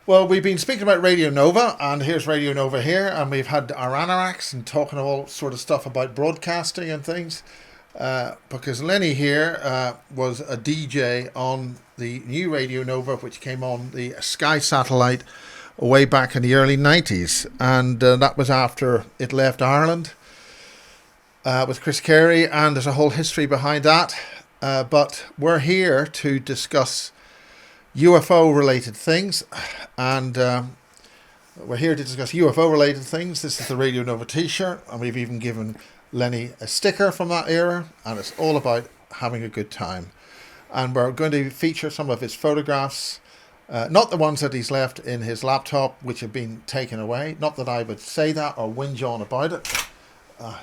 Well, we've been speaking about Radio Nova, and here's Radio Nova here, and we've had our anoraks and talking all sort of stuff about broadcasting and things. Because Lennie here was a DJ on the new Radio Nova, which came on the Sky satellite way back in the early 90s, and that was after it left Ireland with Chris Carey, and there's a whole history behind that. But we're here to discuss UFO related things, and we're here to discuss UFO related things. This is the Radio Nova t-shirt, and we've even given Lennie a sticker from that era, and it's all about having a good time. And we're going to feature some of his photographs, not the ones that he's left in his laptop, which have been taken away. Not that I would say that or whinge on about it.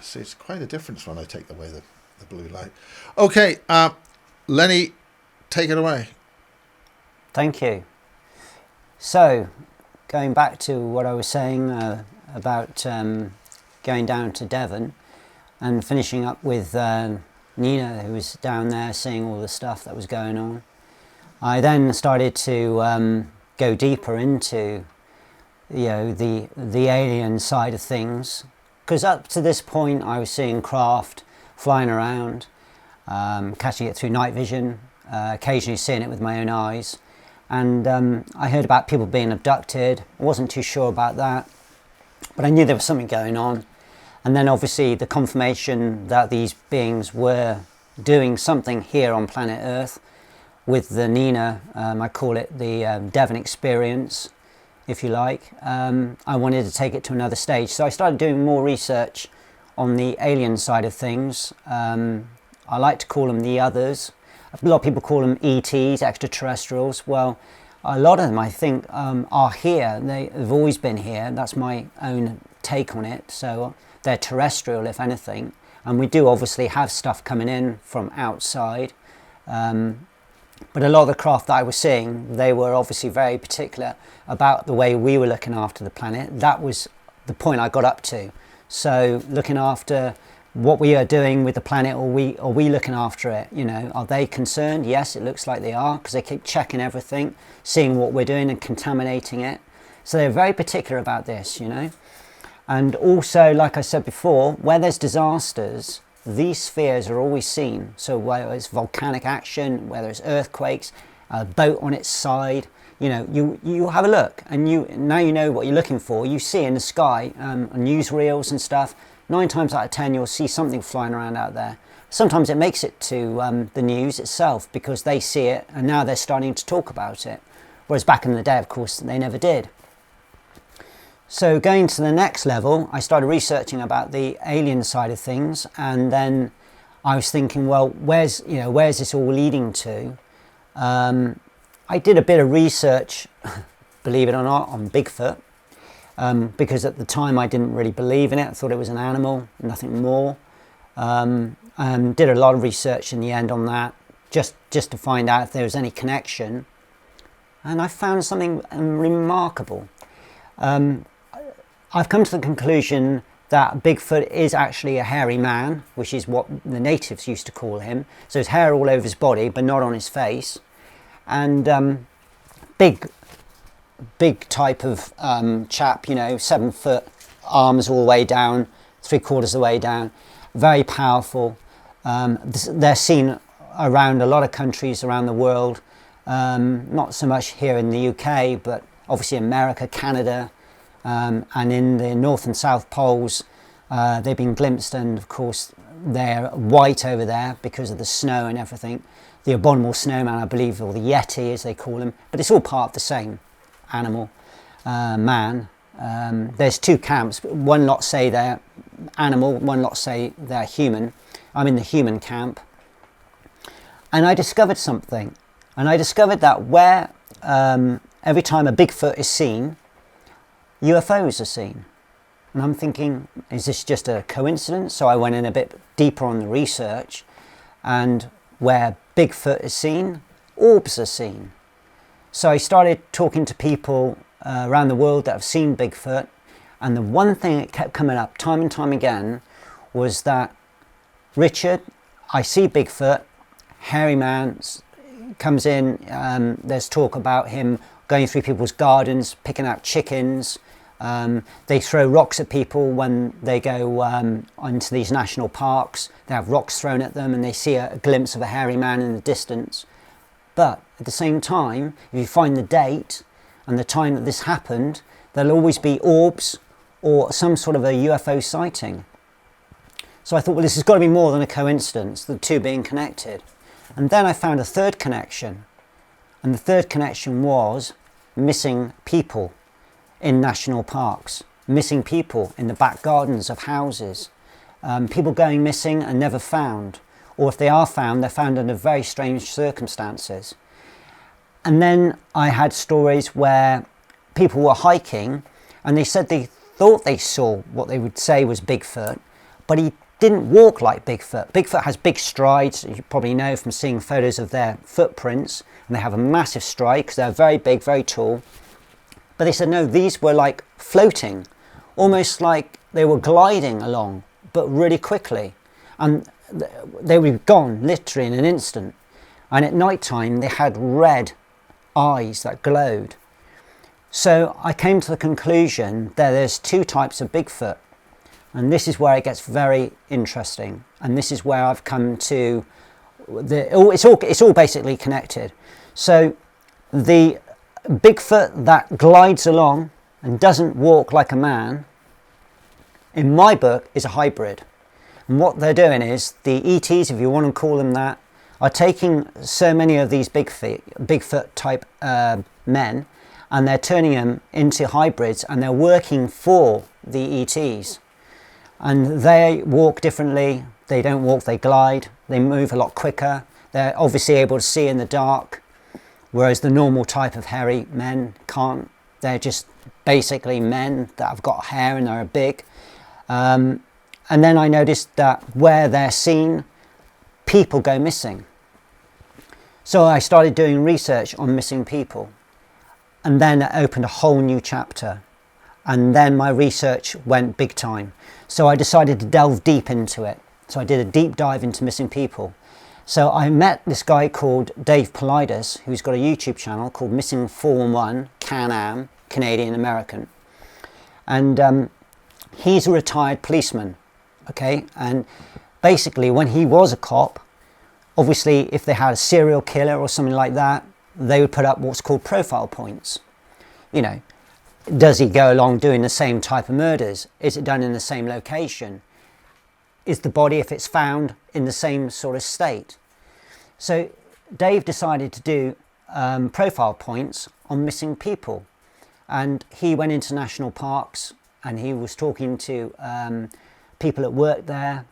See, it's quite a difference when I take away the blue light. Okay, Lennie, take it away. Thank you. So, going back to what I was saying about going down to Devon and finishing up with Nina, who was down there seeing all the stuff that was going on. I then started to go deeper into, the alien side of things, because up to this point I was seeing craft flying around, catching it through night vision, occasionally seeing it with my own eyes. And I heard about people being abducted. I wasn't too sure about that, but I knew there was something going on. And then obviously the confirmation that these beings were doing something here on planet Earth with the Nina, I call it the Devon experience, if you like. I wanted to take it to another stage. So I started doing more research on the alien side of things. I like to call them the others. A lot of people call them ETs, extraterrestrials. Well, a lot of them, I think, are here. They've always been here. That's my own take on it. So they're terrestrial, if anything. And we do obviously have stuff coming in from outside. But a lot of the craft that I was seeing, they were obviously very particular about the way we were looking after the planet. That was the point I got up to. So looking after what we are doing with the planet, are we looking after it? Are they concerned? Yes, it looks like they are, because they keep checking everything, seeing what we're doing and contaminating it. So they're very particular about this, And also, like I said before, where there's disasters, these spheres are always seen. So whether it's volcanic action, whether it's earthquakes, a boat on its side, you have a look, and now you know what you're looking for. You see in the sky, on newsreels and stuff, 9 times out of 10 you'll see something flying around out there. Sometimes it makes it to the news itself because they see it and now they're starting to talk about it. Whereas back in the day, of course, they never did. So going to the next level, I started researching about the alien side of things, and then I was thinking, well, where's this all leading to? I did a bit of research, believe it or not, on Bigfoot. Because at the time I didn't really believe in it. I thought it was an animal, nothing more. And did a lot of research in the end on that, just to find out if there was any connection. And I found something remarkable. I've come to the conclusion that Bigfoot is actually a hairy man, which is what the natives used to call him. So his hair all over his body, but not on his face. And big type of chap, 7 foot, arms all the way down, 3/4 of the way down, very powerful. They're seen around a lot of countries around the world, not so much here in the UK, but obviously America, Canada, and in the North and South Poles, they've been glimpsed, and of course they're white over there because of the snow and everything. The abominable snowman, I believe, or the Yeti as they call him, but it's all part of the same animal, man. There's 2 camps. One lot say they're animal, one lot say they're human. I'm in the human camp. And I discovered something. And I discovered that where every time a Bigfoot is seen, UFOs are seen. And I'm thinking, is this just a coincidence? So I went in a bit deeper on the research, and where Bigfoot is seen, orbs are seen. So I started talking to people around the world that have seen Bigfoot, and the one thing that kept coming up time and time again was that, Richard, I see Bigfoot, hairy man, comes in, there's talk about him going through people's gardens, picking out chickens. They throw rocks at people when they go into these national parks. They have rocks thrown at them and they see a glimpse of a hairy man in the distance. But at the same time, if you find the date and the time that this happened, there'll always be orbs or some sort of a UFO sighting. So I thought, well, this has got to be more than a coincidence, the two being connected. And then I found a third connection. And the third connection was missing people in national parks, missing people in the back gardens of houses, people going missing and never found. Or if they are found, they're found under very strange circumstances. And then I had stories where people were hiking and they said they thought they saw what they would say was Bigfoot, but he didn't walk like Bigfoot. Bigfoot has big strides, you probably know from seeing photos of their footprints, and they have a massive stride because they're very big, very tall. But they said no, these were like floating, almost like they were gliding along, but really quickly. And they were gone literally in an instant. And at night time they had red eyes that glowed. So I came to the conclusion that there's two types of Bigfoot, and this is where it gets very interesting, and this is where I've come to it's all basically connected. So the Bigfoot that glides along and doesn't walk like a man, in my book, is a hybrid. And what they're doing is, the ETs, if you want to call them that, are taking so many of these Bigfoot type men, and they're turning them into hybrids, and they're working for the ETs. And they walk differently, they don't walk, they glide, they move a lot quicker, they're obviously able to see in the dark, whereas the normal type of hairy men can't. They're just basically men that have got hair and are big. And then I noticed that where they're seen, people go missing. So I started doing research on missing people, and then it opened a whole new chapter, and then my research went big time. So I decided to delve deep into it. So I did a deep dive into missing people. So I met this guy called Dave Politis, who's got a YouTube channel called Missing 411 Can-Am, Canadian American. And he's a retired policeman, okay? And basically when he was a cop, obviously if they had a serial killer or something like that, they would put up what's called profile points. You know, does he go along doing the same type of murders? Is it done in the same location? Is the body, if it's found, in the same sort of state? So Dave decided to do profile points on missing people, and he went into national parks and he was talking to people that worked there.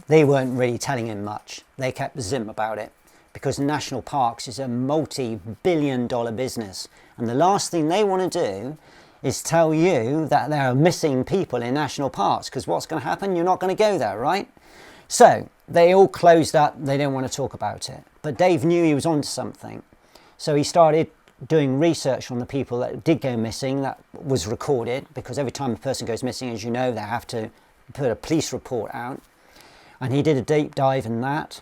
They weren't really telling him much. They kept zim about it, because national parks is a multi-billion-dollar business, and the last thing they want to do is tell you that there are missing people in national parks, because what's going to happen? You're not going to go there, right? So they all closed up. They didn't want to talk about it. But Dave knew he was onto something, so he started doing research on the people that did go missing, that was recorded, because every time a person goes missing, as you know, they have to put a police report out. And he did a deep dive in that.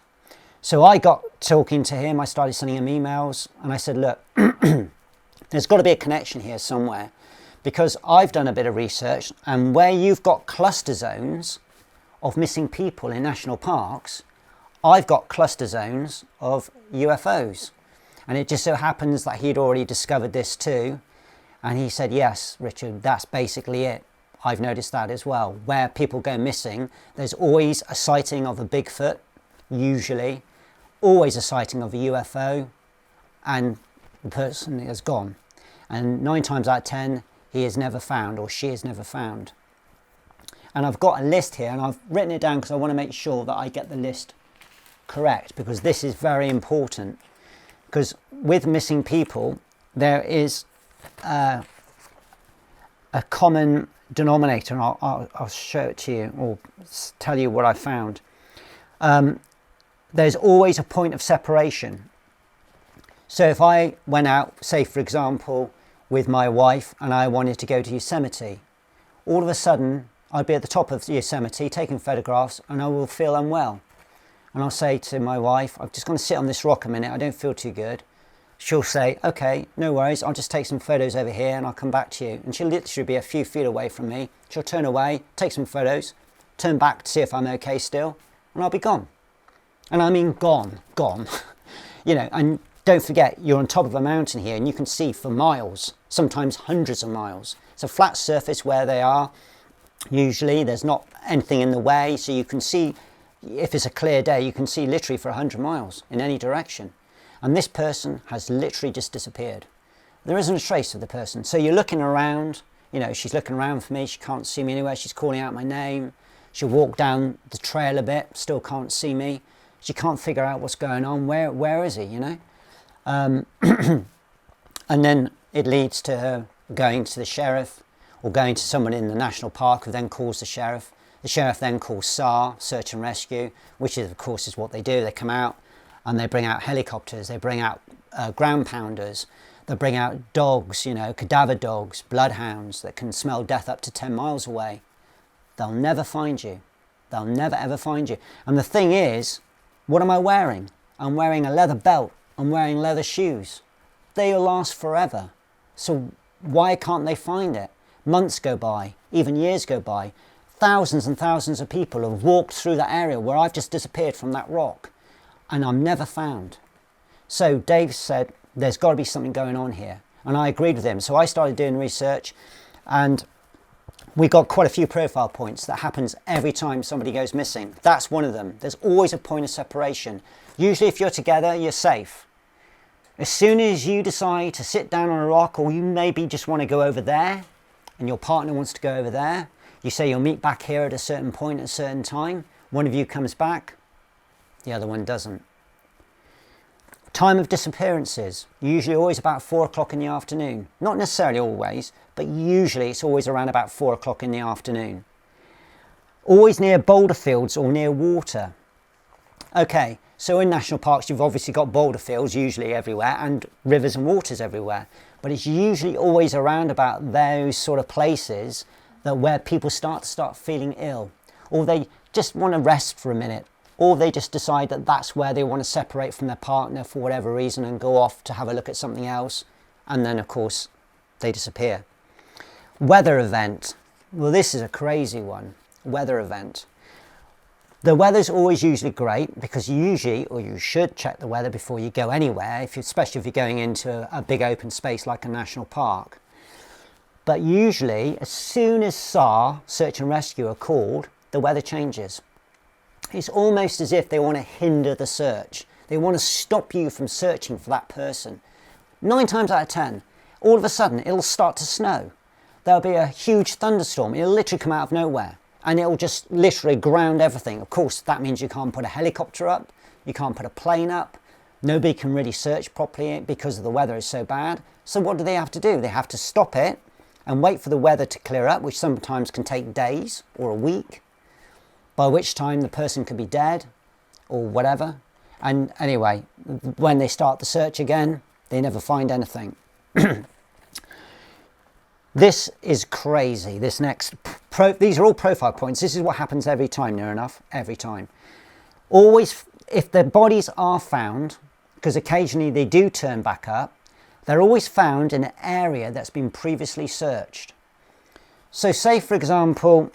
So I got talking to him, I started sending him emails, and I said, look, there's got to be a connection here somewhere, because I've done a bit of research, and where you've got cluster zones of missing people in national parks, I've got cluster zones of UFOs. And it just so happens that he'd already discovered this too. And he said, yes, Richard, that's basically it. I've noticed that as well. Where people go missing, there's always a sighting of a Bigfoot, usually, always a sighting of a UFO, and the person is gone. And 9 times out of 10, he is never found, or she is never found. And I've got a list here, and I've written it down because I want to make sure that I get the list correct, because this is very important. Because with missing people, there is a common denominator, and I'll show it to you, or tell you what I found. There's always a point of separation. So if I went out, say for example, with my wife, and I wanted to go to Yosemite, all of a sudden I'd be at the top of Yosemite taking photographs, and I will feel unwell. And I'll say to my wife, I'm just going to sit on this rock a minute, I don't feel too good. she'll say, okay, no worries, I'll just take some photos over here and I'll come back to you. And she'll literally be a few feet away from me. She'll turn away, take some photos, turn back to see if I'm okay still, and I'll be gone. And I mean gone. You know, and don't forget, you're on top of a mountain here and you can see for miles, sometimes hundreds of miles. It's a flat surface where they are. Usually there's not anything in the way, so you can see, if it's a clear day, you can see literally for 100 miles in any direction. And this person has literally just disappeared. There isn't a trace of the person. So you're looking around, you know, she's looking around for me, she can't see me anywhere, she's calling out my name. She'll walk down the trail a bit, still can't see me. She can't figure out what's going on, where is he, you know? And then it leads to her going to the sheriff or going to someone in the national park who then calls the sheriff. The sheriff then calls SAR, search and rescue, which is, of course, is what they do. They come out and they bring out helicopters, they bring out ground pounders, they bring out dogs, you know, cadaver dogs, bloodhounds that can smell death up to 10 miles away. They'll never find you. They'll never ever find you. And the thing is, what am I wearing? I'm wearing a leather belt. I'm wearing leather shoes. They'll last forever. So why can't they find it? Months go by, even years go by. Thousands and thousands of people have walked through that area where I've just disappeared from that rock and I'm never found. So Dave said, there's got to be something going on here. And I agreed with him. So I started doing research and we got quite a few profile points that happens every time somebody goes missing. That's one of them. There's always a point of separation. Usually if you're together, you're safe. As soon as you decide to sit down on a rock, or you maybe just want to go over there and your partner wants to go over there, you say you'll meet back here at a certain point at a certain time, one of you comes back, the other one doesn't. Time of disappearances, usually always about 4 o'clock in the afternoon. Not necessarily always, but usually it's always around about 4 o'clock in the afternoon. Always near boulder fields or near water. Okay, so in national parks you've obviously got boulder fields usually everywhere and rivers and waters everywhere. But it's usually always around about those sort of places that where people start feeling ill. Or they just want to rest for a minute. Or they just decide that that's where they want to separate from their partner for whatever reason and go off to have a look at something else. And then, of course, they disappear. Weather event. Well, this is a crazy one. Weather event. The weather's always usually great because usually, or you should check the weather before you go anywhere, especially if you're going into a big open space like a national park. But usually, as soon as SAR, search and rescue, are called, the weather changes. It's almost as if they want to hinder the search. They want to stop you from searching for that person. 9 times out of 10, all of a sudden it'll start to snow. There'll be a huge thunderstorm. It'll literally come out of nowhere and it'll just literally ground everything. Of course, that means you can't put a helicopter up. You can't put a plane up. Nobody can really search properly because the weather is so bad. So what do they have to do? They have to stop it and wait for the weather to clear up, which sometimes can take days or a week, by which time the person could be dead or whatever. And anyway, when they start the search again, they never find anything. This is crazy. This next, these are all profile points. This is what happens every time, near enough, every time. Always, if the bodies are found, because occasionally they do turn back up, they're always found in an area that's been previously searched. So say, for example,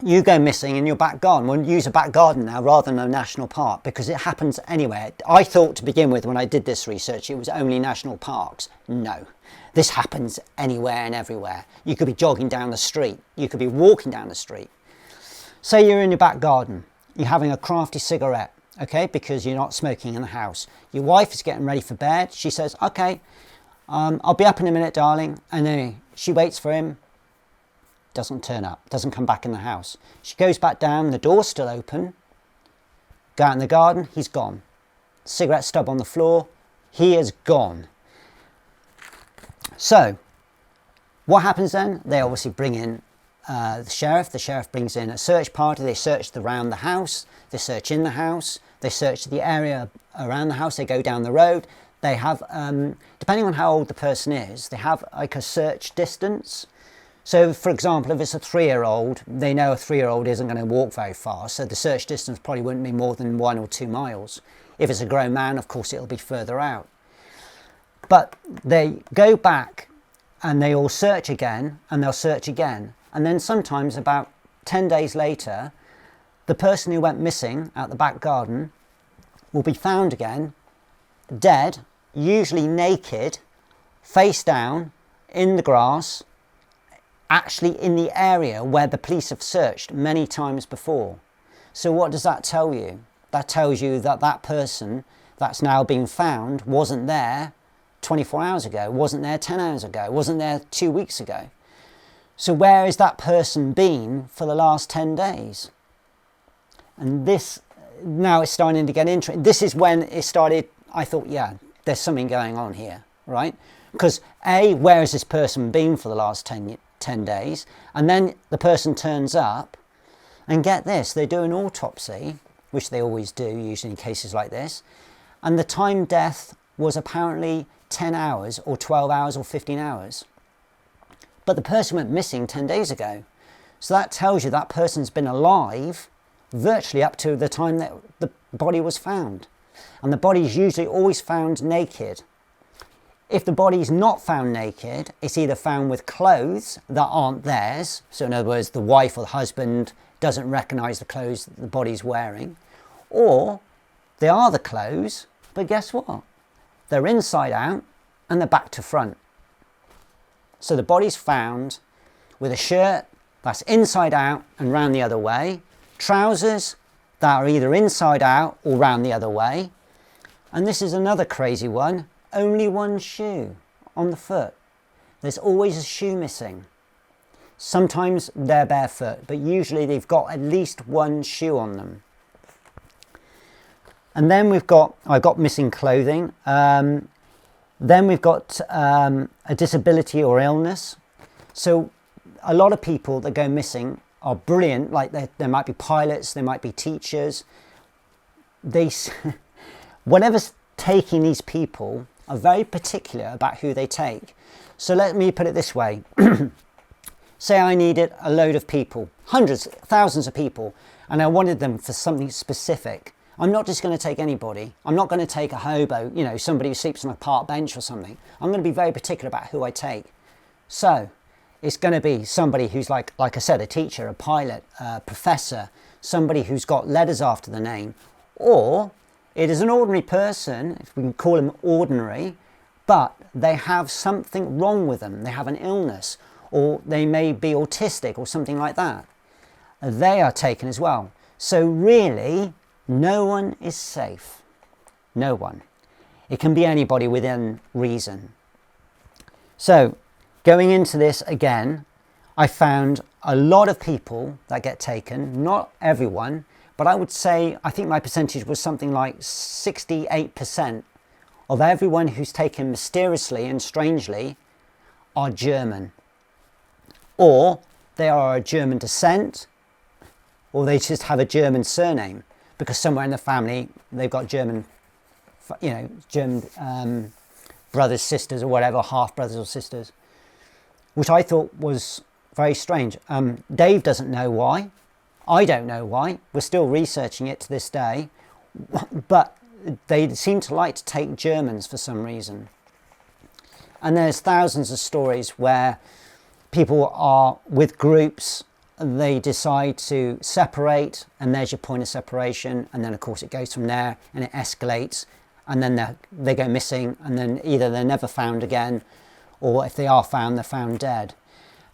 you go missing in your back garden. We'll use a back garden now rather than a national park because it happens anywhere. I thought to begin with when I did this research it was only national parks. No, this happens anywhere and everywhere. You could be jogging down the street. You could be walking down the street. Say you're in your back garden. You're having a crafty cigarette, okay, because you're not smoking in the house. Your wife is getting ready for bed. She says, okay, I'll be up in a minute, darling. And then she waits for him. Doesn't turn up, doesn't come back in the house. She goes back down, the door's still open. Go out in the garden, he's gone. Cigarette stub on the floor, he is gone. So, what happens then? They obviously bring in the sheriff brings in a search party, they search around the house, they search in the house, they search the area around the house, they go down the road. They have, depending on how old the person is, they have like a search distance. So, for example, if it's a 3-year-old, they know a 3-year-old isn't going to walk very far, so the search distance probably wouldn't be more than 1 or 2 miles. If it's a grown man, of course, it'll be further out. But they go back and they all search again, and they'll search again. And then sometimes about 10 days later, the person who went missing out the back garden will be found again, dead, usually naked, face down, in the grass, actually in the area where the police have searched many times before. So what does that tell you? That tells you that that person that's now being found wasn't there 24 hours ago, wasn't there 10 hours ago, wasn't there 2 weeks ago. So where has that person been for the last 10 days? And this, now it's starting to get interesting. This is when it started, I thought, yeah, there's something going on here, right? Because A, where has this person been for the last 10 days? And then the person turns up, and get this, they do an autopsy, which they always do, usually in cases like this, and the time death was apparently 10 hours or 12 hours or 15 hours. But the person went missing 10 days ago. So that tells you that person's been alive virtually up to the time that the body was found. And the body is usually always found naked. If the body is not found naked, it's either found with clothes that aren't theirs. So in other words, the wife or the husband doesn't recognise the clothes that the body's wearing. Or they are the clothes, but guess what? They're inside out and they're back to front. So the body's found with a shirt that's inside out and round the other way, trousers that are either inside out or round the other way, and this is another crazy one, only one shoe on the foot. There's always a shoe missing. Sometimes they're barefoot, but usually they've got at least one shoe on them. And then I've got missing clothing. Then we've got a disability or illness. So a lot of people that go missing are brilliant, like they might be pilots, they might be teachers. Whatever's taking these people are very particular about who they take. So let me put it this way. Say I needed a load of people, hundreds, thousands of people, and I wanted them for something specific. I'm not just going to take anybody. I'm not going to take a hobo, somebody who sleeps on a park bench or something. I'm going to be very particular about who I take. So it's going to be somebody who's like I said, a teacher, a pilot, a professor, somebody who's got letters after the name, or it is an ordinary person, if we can call them ordinary, but they have something wrong with them. They have an illness, or they may be autistic or something like that. They are taken as well. So really, no one is safe. No one. It can be anybody within reason. So, going into this again, I found a lot of people that get taken, not everyone, but I would say, I think my percentage was something like 68% of everyone who's taken mysteriously and strangely are German. Or they are a German descent, or they just have a German surname, because somewhere in the family they've got German brothers, sisters, or whatever, half brothers or sisters, which I thought was very strange. Dave doesn't know why. I don't know why. We're still researching it to this day, but they seem to like to take Germans for some reason. And there's thousands of stories where people are with groups, they decide to separate, and there's your point of separation, and then of course it goes from there and it escalates, and then they go missing, and then either they're never found again, or if they are found, they're found dead.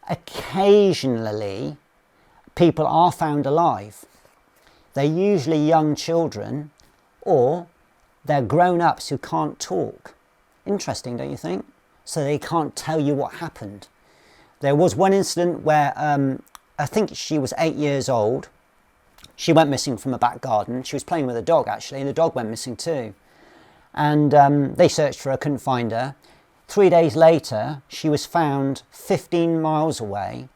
Occasionally people are found alive. They're usually young children, or they're grown-ups who can't talk. Interesting, don't you think? So they can't tell you what happened. There was one incident where I think she was 8 years old. She went missing from a back garden. She was playing with a dog, actually, and the dog went missing too. And they searched for her, couldn't find her. 3 days later, she was found 15 miles away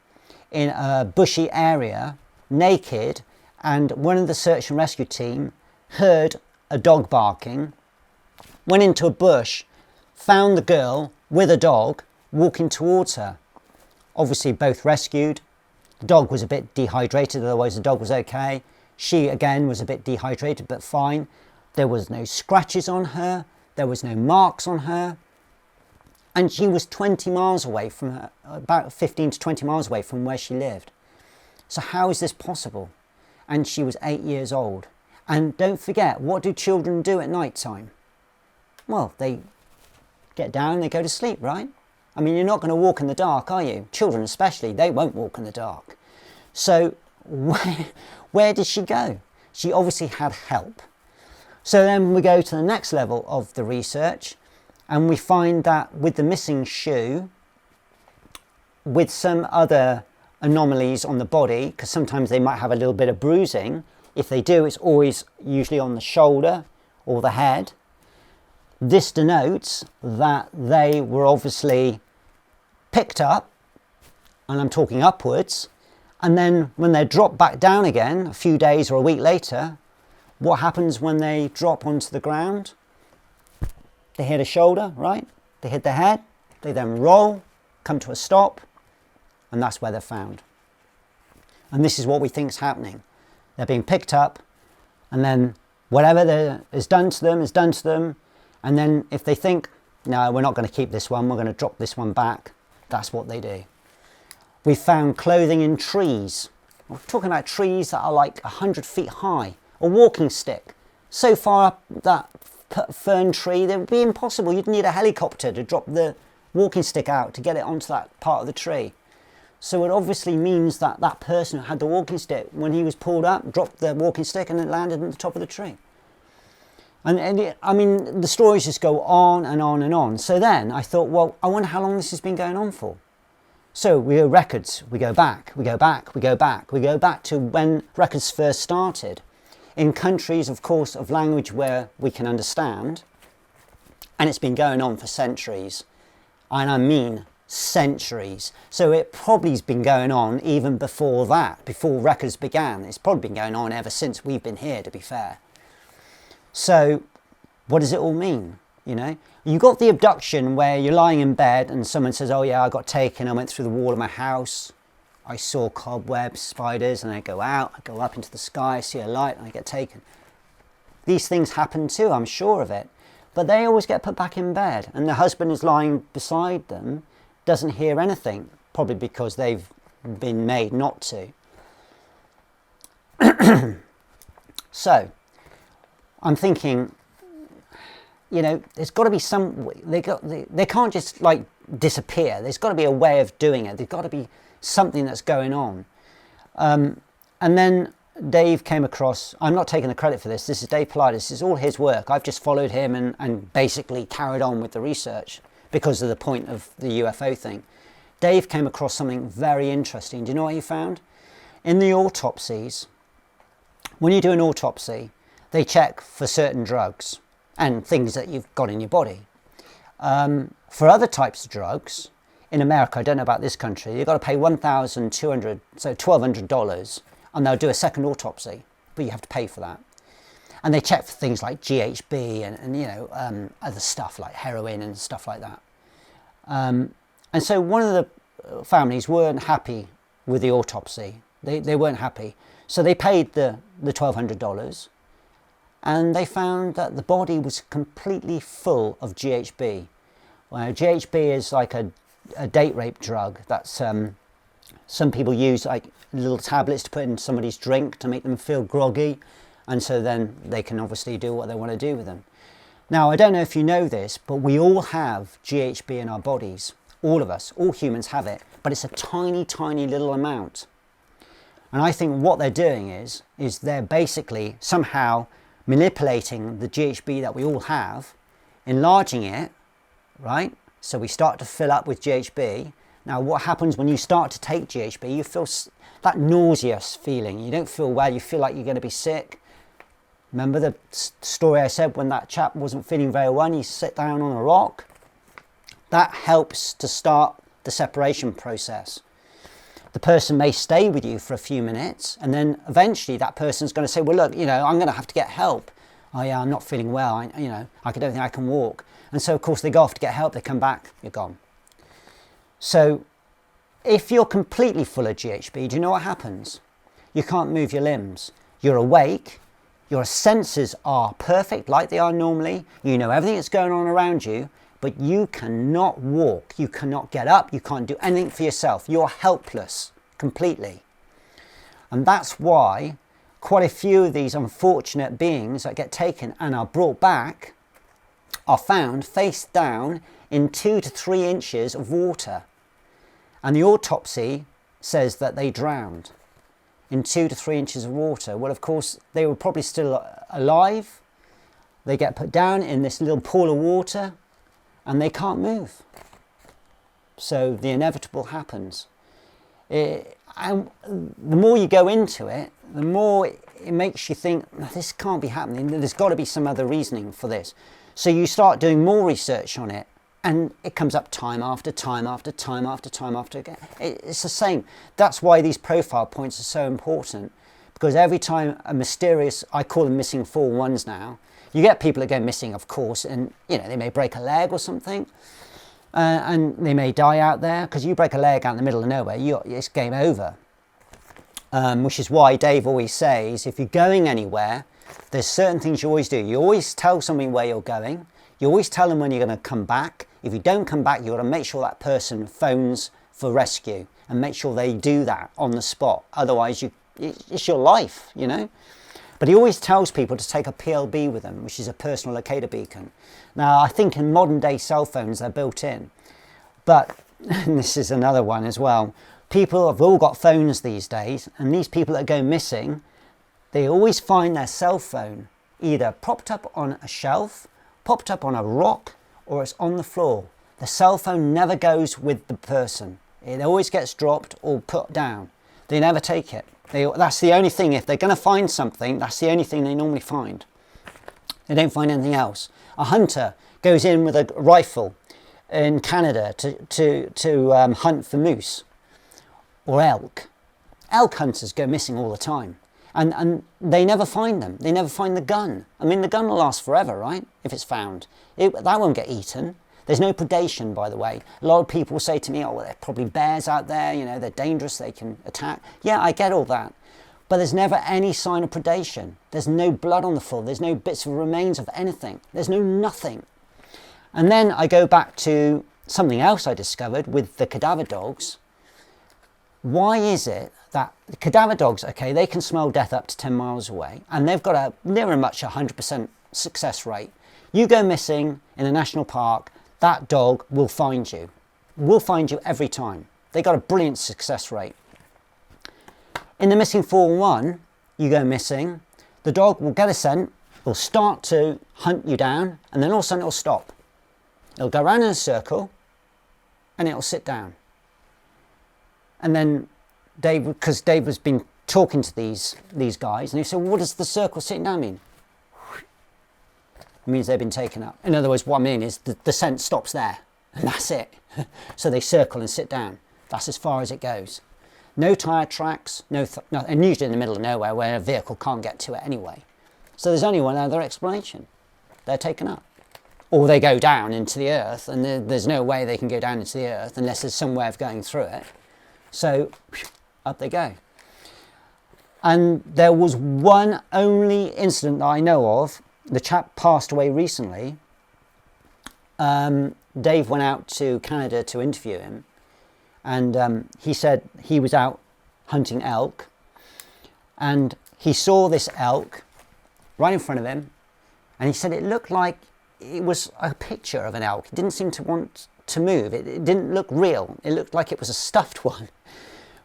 in a bushy area, naked, and one of the search and rescue team heard a dog barking, went into a bush, found the girl with a dog walking towards her. Obviously both rescued. The dog was a bit dehydrated, otherwise the dog was okay. She again was a bit dehydrated but fine. There was no scratches on her, there was no marks on her. And she was 20 miles away from her, about 15 to 20 miles away from where she lived. So how is this possible? And she was 8 years old. And don't forget, what do children do at night time? Well, they get down, they go to sleep, right? I mean, you're not going to walk in the dark, are you? Children especially, they won't walk in the dark. So where did she go? She obviously had help. So then we go to the next level of the research, and we find that with the missing shoe, with some other anomalies on the body, because sometimes they might have a little bit of bruising. If they do, it's always usually on the shoulder or the head. This denotes that they were obviously picked up, and I'm talking upwards, and then when they're dropped back down again a few days or a week later, what happens when they drop onto the ground? They hit a shoulder, right? They hit the head, they then roll, come to a stop, and that's where they're found. And this is what we think is happening. They're being picked up, and then whatever is done to them is done to them, and then if they think, no, we're not going to keep this one, we're going to drop this one back, that's what they do. We found clothing in trees. We're talking about trees that are like 100 feet high. A walking stick. So far up that fern tree, that would be impossible. You'd need a helicopter to drop the walking stick out to get it onto that part of the tree. So it obviously means that that person who had the walking stick, when he was pulled up, dropped the walking stick and it landed at the top of the tree. I mean, the stories just go on and on and on. So then I thought, well, I wonder how long this has been going on for. So we go records, we go back, we go back, we go back, we go back to when records first started. In countries, of course, of language where we can understand, and it's been going on for centuries, and I mean centuries. So it probably has been going on even before that, before records began. It's probably been going on ever since we've been here, to be fair. So what does it all mean? You know, you got the abduction where you're lying in bed and someone says, oh yeah, I got taken, I went through the wall of my house, I saw cobwebs, spiders, and I go out, I go up into the sky, I see a light, and I get taken. These things happen too, I'm sure of it. But they always get put back in bed, and the husband is lying beside them, doesn't hear anything, probably because they've been made not to. So, I'm thinking, you know, there's got to be some, they can't just like disappear. There's got to be a way of doing it. There's got to be something that's going on. And then Dave came across, I'm not taking the credit for this, this is Dave Politis, this is all his work. I've just followed him and basically carried on with the research because of the point of the UFO thing. Dave came across something very interesting. Do you know what he found? In the autopsies, when you do an autopsy, they check for certain drugs and things that you've got in your body. For other types of drugs, in America, I don't know about this country, you've got to pay $1,200, so $1,200, and they'll do a second autopsy, but you have to pay for that. And they check for things like GHB and you know, other stuff like heroin and stuff like that. And so one of the families weren't happy with the autopsy. They weren't happy. So they paid the $1,200, and they found that the body was completely full of GHB. Well, GHB is like a date rape drug. That's some people use like little tablets to put in somebody's drink to make them feel groggy, and so then they can obviously do what they want to do with them. Now, I don't know if you know this, but we all have GHB in our bodies. All of us, all humans have it, but it's a tiny, tiny little amount. And I think what they're doing is they're basically somehow manipulating the GHB that we all have, enlarging it, right? So we start to fill up with GHB. Now what happens when you start to take GHB, you feel that nauseous feeling. You don't feel well, you feel like you're going to be sick. Remember the story I said when that chap wasn't feeling very well and he sat down on a rock? That helps to start the separation process. The person may stay with you for a few minutes, and then eventually that person's going to say, well, look, you know, I'm going to have to get help. Oh yeah, I'm not feeling well, I don't think I can walk. And so of course they go off to get help, they come back, you're gone. So if you're completely full of GHB, do you know what happens? You can't move your limbs. You're awake, your senses are perfect like they are normally, you know everything that's going on around you, but you cannot walk, you cannot get up, you can't do anything for yourself. You're helpless completely. And that's why quite a few of these unfortunate beings that get taken and are brought back are found face down in 2 to 3 inches of water. And the autopsy says that they drowned in 2 to 3 inches of water. Well, of course, they were probably still alive. They get put down in this little pool of water and they can't move. So the inevitable happens. And the more you go into it, the more it makes you think, this can't be happening. There's got to be some other reasoning for this. So you start doing more research on it, and it comes up time after time after time after time after again. It's the same. That's why these profile points are so important, because every time a mysterious, I call them missing 411s now, you get people that go missing, of course, and they may break a leg or something, and they may die out there, because you break a leg out in the middle of nowhere, it's game over. Which is why Dave always says, if you're going anywhere, there's certain things you always do. You always tell somebody where you're going. You always tell them when you're going to come back. If you don't come back, you've got to make sure that person phones for rescue and make sure they do that on the spot. Otherwise, it's your life, But he always tells people to take a PLB with them, which is a personal locator beacon. Now, I think in modern day cell phones, they're built in. But, and this is another one as well, people have all got phones these days, and these people that go missing, they always find their cell phone either propped up on a shelf, popped up on a rock, or it's on the floor. The cell phone never goes with the person. It always gets dropped or put down. They never take it. That's the only thing. If they're going to find something, that's the only thing they normally find. They don't find anything else. A hunter goes in with a rifle in Canada to hunt for moose or elk. Elk hunters go missing all the time. And they never find them. They never find the gun. I mean, the gun will last forever, right? If it's found. That won't get eaten. There's no predation, by the way. A lot of people say to me, oh, well, there are probably bears out there, they're dangerous, they can attack. Yeah, I get all that. But there's never any sign of predation. There's no blood on the floor. There's no bits of remains of anything. There's no nothing. And then I go back to something else I discovered with the cadaver dogs. Why is it that the cadaver dogs, okay, they can smell death up to 10 miles away, and they've got a near much 100% success rate. You go missing in a national park, that dog will find you. Will find you every time. They got a brilliant success rate. In the missing 411, you go missing, the dog will get a scent, will start to hunt you down, and then all of a sudden it'll stop. It'll go around in a circle, and it'll sit down. And then because Dave has been talking to these guys, and he said, well, what does the circle sitting down mean? It means they've been taken up. In other words, what I mean is the scent stops there, and that's it. So they circle and sit down. That's as far as it goes. No tyre tracks, and usually in the middle of nowhere where a vehicle can't get to it anyway. So there's only one other explanation. They're taken up. Or they go down into the earth, and there's no way they can go down into the earth unless there's some way of going through it. So up they go. And there was one only incident that I know of. The chap passed away recently. Dave went out to Canada to interview him, and he said he was out hunting elk, and he saw this elk right in front of him, and he said it looked like it was a picture of an elk. It didn't seem to want to move. It didn't look real. It looked like it was a stuffed one.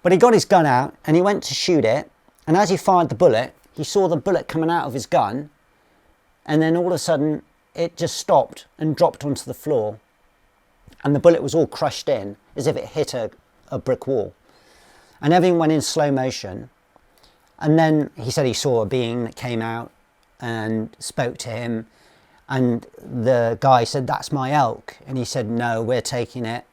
But he got his gun out and he went to shoot it, and as he fired the bullet, he saw the bullet coming out of his gun, and then all of a sudden it just stopped and dropped onto the floor, and the bullet was all crushed in as if it hit a brick wall, and everything went in slow motion. And then he said he saw a being that came out and spoke to him, and the guy said, that's my elk, and he said, no, we're taking it,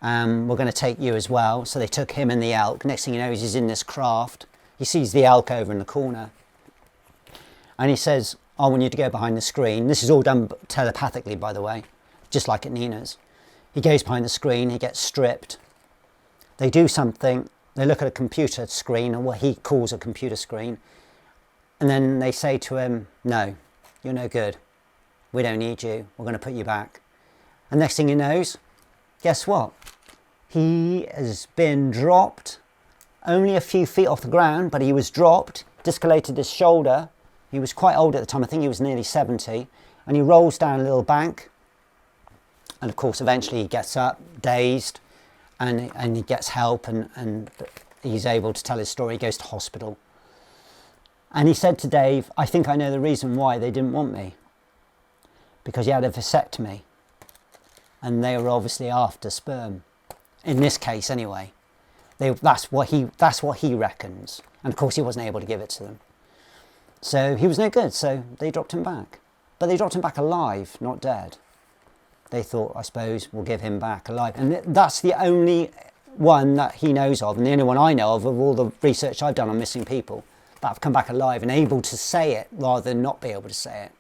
we're going to take you as well. So they took him and the elk. Next thing you know, he's in this craft. He sees the elk over in the corner, and he says, I want you to go behind the screen. This is all done telepathically, by the way, just like at Nina's. He goes behind the screen, he gets stripped. They do something, they look at a computer screen, or what he calls a computer screen, and then they say to him, no, you're no good. We don't need you. We're going to put you back. And next thing he knows, guess what? He has been dropped only a few feet off the ground, but he was dropped, dislocated his shoulder. He was quite old at the time. I think he was nearly 70. And he rolls down a little bank. And of course, eventually he gets up, dazed, and he gets help, and he's able to tell his story. He goes to hospital. And he said to Dave, I think I know the reason why they didn't want me. Because he had a vasectomy. And they were obviously after sperm. In this case, anyway. That's what he reckons. And of course, he wasn't able to give it to them. So he was no good, so they dropped him back. But they dropped him back alive, not dead. They thought, I suppose, we'll give him back alive. And that's the only one that he knows of, and the only one I know of all the research I've done on missing people, that have come back alive and able to say it rather than not be able to say it.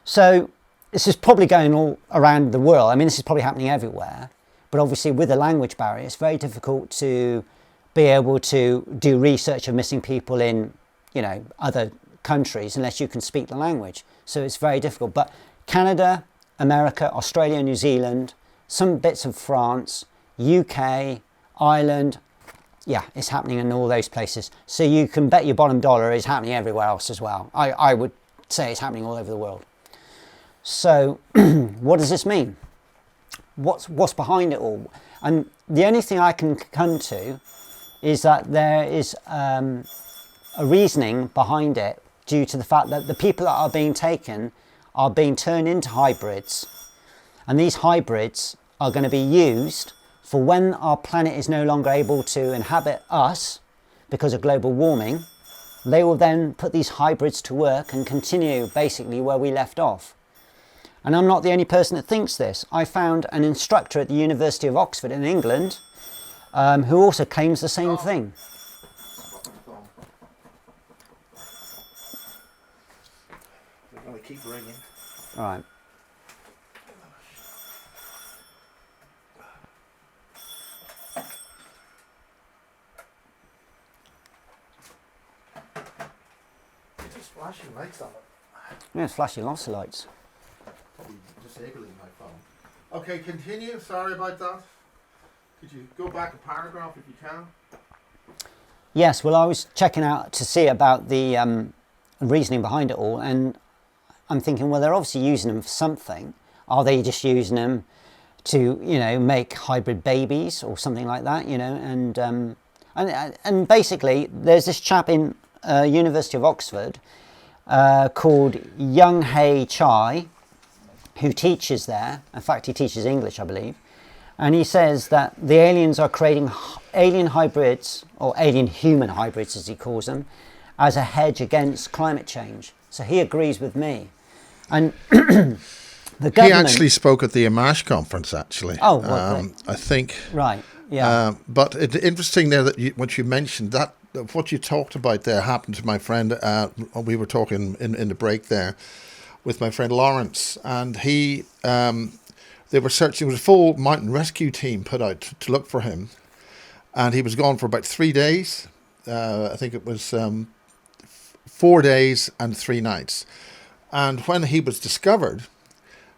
So this is probably going all around the world. I mean, this is probably happening everywhere. But obviously with the language barrier, it's very difficult to be able to do research of missing people in, other countries unless you can speak the language. So it's very difficult. But Canada, America, Australia, New Zealand, some bits of France, UK, Ireland, yeah, it's happening in all those places. So you can bet your bottom dollar it's happening everywhere else as well. I would say it's happening all over the world. So what does this mean? What's behind it all? And the only thing I can come to is that there is a reasoning behind it due to the fact that the people that are being taken are being turned into hybrids, and these hybrids are going to be used for when our planet is no longer able to inhabit us because of global warming. They will then put these hybrids to work and continue basically where we left off. And I'm not the only person that thinks this. I found an instructor at the University of Oxford in England who also claims the same thing. They're going to keep ringing. Right. It's just flashing lights on it. Yeah, it's flashing lots of lights. Probably disabling my phone. Okay, continue. Sorry about that. Could you go back a paragraph if you can? Yes, well, I was checking out to see about the reasoning behind it all, and I'm thinking, well, they're obviously using them for something. Are they just using them to, make hybrid babies or something like that, And basically, there's this chap in University of Oxford called Young Hae Chai, who teaches there. In fact, he teaches English, I believe. And he says that the aliens are creating alien hybrids, or alien human hybrids as he calls them, as a hedge against climate change. So he agrees with me. And the government... He actually spoke at the Amash conference, actually. Oh, well, I think. Right, yeah. But it's interesting there that what you mentioned, that what you talked about there happened to my friend. We were talking in the break there with my friend Lawrence, and he... they were searching, there was a full mountain rescue team put out to look for him. And he was gone for about 3 days. I think it was 4 days and 3 nights. And when he was discovered,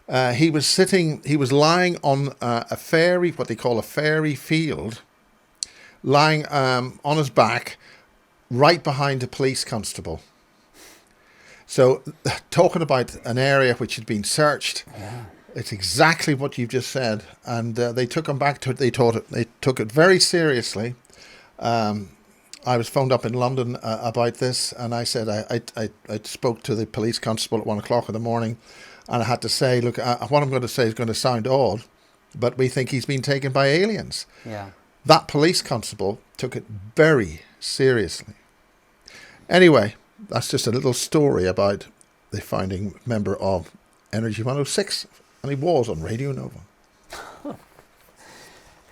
he was lying on a fairy, what they call a fairy field, lying on his back right behind a police constable. So talking about an area which had been searched, yeah. It's exactly what you've just said, and they took him back to it. They took it very seriously. I was phoned up in London about this, and I said I spoke to the police constable at 1 o'clock in the morning, and I had to say, look, what I'm going to say is going to sound odd, but we think he's been taken by aliens. Yeah. That police constable took it very seriously. Anyway, that's just a little story about the founding member of Energy 106. And he was on Radio Nova.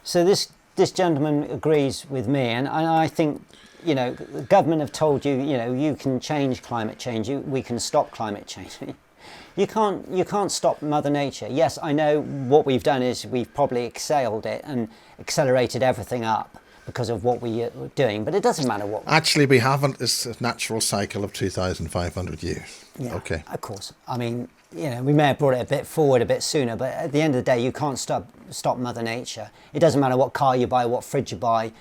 So this gentleman agrees with me, and I think, the government have told you, you can change climate change, we can stop climate change. You can't stop Mother Nature. Yes, I know what we've done is we've probably excelled it and accelerated everything up because of what we are doing, but it doesn't matter what... Actually, we haven't. It's a natural cycle of 2,500 years. Yeah, okay. Of course. I mean, we may have brought it a bit forward a bit sooner, but at the end of the day, you can't stop Mother Nature. It doesn't matter what car you buy, what fridge you buy.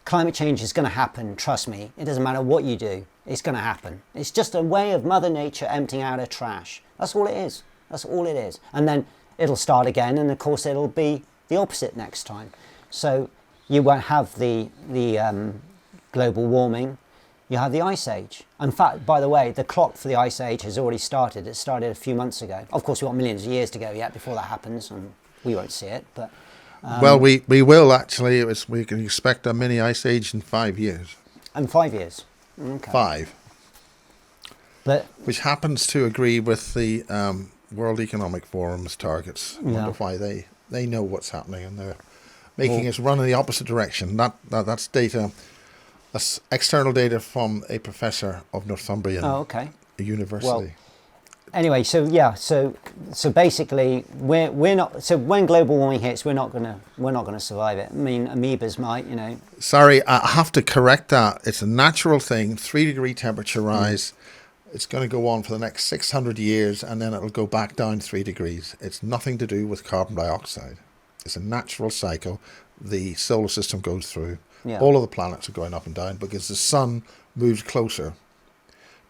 Climate change is going to happen. Trust me. It doesn't matter what you do. It's going to happen. It's just a way of Mother Nature emptying out her trash. That's all it is. That's all it is. And then it'll start again, and of course it'll be the opposite next time. So you won't have the global warming. You have the Ice Age. In fact, by the way, the clock for the Ice Age has already started. It started a few months ago. Of course, we've got millions of years to go yet before that happens, and we won't see it. But well, we will actually. We can expect a mini Ice Age in 5 years. In 5 years. Okay. 5. But which happens to agree with the World Economic Forum's targets. I wonder why they know what's happening, and they're making us run in the opposite direction. That's data. That's external data from a professor of Northumbrian University. Well, anyway, so basically, we're not. So when global warming hits, we're not gonna survive it. I mean, amoebas might, Sorry, I have to correct that. It's a natural thing. 3-degree temperature rise. It's going to go on for the next 600 years, and then it'll go back down 3 degrees. It's nothing to do with carbon dioxide. It's a natural cycle the solar system goes through. Yeah. All of the planets are going up and down because the sun moves closer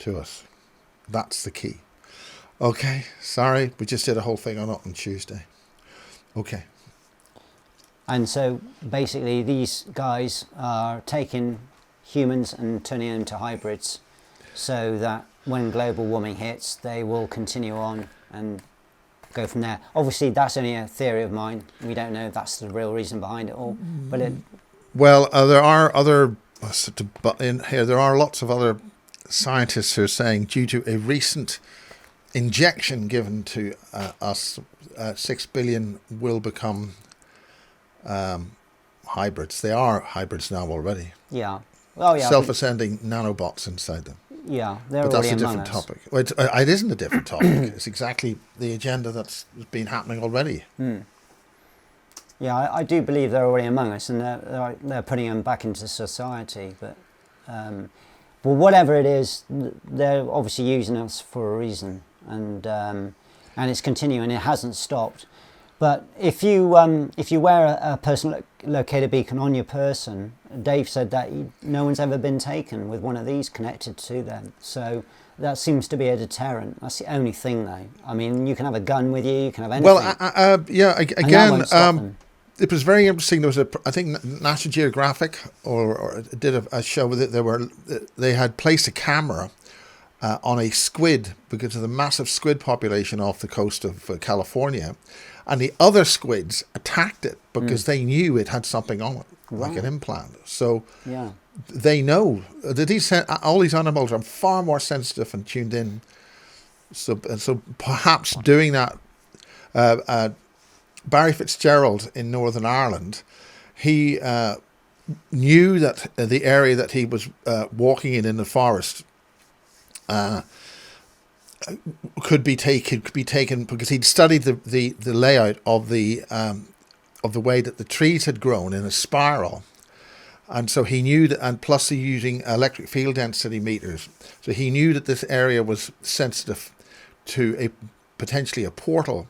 to us. That's the key. Okay, sorry, we just did a whole thing on it on Tuesday. Okay. And so basically these guys are taking humans and turning them into hybrids so that when global warming hits, they will continue on and go from there. Obviously, that's only a theory of mine. We don't know if that's the real reason behind it all. But there are other, there are lots of other scientists who are saying due to a recent injection given to us, 6 billion will become hybrids. They are hybrids now already. Yeah. Oh, yeah. Self-ascending nanobots inside them. Yeah, they're but that's already a different among us. topic. Well, it isn't a different topic. It's exactly the agenda that's been happening already. Yeah, I do believe they're already among us, and they're putting them back into society. But whatever it is, they're obviously using us for a reason, and it's continuing. It hasn't stopped. But if you wear a personal locator beacon on your person, Dave said that no one's ever been taken with one of these connected to them. So that seems to be a deterrent. That's the only thing, though. I mean, you can have a gun with you, you can have anything. Well, again, it was very interesting. There was I think National Geographic or did a show with it. They had placed a camera on a squid because of the massive squid population off the coast of California. And the other squids attacked it because they knew it had something on it, like an implant. So they know that all these animals are far more sensitive and tuned in. So perhaps doing that, Barry Fitzgerald in Northern Ireland, he knew that the area that he was walking in the forest could be taken because he'd studied the layout of the way that the trees had grown in a spiral, and so he knew that, and plus he's using electric field density meters, so he knew that this area was sensitive to potentially a portal,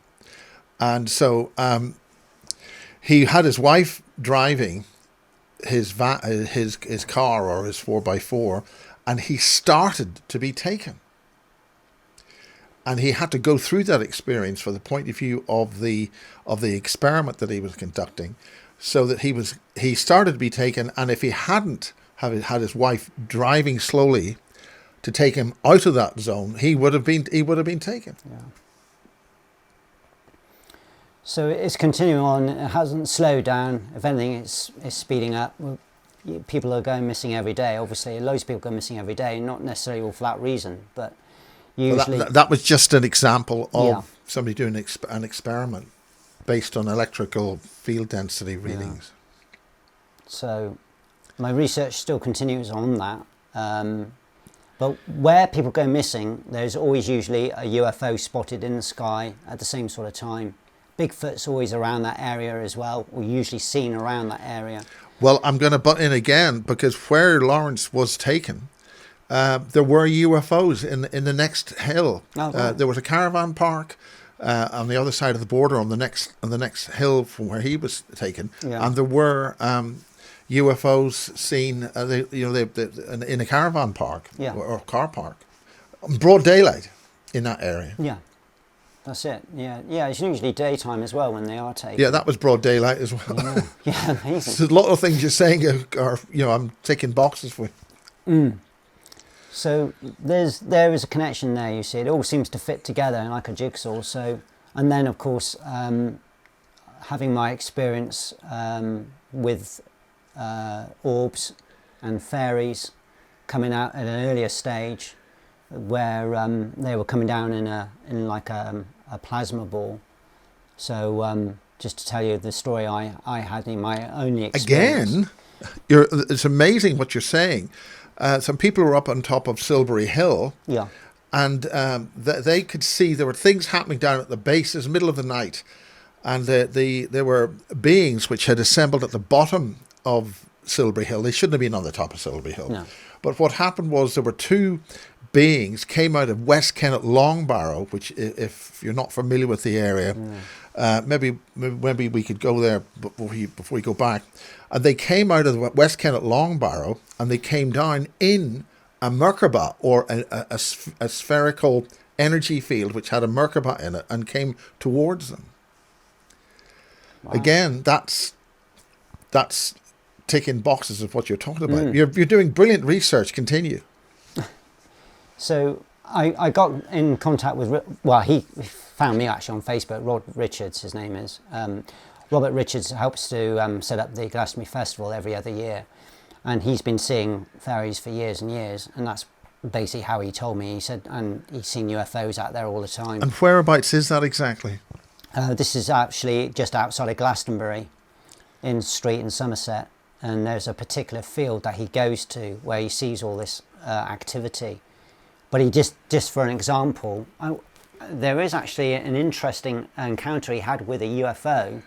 and so he had his wife driving his car or his 4x4, and he started to be taken. And he had to go through that experience for the point of view of the experiment that he was conducting, so that he started to be taken. And if he hadn't had his wife driving slowly to take him out of that zone, he would have been taken. Yeah. So it's continuing on. It hasn't slowed down. If anything, it's speeding up. People are going missing every day. Obviously, loads of people go missing every day, not necessarily all for that reason, but. Usually, that was just an example of somebody doing an experiment based on electrical field density readings. So my research still continues on that. But where people go missing, there's always usually a UFO spotted in the sky at the same sort of time. Bigfoot's always around that area as well, or usually seen around that area. Well, I'm going to butt in again because where Lawrence was taken, there were UFOs in the next hill. Oh, right. There was a caravan park on the other side of the border on the next hill from where he was taken, Yeah. and there were UFOs seen. In a caravan park, Yeah. or car park, broad daylight in that area. Yeah. That's it. Yeah. Yeah. It's usually daytime as well when they are taken. Yeah, that was broad daylight as well. Yeah. Yeah. Amazing. So a lot of things you're saying are I'm ticking boxes for you. So there is a connection there. You see, it all seems to fit together like a jigsaw. So, and then of course, having my experience with orbs and fairies coming out at an earlier stage, where they were coming down in like a plasma ball. So just to tell you the story I had in my own experience. Again, it's amazing what you're saying. Some people were up on top of Silbury Hill, Yeah. and they could see there were things happening down at the base. It was the middle of the night, and there were beings which had assembled at the bottom of Silbury Hill. They shouldn't have been on the top of Silbury Hill. No. But what happened was there were two beings came out of West Kennet Long Barrow, which, if you're not familiar with the area, maybe we could go there before we go back. And they came out of the West Kennet Long Barrow, and they came down in a Merkaba, or a spherical energy field which had a Merkaba in it, and came towards them. Wow. Again, that's ticking boxes of what you're talking about. You're doing brilliant research. Continue. So I got in contact with, well, he found me actually on Facebook. Rod Richards, his name is. Robert Richards helps to set up the Glastonbury Festival every other year, and he's been seeing fairies for years and years, and that's basically how he told me. He said, and he's seen UFOs out there all the time. And whereabouts is that exactly? This is actually just outside of Glastonbury, in Street in Somerset, and there's a particular field that he goes to where he sees all this activity. But he just for an example, there is actually an interesting encounter he had with a UFO,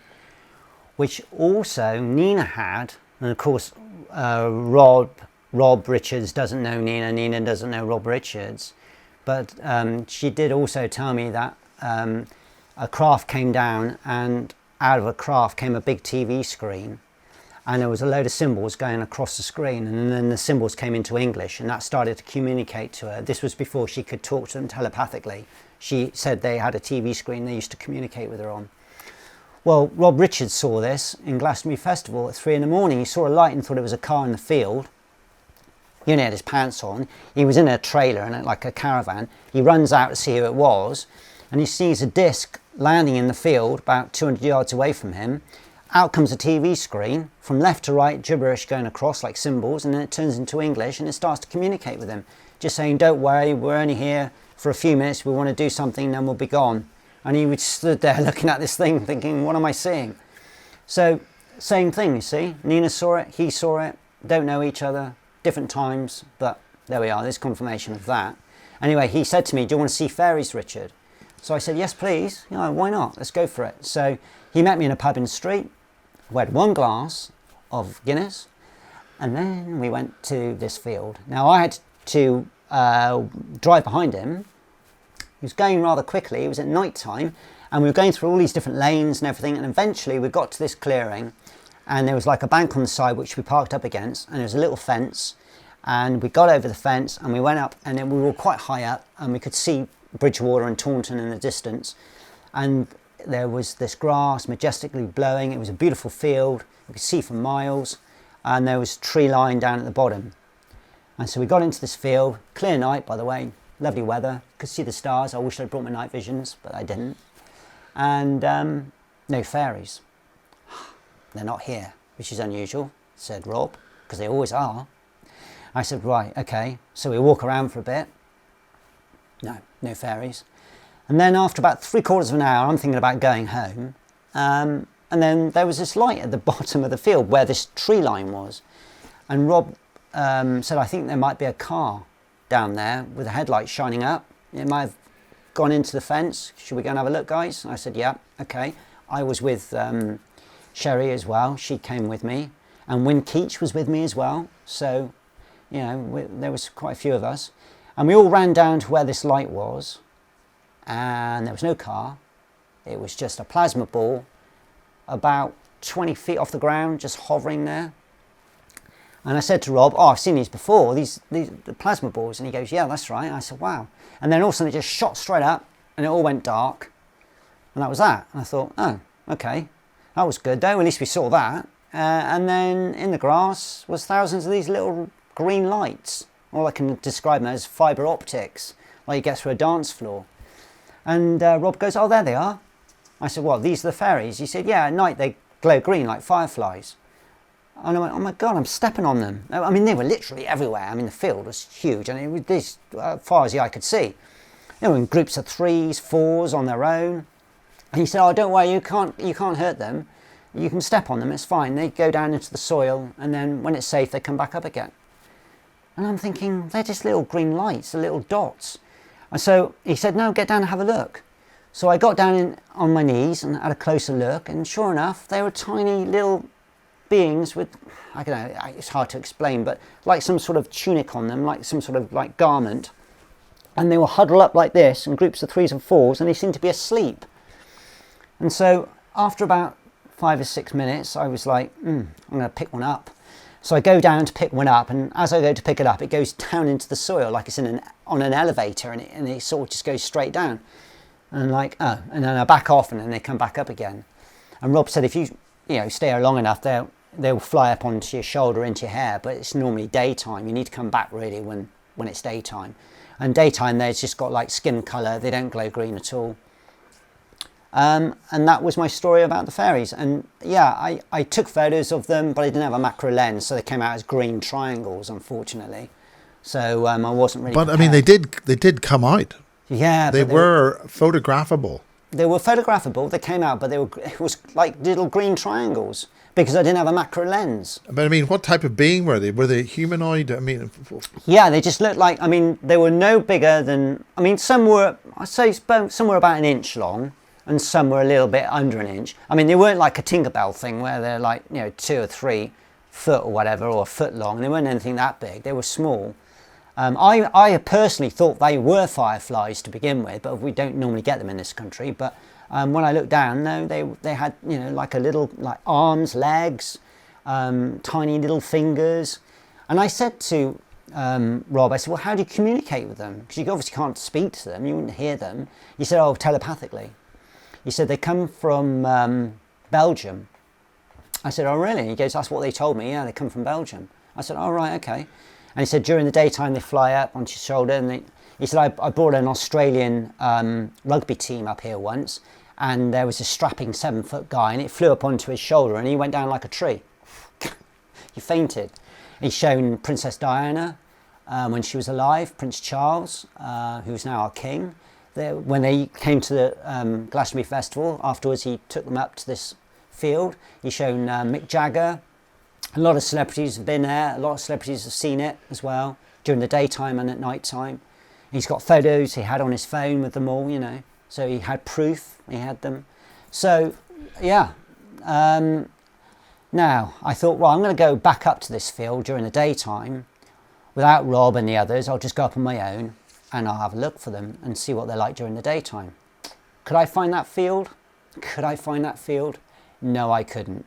which also Nina had, and of course Rob Richards doesn't know Nina, Nina doesn't know Rob Richards, but she did also tell me that a craft came down, and out of a craft came a big TV screen, and there was a load of symbols going across the screen, and then the symbols came into English, and that started to communicate to her. This was before she could talk to them telepathically. She said they had a TV screen they used to communicate with her on. Well, Rob Richards saw this in Glastonbury Festival at 3 in the morning. He saw a light and thought it was a car in the field. He only had his pants on. He was in a trailer, and like a caravan. He runs out to see who it was, and he sees a disc landing in the field about 200 yards away from him. Out comes a TV screen, from left to right, gibberish going across like symbols, and then it turns into English, and it starts to communicate with him, just saying, don't worry, we're only here for a few minutes, we want to do something, then we'll be gone. And he would stood there looking at this thing, thinking, what am I seeing? So, same thing, you see. Nina saw it, he saw it, don't know each other, different times, but there we are, there's confirmation of that. Anyway, he said to me, do you want to see fairies, Richard? So I said, yes, please. Why not? Let's go for it. So he met me in a pub in the street. We had one glass of Guinness, and then we went to this field. Now I had to drive behind him. He was going rather quickly. It was at night time, and we were going through all these different lanes and everything, and eventually we got to this clearing, and there was like a bank on the side which we parked up against, and there was a little fence, and we got over the fence and we went up, and then we were quite high up, and we could see Bridgewater and Taunton in the distance, and there was this grass majestically blowing. It was a beautiful field, we could see for miles, and there was tree line down at the bottom. And so we got into this field, clear night by the way, lovely weather, could see the stars. I wish I'd brought my night visions, but I didn't. And no fairies. They're not here, which is unusual, said Rob, because they always are. I said, right, okay. So we walk around for a bit. No fairies. And then after about 3/4 of an hour, I'm thinking about going home. And then there was this light at the bottom of the field where this tree line was. And Rob said, I think there might be a car down there with the headlights shining up. It might have gone into the fence. Should we go and have a look, guys? And I said, yeah, okay. I was with Sherry as well. She came with me. And Wyn Keach was with me as well. So You know, there was quite a few of us, and we all ran down to where this light was, and there was no car. It was just a plasma ball about 20 feet off the ground, just hovering there. And I said to Rob, oh, I've seen these before, these the plasma balls. And he goes, yeah, that's right. And I said, wow. And then all of a sudden it just shot straight up and it all went dark. And that was that. And I thought, oh, okay. That was good though, at least we saw that. And then in the grass was thousands of these little green lights. All I can describe them as fibre optics, like you get through a dance floor. And Rob goes, oh, there they are. I said, well, these are the fairies. He said, yeah, at night they glow green like fireflies. And I went, oh my God, I'm stepping on them. I mean, they were literally everywhere. I mean, the field was huge, and it was this, as far as the eye could see. You know, in groups of 3s, 4s on their own. And he said, oh, don't worry, you can't hurt them. You can step on them, it's fine. They go down into the soil, and then when it's safe, they come back up again. And I'm thinking, they're just little green lights, the little dots. And so he said, no, get down and have a look. So I got down on my knees and had a closer look, and sure enough, they were tiny little beings with, I don't know, it's hard to explain, but like some sort of tunic on them, like some sort of like garment. And they were huddled up like this in groups of 3s and 4s, and they seemed to be asleep. And so after about 5 or 6 minutes, I was like, I'm going to pick one up. So I go down to pick one up, and as I go to pick it up, it goes down into the soil like it's on an elevator, and it sort of just goes straight down. And like, oh, and then I back off, and then they come back up again. And Rob said, if you stay here long enough, they'll fly up onto your shoulder, into your hair, but it's normally daytime. You need to come back really when it's daytime. And daytime, they've just got like skin colour, they don't glow green at all. And that was my story about the fairies. And yeah, I took photos of them, but I didn't have a macro lens, so they came out as green triangles, unfortunately. So I wasn't really prepared. I mean, they did come out. Yeah. They were photographable. They were photographable, they came out, but it was like little green triangles, because I didn't have a macro lens. But I mean, what type of being were they? Were they humanoid? I mean... Yeah, they just looked like, I mean, they were no bigger than, I mean, some were, I'd say some were about an inch long, and some were a little bit under an inch. I mean, they weren't like a Tinkerbell thing where they're like, 2 or 3 foot or whatever, or a foot long. They weren't anything that big. They were small. I personally thought they were fireflies to begin with, but we don't normally get them in this country. But when I looked down, no, they had, like a little, like arms, legs, tiny little fingers. And I said to Rob, I said, well, how do you communicate with them? Because you obviously can't speak to them, you wouldn't hear them. He said, oh, telepathically. He said, they come from Belgium. I said, oh, really? He goes, that's what they told me. Yeah, they come from Belgium. I said, oh, right, okay. And he said, during the daytime, they fly up onto your shoulder. And he said, I brought an Australian rugby team up here once, and there was a strapping 7-foot guy, and it flew up onto his shoulder, and he went down like a tree. He fainted. He's shown Princess Diana when she was alive, Prince Charles, who's now our king. When they came to the Glastonbury Festival, afterwards he took them up to this field. He's shown Mick Jagger. A lot of celebrities have been there. A lot of celebrities have seen it as well, during the daytime and at night time. He's got photos he had on his phone with them all, So he had proof, he had them. So, yeah. Now, I thought, well, I'm going to go back up to this field during the daytime. Without Rob and the others, I'll just go up on my own, and I'll have a look for them and see what they're like during the daytime. Could I find that field? No, I couldn't.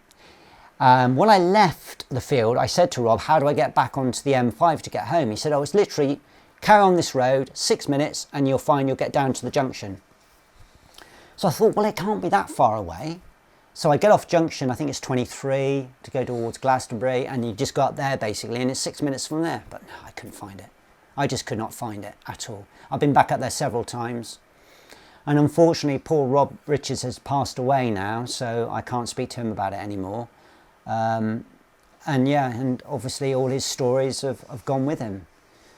When I left the field, I said to Rob, how do I get back onto the M5 to get home? He said, oh, it's literally carry on this road, 6 minutes, and you'll get down to the junction. So I thought, well, it can't be that far away. So I get off junction, I think it's 23, to go towards Glastonbury, and you just go up there basically, and it's 6 minutes from there. But no, I couldn't find it. I just could not find it at all. I've been back up there several times. And unfortunately, poor Rob Richards has passed away now, so I can't speak to him about it anymore. And obviously all his stories have gone with him.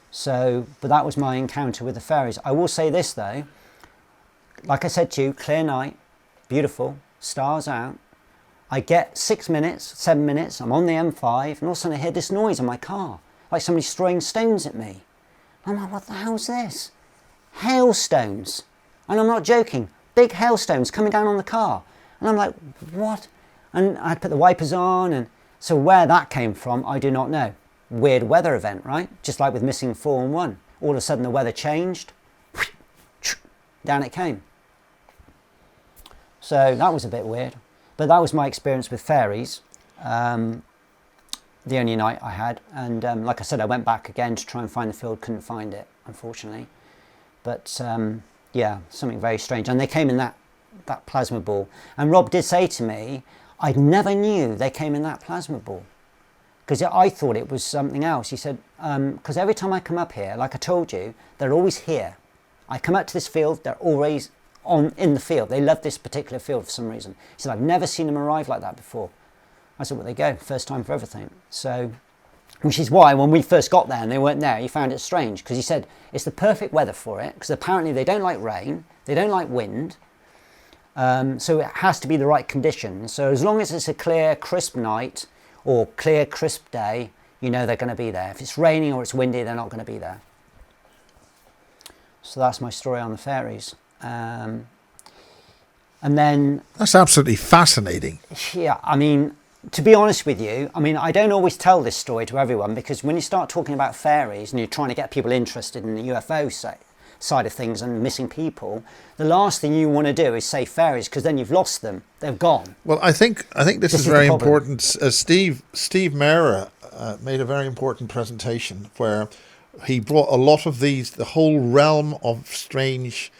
So, but that was my encounter with the fairies. I will say this though, like I said to you, clear night, beautiful, stars out. I get 6 minutes, 7 minutes, I'm on the M5, and all of a sudden I hear this noise in my car, like somebody's throwing stones at me. I'm like, what the hell's this? Hailstones. And I'm not joking, big hailstones coming down on the car. And I'm like, what? And I put the wipers on, and so where that came from, I do not know. weird weather event, right? Just like with Missing 411. All of a sudden the weather changed, down it came. So that was a bit weird. But that was my experience with fairies. The only night I had. And like I said, I went back again to try and find the field, couldn't find it, unfortunately. But yeah, something very strange. And they came in that plasma ball. And Rob did say to me, I never knew they came in that plasma ball. Because I thought it was something else. He said, because every time I come up here, like I told you, they're always here. I come up to this field, they're always in the field. They love this particular field for some reason. He said, I've never seen them arrive like that before. I said, well, they go, first time for everything. So, which is why when we first got there and they weren't there, he found it strange. Because he said, it's the perfect weather for it. Because apparently they don't like rain, they don't like wind. So it has to be the right conditions. So as long as it's a clear, crisp night, or clear, crisp day, you know they're going to be there. If it's raining or it's windy, they're not going to be there. So that's my story on the fairies. And then... That's absolutely fascinating. Yeah, I mean, to be honest with you, I mean, I don't always tell this story to everyone, because when you start talking about fairies and you're trying to get people interested in the UFO side of things and missing people, the last thing you want to do is say fairies, because then you've lost them. They've gone. Well, I think this is very important. Steve Mera made a very important presentation where he brought a lot of the whole realm of strange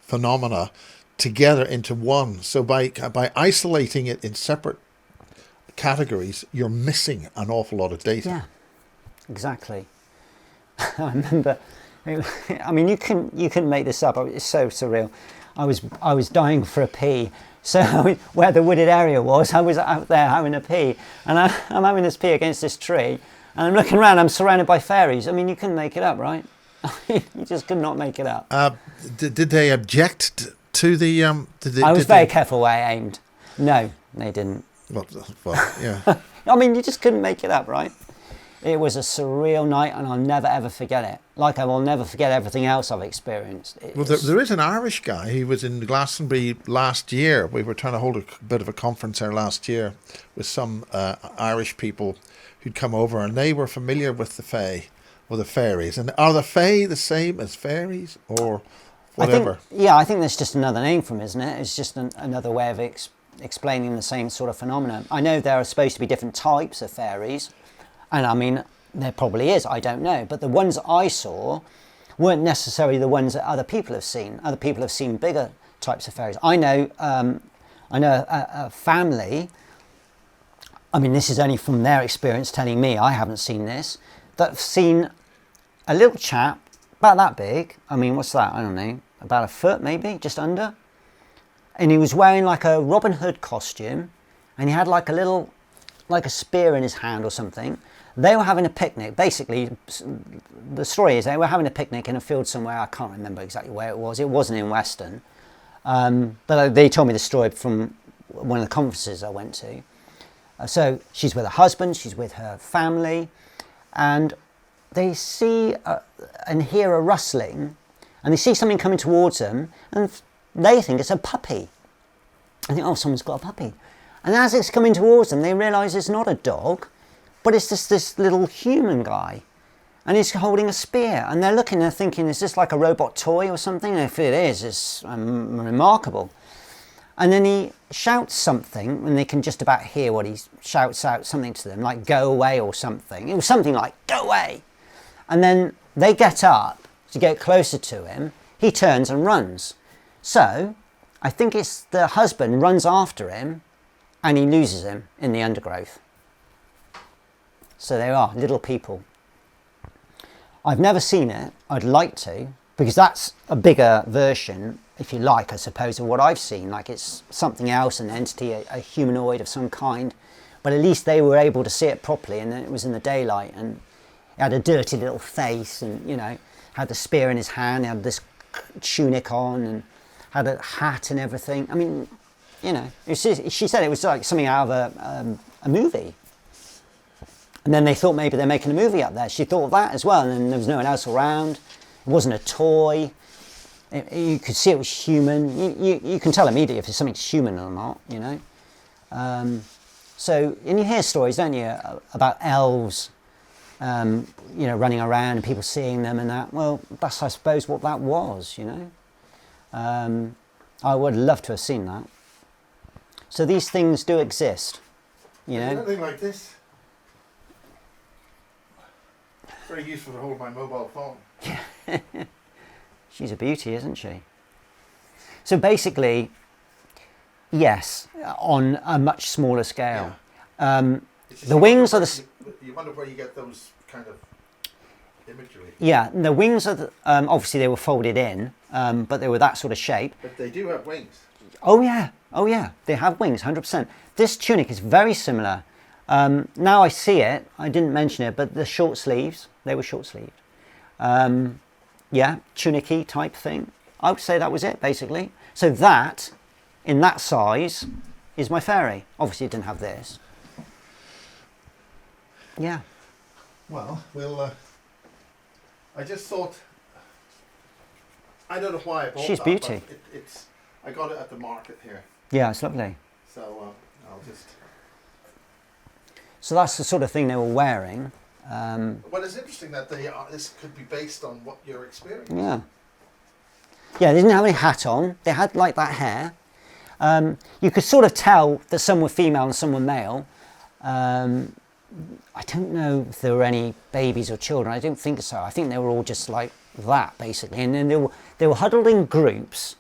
phenomena together into one. So by isolating it in separate categories, you're missing an awful lot of data. Yeah, exactly. I remember, I mean, you couldn't make this up. It's so surreal. I was dying for a pee. So where the wooded area was, I was out there having a pee, and I'm having this pee against this tree, and I'm looking around. I'm surrounded by fairies. I mean, you couldn't make it up, right? You just could not make it up. Did they object to the? I was very careful where I aimed. No, they didn't. Well, yeah. I mean, you just couldn't make it up, right? It was a surreal night, and I'll never ever forget it. Like I will never forget everything else I've experienced. Well, there is an Irish guy. He was in Glastonbury last year. We were trying to hold a bit of a conference there last year with some Irish people who'd come over, and they were familiar with the Fae or the fairies. And are the Fae the same as fairies or whatever? I think that's just another name for them, isn't it? It's just another way of explaining the same sort of phenomenon. I know there are supposed to be different types of fairies. And I mean, there probably is, I don't know. But the ones I saw weren't necessarily the ones that other people have seen. Other people have seen bigger types of fairies. I know a family, I mean, this is only from their experience telling me, I haven't seen this, that have seen a little chap, about that big. I mean, what's that? I don't know, about a foot maybe, just under. And he was wearing like a Robin Hood costume, and he had like a spear in his hand or something. They were having a picnic. Basically, the story is they were having a picnic in a field somewhere. I can't remember exactly where it was. It wasn't in Weston. But they told me the story from one of the conferences I went to. So she's with her husband, she's with her family, and they see and hear a rustling, and they see something coming towards them, and they think it's a puppy. I think, oh, someone's got a puppy. And as it's coming towards them, they realise it's not a dog, but it's just this little human guy. And he's holding a spear. And they're looking, they're thinking, is this like a robot toy or something? And if it is, it's remarkable. And then he shouts something, and they can just about hear what he shouts out, something to them, like go away or something. It was something like, go away. And then they get up to get closer to him. He turns and runs. So I think it's the husband runs after him, and he loses him in the undergrowth. So they are little people. I've never seen it. I'd like to, because that's a bigger version, if you like, I suppose, of what I've seen. Like it's something else, an entity, a humanoid of some kind. But at least they were able to see it properly, and it was in the daylight, and it had a dirty little face, and, you know, had the spear in his hand, had this tunic on, and had a hat and everything. I mean, you know, she said it was like something out of a movie. And then they thought maybe they're making a movie up there. She thought of that as well, and then there was no one else around. It wasn't a toy. You could see it was human. You can tell immediately if it's something human or not, you know. So, and you hear stories, don't you, about elves, running around and people seeing them and that. Well, that's, I suppose, what that was, I would love to have seen that. So these things do exist, Anything like this? Very useful to hold my mobile phone. She's a beauty, isn't she? So basically, yes, on a much smaller scale. Yeah. The wings are the... You wonder where you get those kind of imagery. Yeah, the wings are obviously they were folded in, but they were that sort of shape. But they do have wings. Oh yeah, they have wings, 100%. This tunic is very similar. Now I see it, I didn't mention it, but the short sleeves, they were short sleeved. Yeah, tunic-y type thing. I would say that was it, basically. So that, in that size, is my fairy. Obviously it didn't have this. Yeah. Well, I just thought, I don't know why I bought She's that, beauty. but I got it at the market here. Yeah, it's lovely. So I'll just... So that's the sort of thing they were wearing. Well, it's interesting that this could be based on what you're experiencing. Yeah. Yeah, they didn't have any hat on. They had like that hair. You could sort of tell that some were female and some were male. I don't know if there were any babies or children. I don't think so. I think they were all just like that, basically. And then they were huddled in groups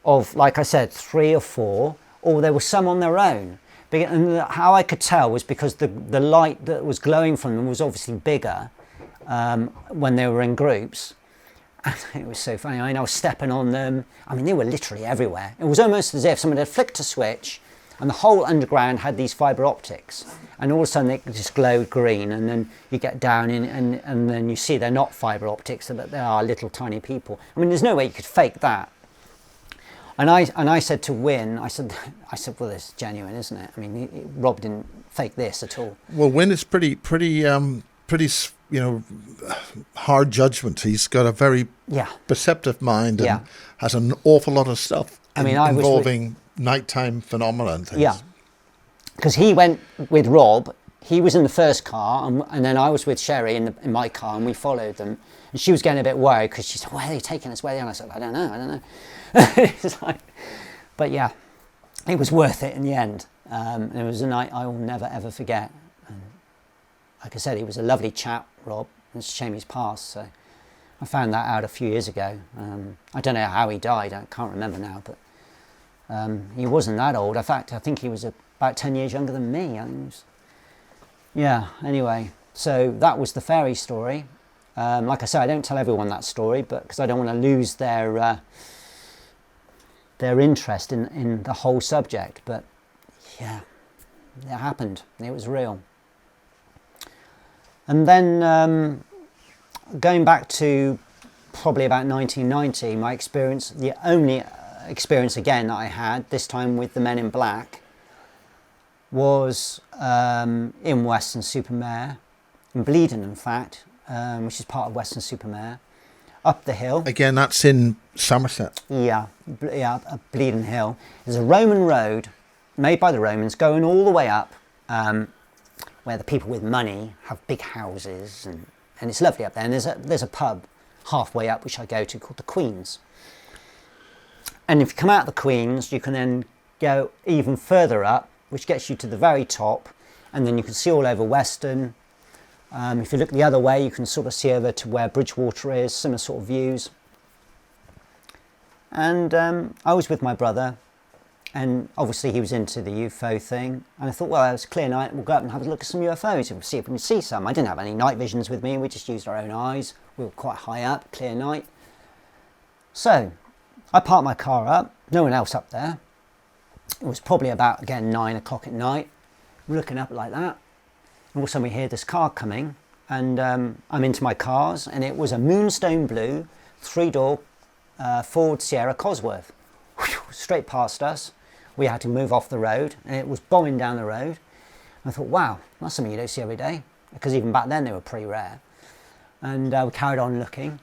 of, like I said, 3 or 4, or there were some on their own. And how I could tell was because the light that was glowing from them was obviously bigger when they were in groups. And it was so funny. I was stepping on them. I mean, they were literally everywhere. It was almost as if someone had flicked a switch and the whole underground had these fibre optics. And all of a sudden it just glowed green, and then you get down in, and then you see they're not fibre optics, but they are little tiny people. I mean, there's no way you could fake that. And I said to Wynne, I said, well, this is genuine, isn't it? I mean, Rob didn't fake this at all. Well, Wynne is pretty, hard judgment. He's got a very perceptive mind and has an awful lot of stuff involving nighttime phenomena and things. Yeah, because he went with Rob. He was in the first car, and then I was with Sherry in my car, and we followed them. And she was getting a bit worried because she said, "Where are they taking us? Where are they?" And I said, "I don't know." It's like, but yeah, it was worth it in the end. It was a night I will never ever forget. And like I said, he was a lovely chap, Rob. It's a shame he's passed. So I found that out a few years ago. I don't know how he died. I can't remember now, but he wasn't that old. In fact, I think he was about 10 years younger than me. I think he was, yeah. Anyway, so that was the fairy story. Like I say, I don't tell everyone that story, but because I don't want to lose their interest in the whole subject. But yeah, it happened. It was real. And then going back to probably about 1990, my experience, the only experience again that I had, this time with the Men in Black, was in Weston-super-Mare, in Bleedon in fact, which is part of Weston-super-Mare, up the hill. Again, that's in Somerset. Yeah, up Bleedon Hill. There's a Roman road made by the Romans going all the way up, where the people with money have big houses, and it's lovely up there. And there's a pub halfway up which I go to called the Queen's. And if you come out of the Queen's, you can then go even further up, which gets you to the very top, and then you can see all over Weston. If you look the other way, you can sort of see over to where Bridgewater is, similar sort of views. And I was with my brother, and obviously he was into the UFO thing. And I thought, well, it's a clear night, we'll go up and have a look at some UFOs and see if we can see some. I didn't have any night visions with me, we just used our own eyes. We were quite high up, clear night. So I parked my car up, no one else up there. It was probably about, again, 9 o'clock at night. We're looking up like that. And all of a sudden we hear this car coming, and I'm into my cars, and it was a moonstone blue 3-door Ford Sierra Cosworth. Whew, straight past us. We had to move off the road, and it was bombing down the road. I thought, wow, that's something you don't see every day, because even back then they were pretty rare. And we carried on looking,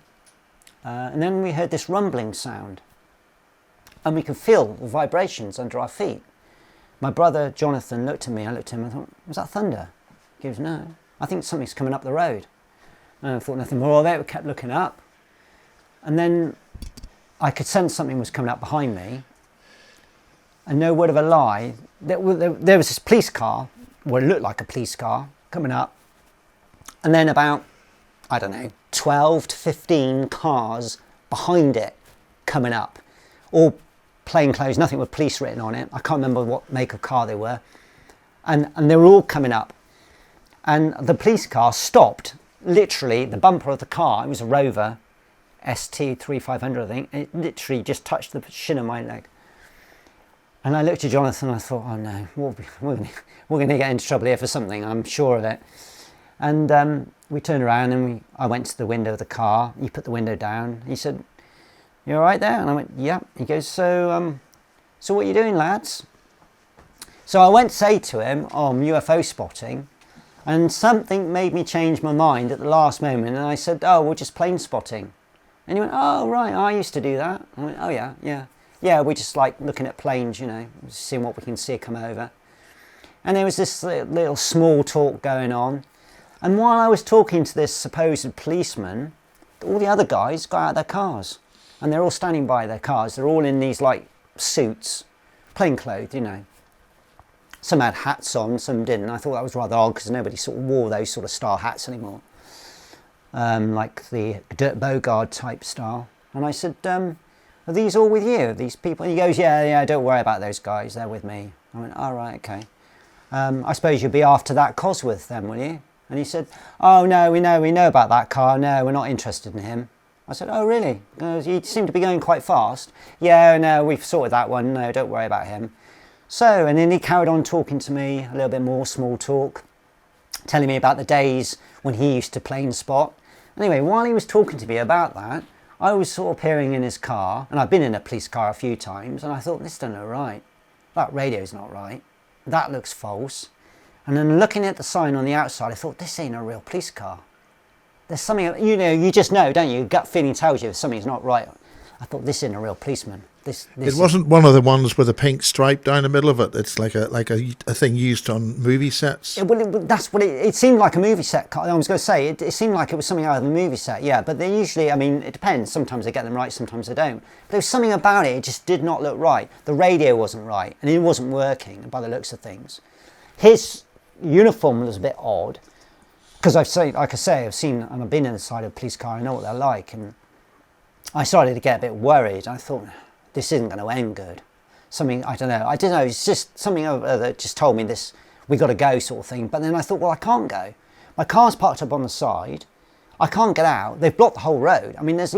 and then we heard this rumbling sound, and we could feel the vibrations under our feet. My brother Jonathan looked at me, I looked at him, I thought, was that thunder? He goes, no, I think something's coming up the road. And I thought nothing more of it, we kept looking up. And then I could sense something was coming up behind me. And no word of a lie, there was this police car, what looked like a police car, coming up. And then about, I don't know, 12 to 15 cars behind it coming up. All plain clothes, nothing with police written on it. I can't remember what make of car they were. And they were all coming up. And the police car stopped, literally, the bumper of the car, it was a Rover, ST3500 I think, it literally just touched the shin of my leg. And I looked at Jonathan and I thought, oh no, we're going to get into trouble here for something, I'm sure of it. And we turned around and I went to the window of the car. He put the window down. He said, you all right there? And I went, yeah. He goes, so what are you doing, lads? So I went to say to him, oh, I'm UFO spotting. And something made me change my mind at the last moment. And I said, oh, we're just plane spotting. And he went, oh, right, I used to do that. I went, oh, yeah. Yeah, we're just like looking at planes, you know, seeing what we can see come over. And there was this little small talk going on. And while I was talking to this supposed policeman, all the other guys got out of their cars. And they're all standing by their cars. They're all in these like suits, plain clothes, you know. Some had hats on, some didn't. I thought that was rather odd because nobody sort of wore those sort of style hats anymore. Like the Dirk Bogarde type style. And I said, are these all with you, these people? And he goes, yeah, don't worry about those guys, they're with me. I went, all right, okay. I suppose you'll be after that Cosworth then, will you? And he said, oh no, we know about that car, no, we're not interested in him. I said, oh really? He goes, you seem to be going quite fast. Yeah, no, we've sorted that one, no, don't worry about him. So, and then he carried on talking to me, a little bit more small talk, telling me about the days when he used to plane spot. Anyway, while he was talking to me about that, I was sort of peering in his car, and I've been in a police car a few times, and I thought, this doesn't look right. That radio's not right. That looks false. And then looking at the sign on the outside, I thought, this ain't a real police car. There's something, you know, you just know, don't you? Gut feeling tells you if something's not right. I thought, this isn't a real policeman. It wasn't one of the ones with a pink stripe down the middle of it. It's like a thing used on movie sets. That's what it seemed like, a movie set. I was going to say, it seemed like it was something out of a movie set, yeah. But they usually, I mean, it depends. Sometimes they get them right, sometimes they don't. But there was something about it, it just did not look right. The radio wasn't right, and it wasn't working by the looks of things. His uniform was a bit odd, because like I say, I've seen and I've been inside a police car, I know what they're like, and I started to get a bit worried. I thought, this isn't going to end good. Something, I don't know, it's just something that just told me this, we got to go sort of thing. But then I thought, well, I can't go. My car's parked up on the side. I can't get out. They've blocked the whole road. I mean, as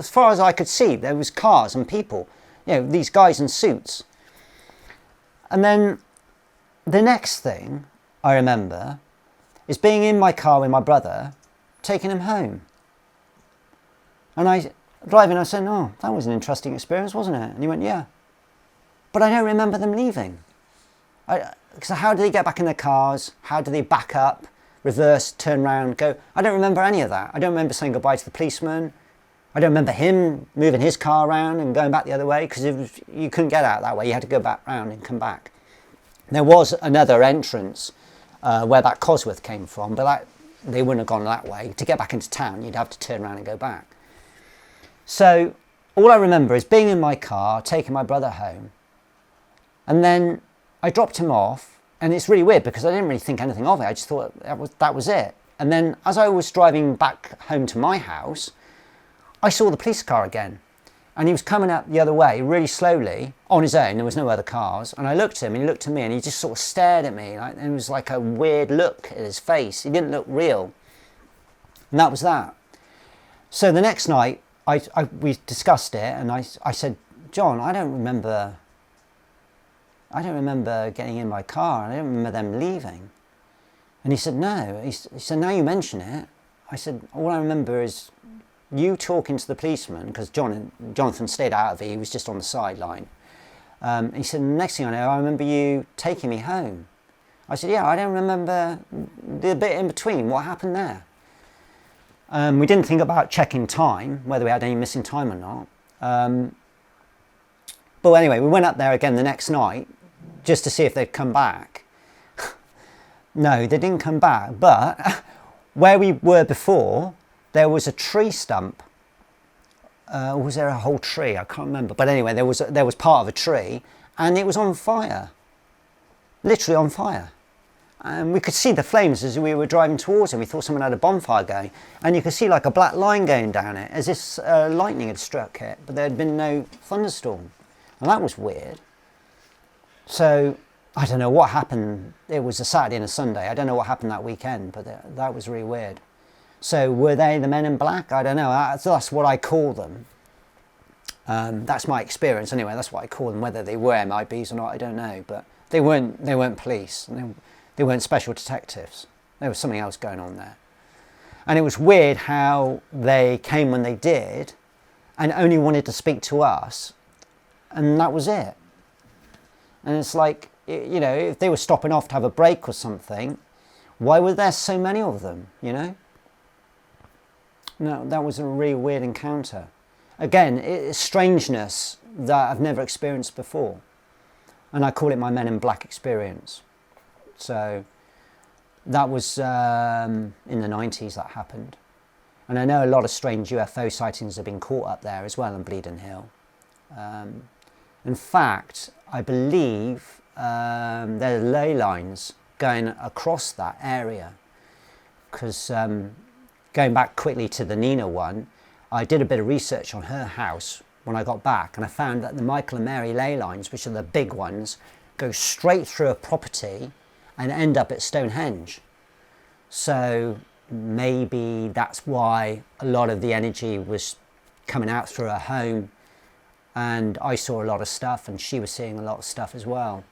far as I could see, there was cars and people, you know, these guys in suits. And then the next thing I remember is being in my car with my brother, taking him home. And driving, I said, oh, that was an interesting experience, wasn't it? And he went, yeah. But I don't remember them leaving. So how do they get back in their cars? How do they back up, reverse, turn around, go? I don't remember any of that. I don't remember saying goodbye to the policeman. I don't remember him moving his car around and going back the other way, because you couldn't get out that way. You had to go back round and come back. There was another entrance where that Cosworth came from, but they wouldn't have gone that way. To get back into town, you'd have to turn around and go back. So all I remember is being in my car, taking my brother home, and then I dropped him off, and it's really weird because I didn't really think anything of it. I just thought that was it. And then as I was driving back home to my house, I saw the police car again, and he was coming up the other way really slowly on his own. There was no other cars, and I looked at him and he looked at me and he just sort of stared at me, and it was like a weird look at his face. He didn't look real, and that was that. So the next night we discussed it, and I said, John, I don't remember getting in my car. I don't remember them leaving. And he said, no. He said, now you mention it. I said, all I remember is you talking to the policeman, because Jonathan stayed out of it. He was just on the sideline. He said, next thing I know, I remember you taking me home. I said, yeah, I don't remember the bit in between. What happened there? We didn't think about checking time, whether we had any missing time or not. But anyway, we went up there again the next night, just to see if they'd come back. No, they didn't come back, but where we were before, there was a tree stump. Was there a whole tree? I can't remember. But anyway, there was part of a tree, and it was on fire. Literally on fire. And we could see the flames as we were driving towards it. We thought someone had a bonfire going. And you could see like a black line going down it, as if lightning had struck it. But there had been no thunderstorm. And that was weird. So, I don't know what happened. It was a Saturday and a Sunday. I don't know what happened that weekend, but that was really weird. So, were they the men in black? I don't know. That's what I call them. That's my experience anyway. That's what I call them. Whether they were MIBs or not, I don't know. But they weren't police. They weren't special detectives. There was something else going on there. And it was weird how they came when they did and only wanted to speak to us, and that was it. And it's like, you know, if they were stopping off to have a break or something, why were there so many of them, you know? No, that was a really weird encounter. Again, it's strangeness that I've never experienced before. And I call it my Men in Black experience. So that was in the 90s that happened. And I know a lot of strange UFO sightings have been caught up there as well in Bleeding Hill. In fact, I believe there are ley lines going across that area. Because going back quickly to the Nina one, I did a bit of research on her house when I got back, and I found that the Michael and Mary ley lines, which are the big ones, go straight through a property and end up at Stonehenge. So maybe that's why a lot of the energy was coming out through her home, and I saw a lot of stuff and she was seeing a lot of stuff as well.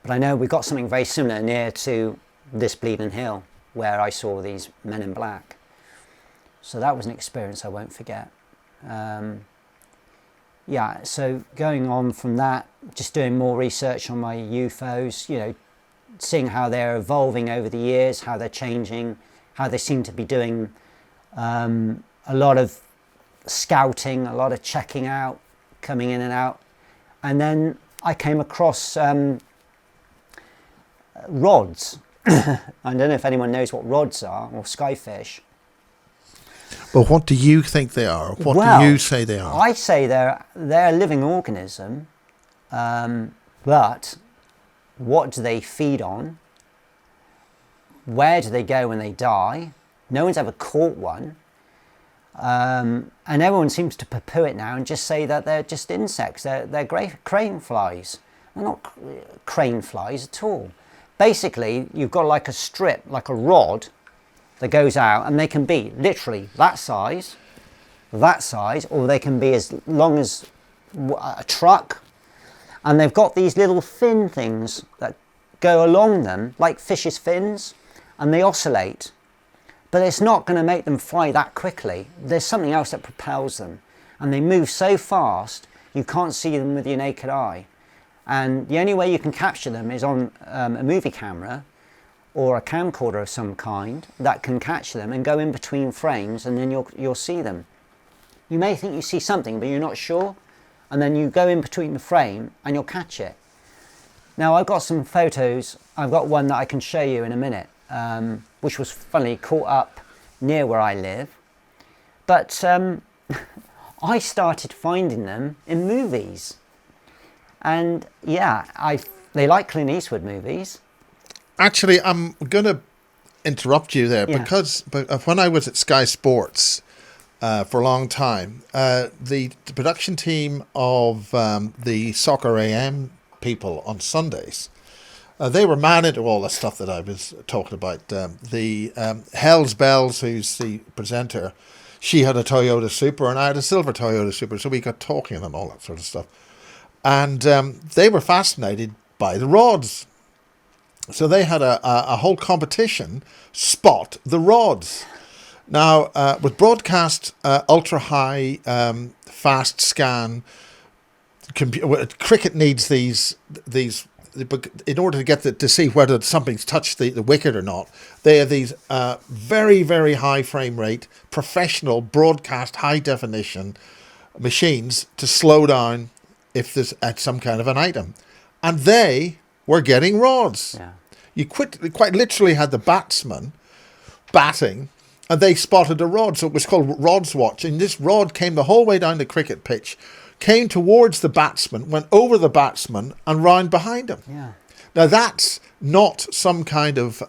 But I know we got something very similar near to this Bleeding Hill where I saw these men in black. So that was an experience I won't forget. Yeah, so going on from that, just doing more research on my UFOs, you know, seeing how they're evolving over the years, how they're changing, how they seem to be doing a lot of scouting, a lot of checking out, coming in and out. And then I came across rods. I don't know if anyone knows what rods are, or skyfish. Well, what do you think they are? What do you say they are? I say they're a living organism, but what do they feed on? Where do they go when they die? No one's ever caught one. And everyone seems to poo-poo it now and just say that they're just insects. They're crane flies. They're not crane flies at all. Basically, you've got like a strip, like a rod that goes out, and they can be literally that size, or they can be as long as a truck. And they've got these little fin things that go along them, like fish's fins, and they oscillate. But it's not going to make them fly that quickly. There's something else that propels them. And they move so fast, you can't see them with your naked eye. And the only way you can capture them is on a movie camera or a camcorder of some kind that can catch them and go in between frames, and then you'll see them. You may think you see something, but you're not sure. And then you go in between the frame and you'll catch it. Now, I've got some photos. I've got one that I can show you in a minute, which was funnily caught up near where I live. But I started finding them in movies. And yeah, they like Clint Eastwood movies. Actually, I'm going to interrupt you there because when I was at Sky Sports for a long time, the production team of the Soccer AM people on Sundays, they were man into all the stuff that I was talking about. Hells Bells, who's the presenter, she had a Toyota Supra and I had a silver Toyota Supra, so we got talking and all that sort of stuff. And they were fascinated by the rods. So they had a whole competition, Spot the Rods. Now, with broadcast ultra-high, fast scan, cricket needs these in order to get to see whether something's touched the wicket or not. They have these very, very high frame rate, professional broadcast high definition machines to slow down if there's at some kind of an item. and they were getting rods. Yeah. You quite literally had the batsman batting, and they spotted a rod. So it was called Rod's Watch. And this rod came the whole way down the cricket pitch, came towards the batsman, went over the batsman, and round behind him. Yeah. Now that's not some kind of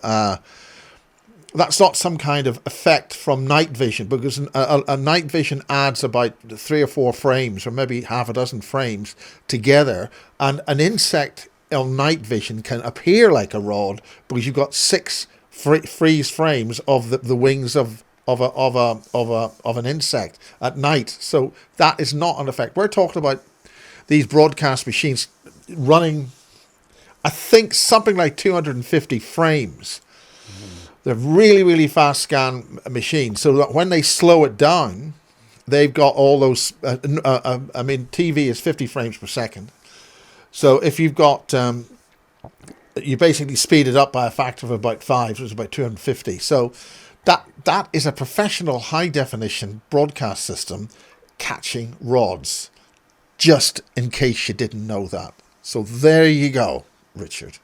effect from night vision, because a night vision adds about 3 or 4 frames, or maybe half a dozen frames together, and an insect on night vision can appear like a rod because you've got 6 freeze frames of the wings of an insect at night. So that is not an effect. We're talking about these broadcast machines running, I think, something like 250 frames. They're really, really fast scan machines. So that when they slow it down, they've got all those. TV is 50 frames per second. So if you've got, you basically speed it up by a factor of about 5, so it's about 250. So that is a professional high definition broadcast system catching rods, just in case you didn't know that. So there you go, Richard.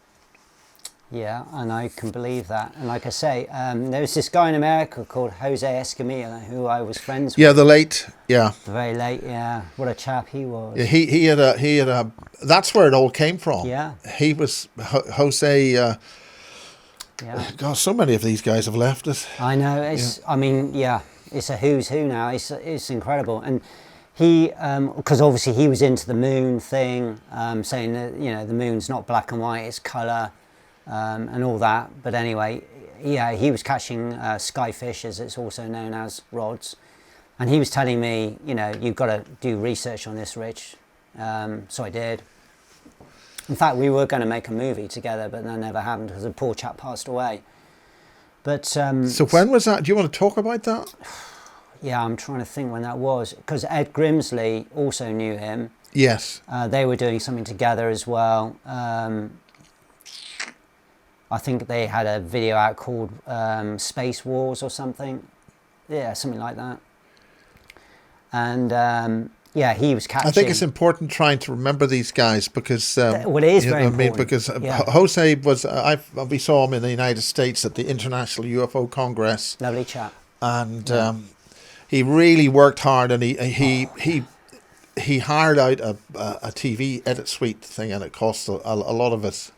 Yeah, and I can believe that. And like I say, there was this guy in America called Jose Escamilla who I was friends with. Yeah, the very late, yeah. What a chap he was. Yeah, he had a. That's where it all came from. Yeah. He was Jose. Yeah. God, so many of these guys have left us. I know. It's. Yeah. I mean, yeah. It's a who's who now. It's incredible. And he, because obviously he was into the moon thing, saying that the moon's not black and white, it's colour. And all that, but anyway, yeah, he was catching skyfish, as it's also known as, rods, and he was telling me, you've got to do research on this, Rich. So I did. In fact, we were going to make a movie together, but that never happened because the poor chap passed away. But so when was that? Do you want to talk about that? Yeah, I'm trying to think when that was, because Ed Grimsley also knew him. Yes. They were doing something together as well. I think they had a video out called Space Wars or something. Yeah, something like that. And yeah, he was catching. I think it's important trying to remember these guys because well, it is very important. Because Jose was. We saw him in the United States at the International UFO Congress. Lovely chap. And he really worked hard, and he hired out a TV edit suite thing, and it cost a lot of us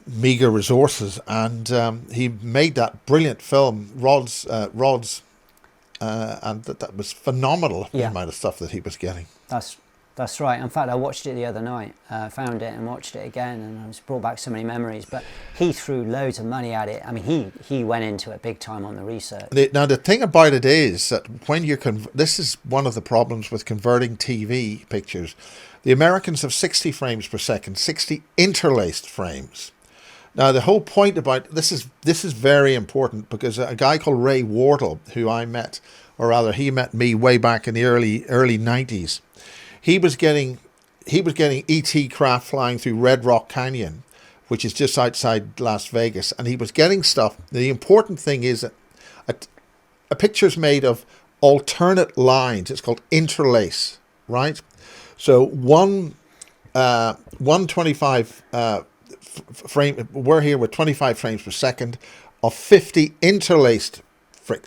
meager resources, and he made that brilliant film, Rods, and that was phenomenal. The amount of stuff that he was getting. That's right. In fact, I watched it the other night, found it and watched it again, and I was brought back so many memories. But he threw loads of money at it. I mean, he went into it big time on the research. Now the thing about it is that when you're this is one of the problems with converting TV pictures. The Americans have 60 frames per second, 60 interlaced frames. Now, the whole point about this is very important, because a guy called Ray Wardle, who I met, or rather he met me way back in the early 90s. He was getting ET craft flying through Red Rock Canyon, which is just outside Las Vegas, and he was getting stuff. The important thing is that a picture's made of alternate lines. It's called interlace, right? So one 25 frame. We're here with 25 frames per second of 50 interlaced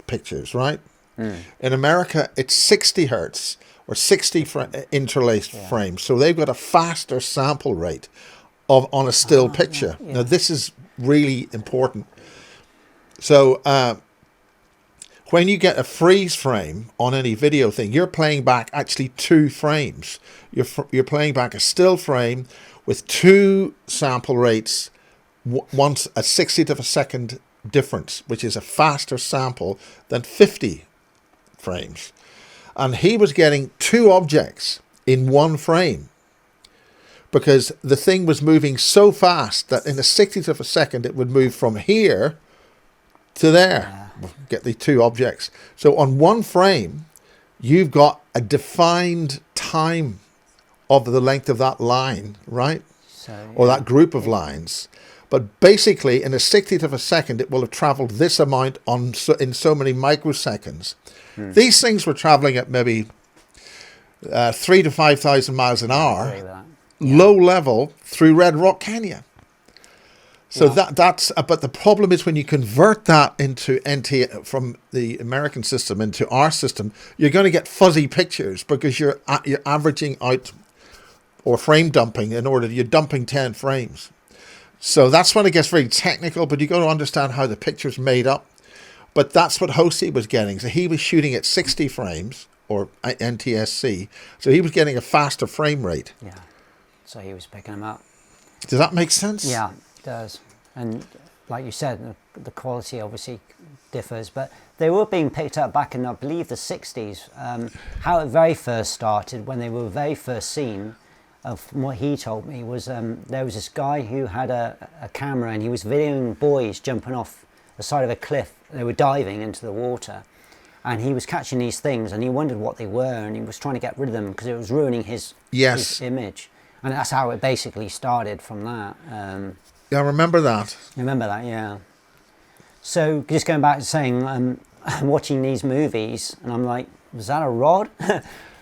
pictures, right? In America, it's 60 hertz or 60 interlaced frames. So they've got a faster sample rate on a still picture. Yeah. Now, this is really important. So when you get a freeze frame on any video thing, you're playing back actually 2 frames. You're playing back a still frame with 2 sample rates, once a 60th of a second difference, which is a faster sample than 50 frames. And he was getting 2 objects in 1 frame, because the thing was moving so fast that in a 60th of a second it would move from here to there. Get the 2 objects. So on 1 frame, you've got a defined time of the length of that line, right? Or that group of lines. But basically, in a 60th of a second, it will have traveled this amount in so many microseconds. These things were traveling at maybe 3,000 to 5,000 miles an hour. low level through Red Rock Canyon. So Yeah. that's but the problem is when you convert that into from the American system into our system, you're going to get fuzzy pictures because you're averaging out or frame dumping you're dumping 10 frames. So that's when it gets very technical, but you got to understand how the picture's made up. But that's what Hosey was getting. So he was shooting at 60 frames or NTSC. So he was getting a faster frame rate. Yeah. So he was picking them up. Does that make sense? Yeah, it does. And like you said, the quality obviously differs, but they were being picked up back in, I believe, the 60s. How it very first started, when they were very first seen, from what he told me, was there was this guy who had a camera and he was videoing boys jumping off the side of a cliff. They were diving into the water. And he was catching these things and he wondered what they were and he was trying to get rid of them because it was ruining his image. And that's how it basically started from that. Yeah, I remember that. You remember that, yeah. So just going back to saying, I'm watching these movies and I'm like, was that a rod?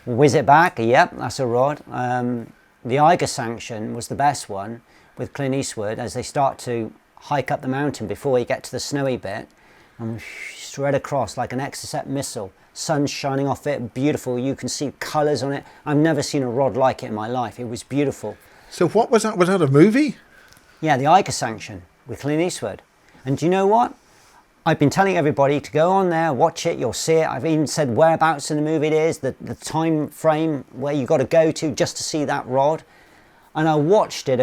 Whiz it back, yep, that's a rod. The Eiger Sanction was the best one with Clint Eastwood as they start to hike up the mountain before you get to the snowy bit and straight across like an Exocet missile. Sun shining off it, beautiful. You can see colours on it. I've never seen a rod like it in my life. It was beautiful. So what was that? Was that a movie? Yeah, the Eiger Sanction with Clint Eastwood. And do you know what? I've been telling everybody to go on there, watch it, you'll see it. I've even said whereabouts in the movie it is, the time frame where you got to go to just to see that rod. And I watched it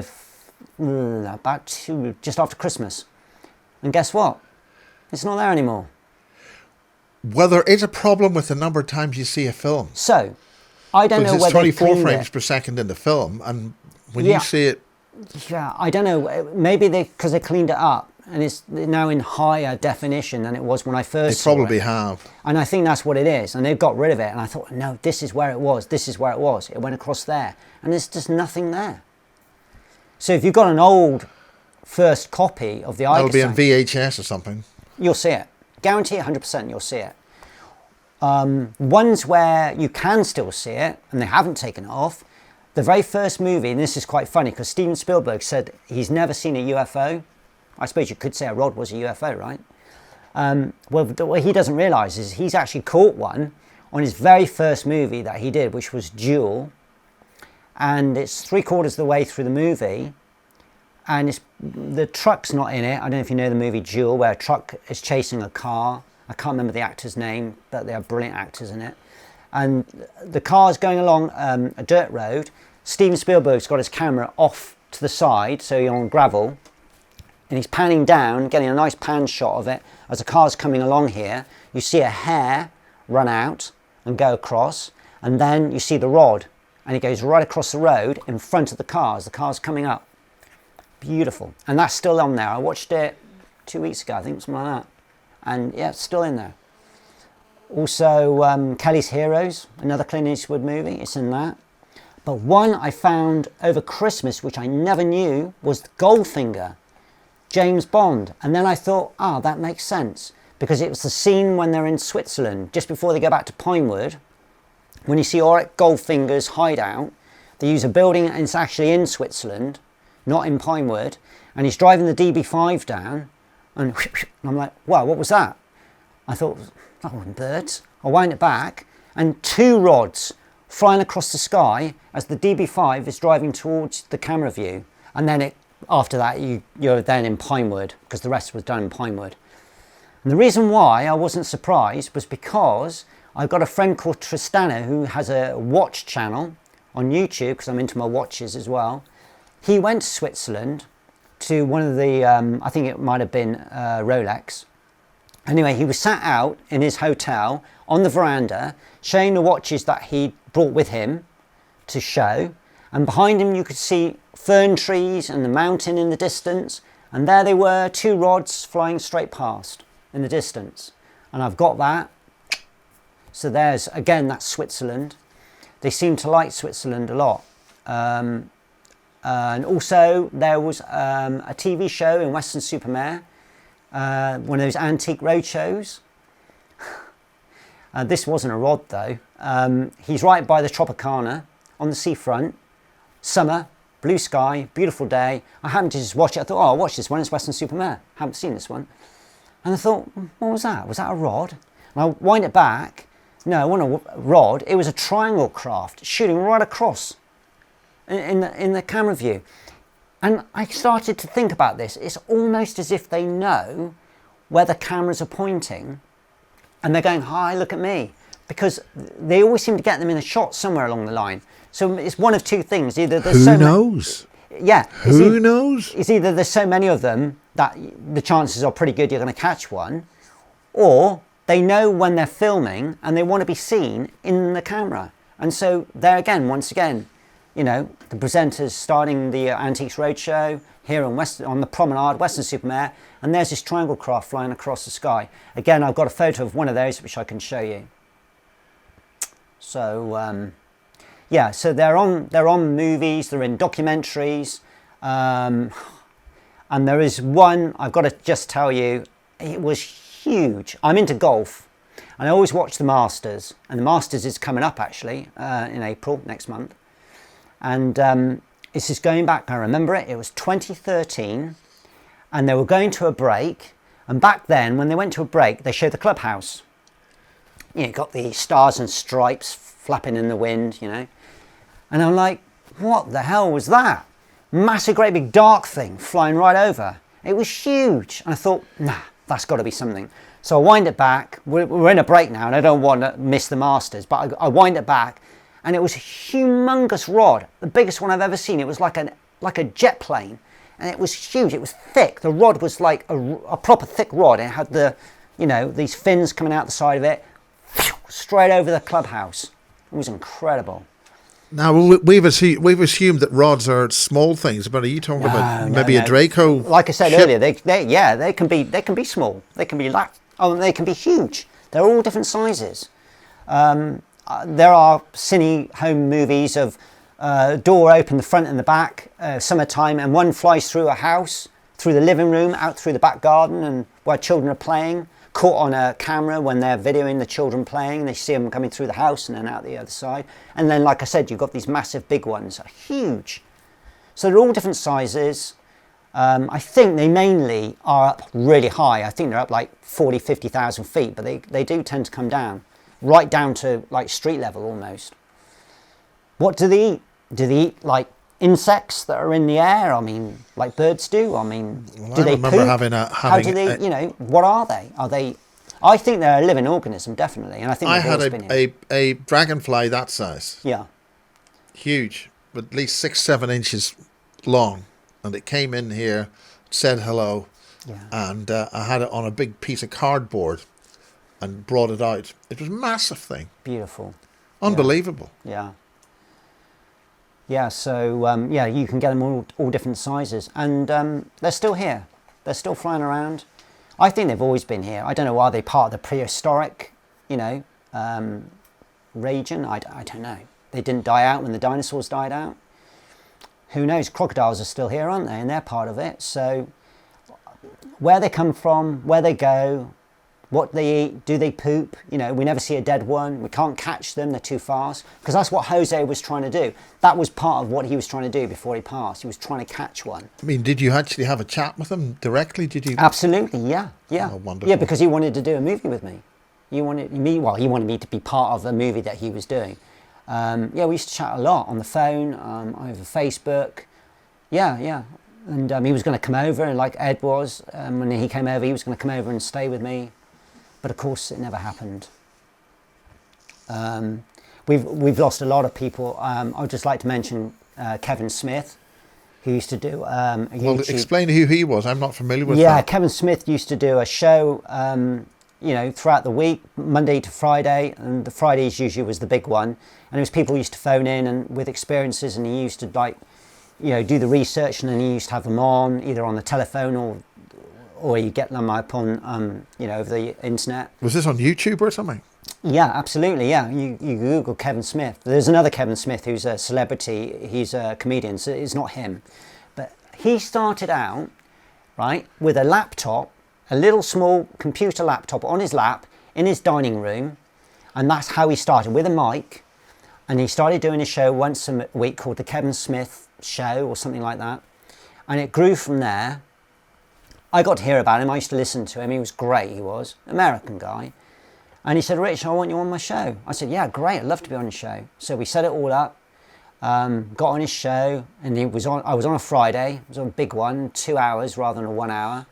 just after Christmas. And guess what? It's not there anymore. Well, there is a problem with the number of times you see a film. So, I don't know Because whether it's 24 frames per second in the film, and when you see it... Yeah, I don't know. Maybe because they cleaned it up, and it's now in higher definition than it was when I first saw it. They probably have. And I think that's what it is, and they've got rid of it, and I thought, no, this is where it was, this is where it was. It went across there, and there's just nothing there. So if you've got an old first copy of the Eiger That'll be in VHS or something. You'll see it. Guarantee 100% you'll see it. Ones where you can still see it, and they haven't taken it off, the very first movie, and this is quite funny, because Steven Spielberg said he's never seen a UFO. I suppose you could say a rod was a UFO, right? What he doesn't realise is he's actually caught one on his very first movie that he did, which was Duel. And it's 3/4 of the way through the movie, and the truck's not in it. I don't know if you know the movie Duel, where a truck is chasing a car. I can't remember the actor's name, but they are brilliant actors in it. And the car's going along a dirt road. Steven Spielberg's got his camera off to the side, so you're on gravel, and he's panning down, getting a nice pan shot of it. As the car's coming along here, you see a hare run out and go across, and then you see the rod, and he goes right across the road in front of the car as the car's coming up. Beautiful. And that's still on there. I watched it 2 weeks ago, I think, something like that. And yeah, it's still in there. Also, Kelly's Heroes, another Clint Eastwood movie, it's in that. But one I found over Christmas, which I never knew, was Goldfinger, James Bond. And then I thought, that makes sense. Because it was the scene when they're in Switzerland, just before they go back to Pinewood. When you see Auric Goldfinger's hideout, they use a building and it's actually in Switzerland, not in Pinewood. And he's driving the DB5 down, and I'm like, wow, what was that? I thought, that wasn't birds. I wind it back, and 2 rods flying across the sky as the DB5 is driving towards the camera view. And then after that, you're then in Pinewood, because the rest was done in Pinewood. And the reason why I wasn't surprised was because I've got a friend called Tristana who has a watch channel on YouTube, because I'm into my watches as well. He went to Switzerland to one of the, I think it might have been Rolex. Anyway, he was sat out in his hotel on the veranda showing the watches that he brought with him to show. And behind him you could see fern trees and the mountain in the distance. And there they were, 2 rods flying straight past in the distance. And I've got that. So there's, again, that's Switzerland. They seem to like Switzerland a lot. And also there was a TV show in Weston-super-Mare, one of those antique road shows. This wasn't a rod though. He's right by the Tropicana on the seafront. Summer, blue sky, beautiful day. I happened to just watch it. I thought, oh, I'll watch this one. It's Western Supermare. Haven't seen this one. And I thought, what was that? Was that a rod? And I wind it back. No, it wasn't a rod. It was a triangle craft shooting right across in the camera view. And I started to think about this. It's almost as if they know where the cameras are pointing and they're going, hi, look at me. Because they always seem to get them in a shot somewhere along the line. So it's one of two things. Either there's Who knows? Who knows? It's either there's so many of them that the chances are pretty good you're going to catch one, or they know when they're filming and they want to be seen in the camera. And so there again, once again, you know, the presenters starting the Antiques Roadshow here on the promenade, Western Supermare, and there's this triangle craft flying across the sky. Again, I've got a photo of one of those which I can show you. So yeah, so they're on movies, they're in documentaries, and there is one I've got to just tell you, it was huge. I'm into golf, and I always watch the Masters, and the Masters is coming up actually in April next month, and this is going back. I remember it. It was 2013, and they were going to a break, and back then when they went to a break, they showed the clubhouse. You know, got the stars and stripes flapping in the wind, you know. And I'm like, what the hell was that? Massive, great big dark thing flying right over. It was huge. And I thought, nah, that's got to be something. So I wind it back. We're in a break now and I don't want to miss the Masters, but I wind it back and it was a humongous rod, the biggest one I've ever seen. It was like a jet plane, and it was huge. It was thick. The rod was like a proper thick rod. It had the, you know, these fins coming out the side of it, straight over the clubhouse. It was incredible. Now we've assumed that rods are small things, but are you talking about maybe a Draco? Like I said ship? earlier, they can be small. They can be they can be huge. They're all different sizes. There are cine home movies of door open, the front and the back, summertime, and one flies through a house, through the living room, out through the back garden, and where children are playing. Caught on a camera when they're videoing the children playing. They see them coming through the house and then out the other side. And then, like I said, you've got these massive big ones, huge. So they're all different sizes. I think they mainly are up really high. I think they're up like 40, 50,000 feet, but they do tend to come down, right down to like street level almost. What do they eat? Do they eat like insects that are in the air? I mean, like birds do. I mean, do they poop? How do they? You know, what are they? Are they? I think they're a living organism, definitely, and I think I had a dragonfly that size. Yeah, huge, but at least 6-7 inches long, and it came in here, said hello, and I had it on a big piece of cardboard, and brought it out. It was a massive thing. Beautiful, unbelievable. Yeah. Yeah, so you can get them all different sizes, and they're still here. They're still flying around. I think they've always been here. I don't know why they're part of the prehistoric, you know, region. I don't know. They didn't die out when the dinosaurs died out. Who knows? Crocodiles are still here, aren't they? And they're part of it. So where they come from, where they go, what they eat, do they poop? You know, we never see a dead one. We can't catch them, they're too fast. Because that's what Jose was trying to do. That was part of what he was trying to do before he passed. He was trying to catch one. I mean, did you actually have a chat with him directly? Did you? Absolutely, yeah. Oh, wonderful. Yeah, because he wanted to do a movie with me. He wanted me to be part of the movie that he was doing. We used to chat a lot on the phone, over Facebook. Yeah. And he was going to come over, like Ed was. When he came over, he was going to come over and stay with me. But of course, it never happened. We've lost a lot of people. I'd just like to mention Kevin Smith, who used to do a YouTube... Well, explain who he was. I'm not familiar with that. Yeah, Kevin Smith used to do a show, you know, throughout the week, Monday to Friday, and the Fridays usually was the big one. And it was people used to phone in and with experiences, and he used to, like, you know, do the research, and then he used to have them on, either on the telephone or you get them up on, you know, over the internet. Was this on YouTube or something? Yeah, absolutely, yeah. You Google Kevin Smith. There's another Kevin Smith who's a celebrity. He's a comedian, so it's not him. But he started out, right, with a laptop, a little small computer laptop on his lap in his dining room, and that's how he started, with a mic. And he started doing a show once a week called the Kevin Smith show or something like that. And it grew from there. I got to hear about him. I used to listen to him. He was great, he was. American guy. And he said, Rich, I want you on my show. I said, yeah, great, I'd love to be on your show. So we set it all up, got on his show, and I was on a Friday. It was on a big one, 2 hours rather than a 1 hour.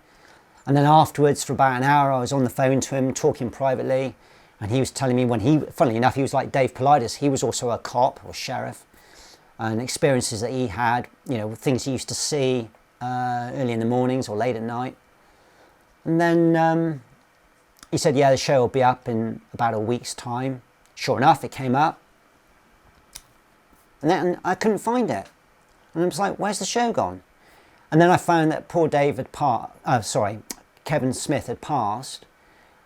And then afterwards, for about an hour, I was on the phone to him, talking privately. And he was telling me funnily enough, he was like Dave Politis. He was also a cop or sheriff. And experiences that he had, things he used to see early in the mornings or late at night. And then he said, yeah, the show will be up in about a week's time. Sure enough, it came up. And then I couldn't find it. And I was like, where's the show gone? And then I found that poor Dave Kevin Smith had passed.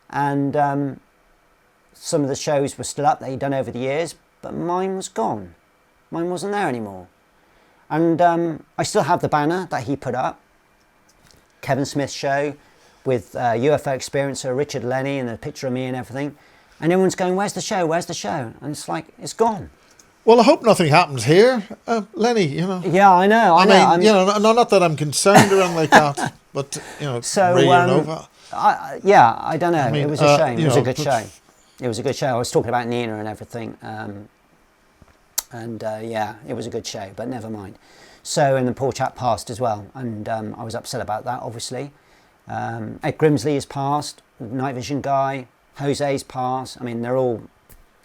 And some of the shows were still up that he'd done over the years, but mine was gone. Mine wasn't there anymore. And I still have the banner that he put up. Kevin Smith's show with UFO experiencer Richard Lennie and a picture of me and everything. And everyone's going, where's the show? Where's the show? And it's like, it's gone. Well, I hope nothing happens here, Lennie. Yeah, I know. I mean, not that I'm concerned or anything like that, but so, Radio Nova. I don't know. It was a shame. It was a good show. It was a good show. I was talking about Nina and everything, it was a good show. But never mind. So, and the poor chap passed as well, and I was upset about that, obviously. Ed Grimsley has passed. The night vision guy. Jose's passed. I mean, they're all,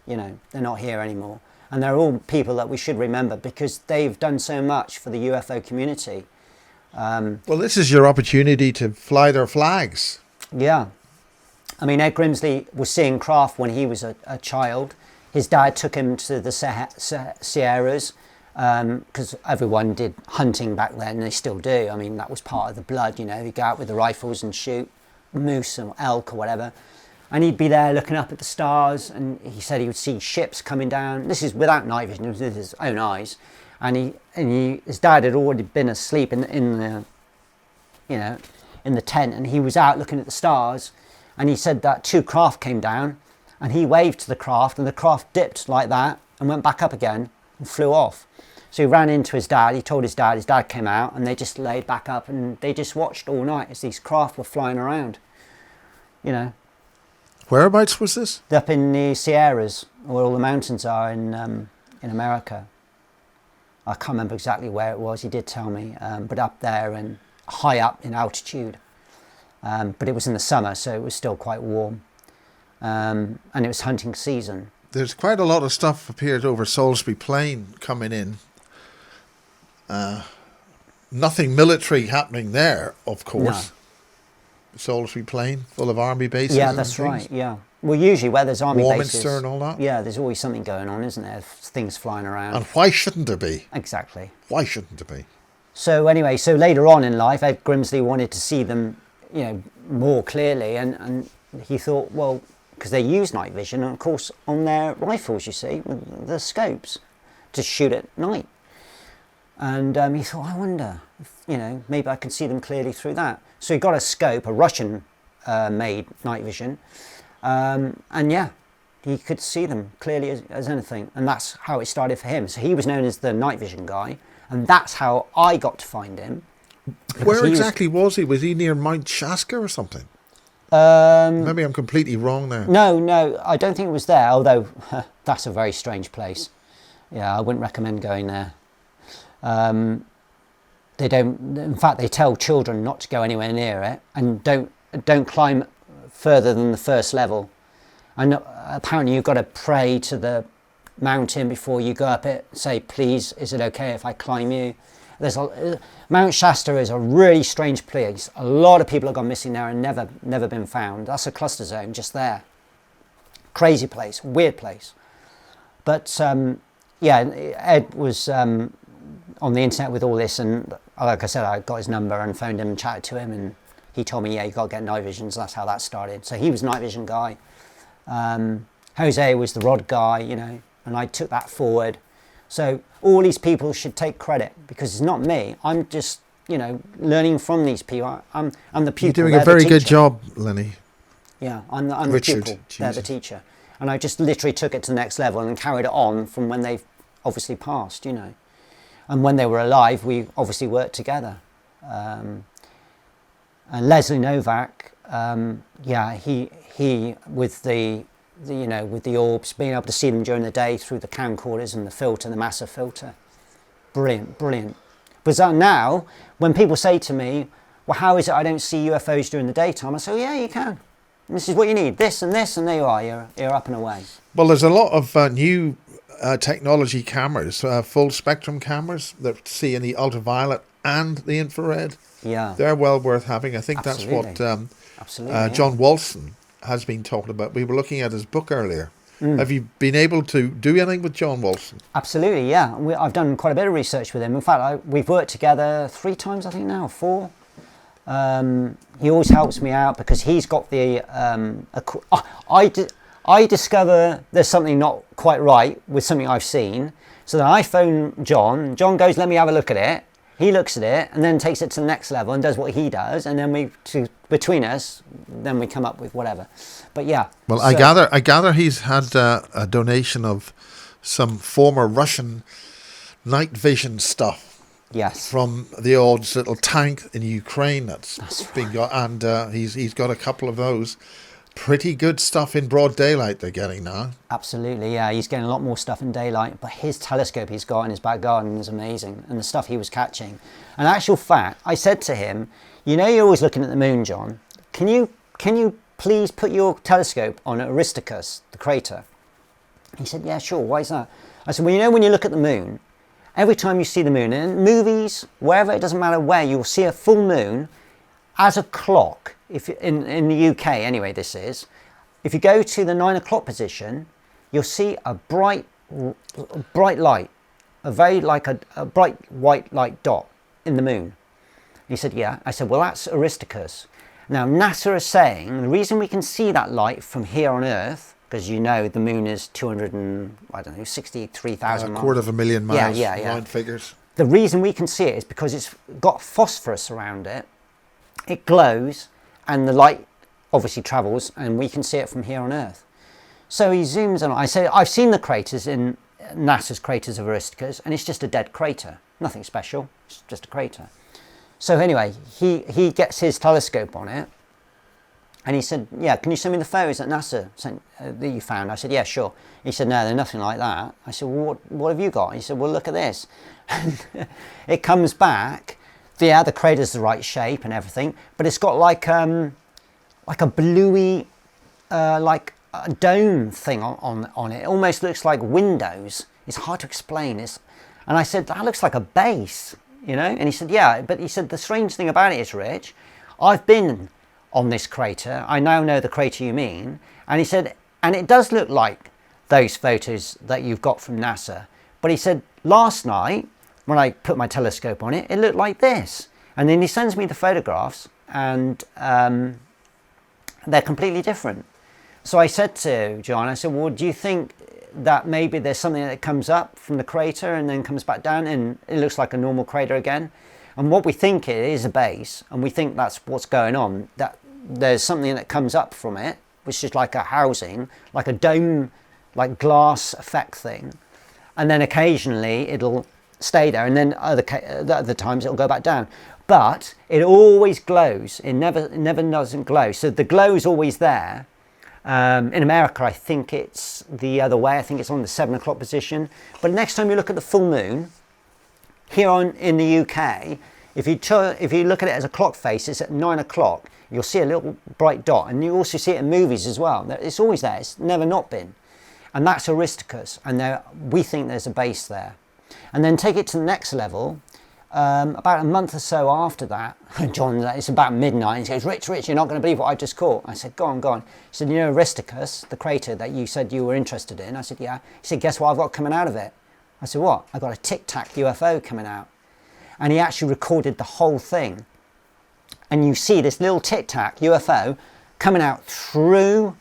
they're not here anymore. And they're all people that we should remember because they've done so much for the UFO community. Well, this is your opportunity to fly their flags. Yeah. I mean, Ed Grimsley was seeing craft when he was a child. His dad took him to the Sierras because everyone did hunting back then, and they still do. I mean, that was part of the blood, you go out with the rifles and shoot moose or elk or whatever. And he'd be there looking up at the stars, and he said he would see ships coming down. This is without night vision, it was with his own eyes. And his dad had already been asleep in the tent, and he was out looking at the stars. And he said that 2 craft came down, and he waved to the craft, and the craft dipped like that and went back up again and flew off. So he ran into his dad. He told his dad came out, and they just laid back up, and they just watched all night as these craft were flying around. Whereabouts was this? Up in the Sierras, where all the mountains are in America. I can't remember exactly where it was. He did tell me, but up there and high up in altitude. But it was in the summer, so it was still quite warm, and it was hunting season. There's quite a lot of stuff appeared over Salisbury Plain coming in. Nothing military happening there, of course. No. Salisbury Plain, full of army bases. Yeah, that's right. Yeah. Well, usually where there's army bases, Warminster and all that. Yeah, there's always something going on, isn't there? Things flying around. And why shouldn't there be? Exactly. Why shouldn't there be? So anyway, later on in life, Ed Grimsley wanted to see them, more clearly, and he thought, well, because they use night vision, and of course on their rifles, you see, with the scopes, to shoot at night. And he thought, I wonder, if, maybe I can see them clearly through that. So he got a scope, a Russian-made night vision, he could see them clearly as anything. And that's how it started for him. So he was known as the night vision guy, and that's how I got to find him. Where exactly was he? Was he near Mount Shaska or something? Maybe I'm completely wrong there. No, I don't think it was there, although that's a very strange place. Yeah, I wouldn't recommend going there. They don't. In fact, they tell children not to go anywhere near it, and don't climb further than the first level. And apparently, you've got to pray to the mountain before you go up it. Say, please, is it okay if I climb you? Mount Shasta is a really strange place. A lot of people have gone missing there and never been found. That's a cluster zone just there. Crazy place, weird place. But Ed was on the internet with all this, and like I said, I got his number and phoned him and chatted to him, and he told me, you got to get night visions. That's how that started. So he was night vision guy. Jose was the rod guy, and I took that forward. So all these people should take credit because it's not me. I'm just, learning from these people. I'm the pupil. You're doing a very good job, Lennie. Yeah, I'm the pupil. They're the teacher. And I just literally took it to the next level and carried it on from when they've obviously passed, And when they were alive, we obviously worked together. And Leslie Novak, he with the with the orbs, being able to see them during the day through the camcorders and the filter, the massive filter. Brilliant, brilliant. But now, when people say to me, well, how is it I don't see UFOs during the daytime? I say, yeah, you can. This is what you need, this, and there you are, you're up and away. Well, there's a lot of new technology cameras, full spectrum cameras that see in the ultraviolet and the infrared. Yeah. They're well worth having. I think Absolutely. That's what John Walston has been talking about. We were looking at his book earlier. Have you been able to do anything with John Walston? Absolutely, yeah. I've done quite a bit of research with him. In fact, we've worked together 3 times, I think now, 4. He always helps me out because he's got the... I discover there's something not quite right with something I've seen. So then I phone John. John goes, let me have a look at it. He looks at it and then takes it to the next level and does what he does. And then between us, then we come up with whatever. But yeah. Well, so, I gather he's had a donation of some former Russian night vision stuff. Yes. From the old little tank in Ukraine that's been got, and he's got a couple of those. Pretty good stuff in broad daylight they're getting now. Absolutely, yeah. He's getting a lot more stuff in daylight, but his telescope he's got in his back garden is amazing, and the stuff he was catching. And actual fact, I said to him, you're always looking at the moon, John. Can you please put your telescope on Aristarchus, the crater? He said, yeah, sure. Why is that? I said, well, when you look at the moon, every time you see the moon, in movies, wherever, it doesn't matter where, you'll see a full moon as a clock. If in the UK anyway, this is, if you go to the 9 o'clock position, you'll see a bright light, a very like a bright white light dot in the moon. He said, yeah. I said, well, that's Aristarchus. Now NASA is saying the reason we can see that light from here on Earth, because the moon is 63,000 miles. A quarter of a million miles. Yeah. Round figures. The reason we can see it is because it's got phosphorus around it. It glows. And the light obviously travels, and we can see it from here on Earth. So he zooms in. I say, I've seen the craters in NASA's craters of Aristarchus, and it's just a dead crater. Nothing special, it's just a crater. So anyway, he gets his telescope on it, and he said, yeah, can you send me the photos that NASA sent, that you found? I said, yeah, sure. He said, no, they're nothing like that. I said, well, what have you got? He said, well, look at this. It comes back. Yeah, the crater's the right shape and everything, but it's got like a bluey, like a dome thing on it. It almost looks like windows. It's hard to explain. And I said, that looks like a base, And he said, yeah, but he said, the strange thing about it is, Rich, I've been on this crater. I now know the crater you mean. And he said, and it does look like those photos that you've got from NASA. But he said, last night, when I put my telescope on it, it looked like this. And then he sends me the photographs, and they're completely different. So I said to John, I said, well, do you think that maybe there's something that comes up from the crater and then comes back down and it looks like a normal crater again? And what we think it is a base, and we think that's what's going on, that there's something that comes up from it, which is like a housing, like a dome, like glass effect thing. And then occasionally it'll stay there, and then other times it'll go back down. But it always glows. It never doesn't glow. So the glow is always there. In America, I think it's the other way. I think it's on the 7 o'clock position. But next time you look at the full moon, here in the UK, if you look at it as a clock face, it's at 9 o'clock. You'll see a little bright dot, and you also see it in movies as well. It's always there. It's never not been. And that's Aristarchus, and we think there's a base there. And then take it to the next level. About a month or so after that, John, it's about midnight, and he goes, Rich, you're not going to believe what I just caught. I said, go on. He said, Aristarchus, the crater that you said you were interested in? I said, yeah. He said, guess what I've got coming out of it? I said, what? I got a tic-tac UFO coming out. And he actually recorded the whole thing. And you see this little tic-tac UFO coming out through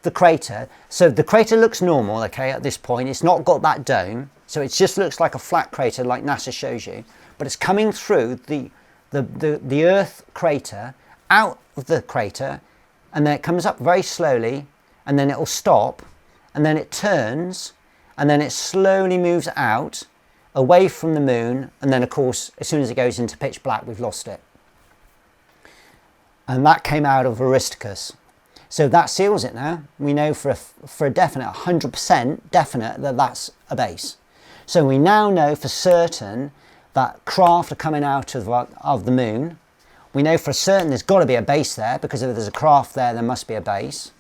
the crater. So the crater looks normal, okay, at this point. It's not got that dome. So it just looks like a flat crater like NASA shows you. But it's coming through the Earth crater, out of the crater, and then it comes up very slowly, and then it will stop, and then it turns, and then it slowly moves out, away from the moon, and then of course as soon as it goes into pitch black we've lost it. And that came out of Aristarchus. So that seals it now. We know for a definite, 100% definite, that that's a base. So we now know for certain that craft are coming out of the moon. We know for certain there's got to be a base there, because if there's a craft there must be a base.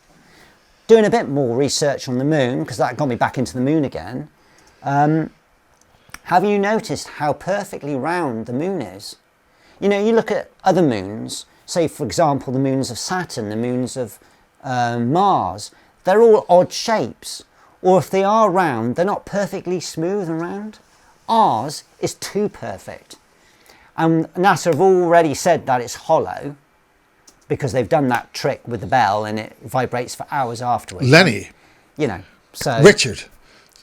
Doing a bit more research on the moon, because that got me back into the moon again. Have you noticed how perfectly round the moon is? You know, you look at other moons, say for example the moons of Saturn, the moons of Mars, they're all odd shapes, or if they are round, they're not perfectly smooth and round. Ours is too perfect, and NASA have already said that it's hollow, because they've done that trick with the bell and it vibrates for hours afterwards. Lennie. You know, so... Richard.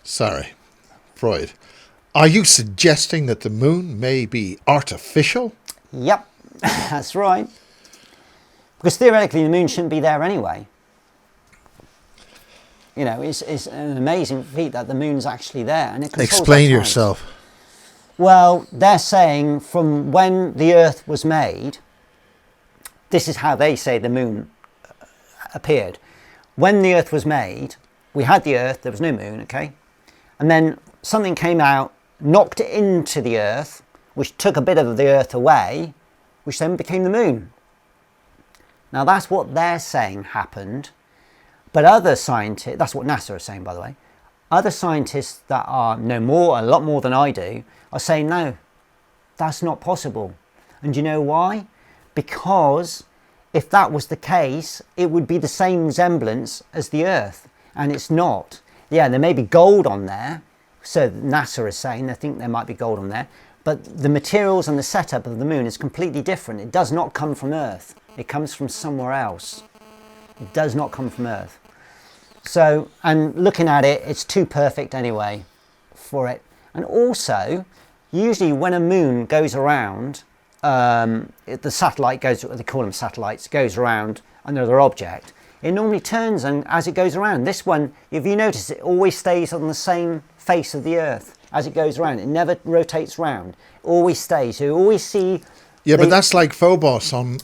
Sorry. Freud. Are you suggesting that the moon may be artificial? Yep, that's right. Because theoretically the moon shouldn't be there anyway. You know, it's an amazing feat that the moon's actually there. And it controls Explain our tides. yourself. Well, they're saying from when the Earth was made, this is how they say the moon appeared. When the Earth was made, we had the Earth, there was no moon, okay? And then something came out, knocked it into the Earth, which took a bit of the Earth away, which then became the moon. Now that's what they're saying happened. But other scientists, that's what NASA are saying by the way, other scientists that know more, a lot more than I do, are saying no, that's not possible. And do you know why? Because if that was the case, it would be the same resemblance as the Earth, and it's not. Yeah, there may be gold on there, so NASA is saying they think there might be gold on there, but the materials and the setup of the moon is completely different. It does not come from Earth. It comes from somewhere else. It does not come from Earth. So, and looking at it, it's too perfect anyway for it. And also, usually when a moon goes around, the satellite goes, they call them satellites, goes around another object, it normally turns, and as it goes around, this one, if you notice, it always stays on the same face of the Earth as it goes around. It never rotates round. It always stays. So you always see... Yeah, but that's like Phobos on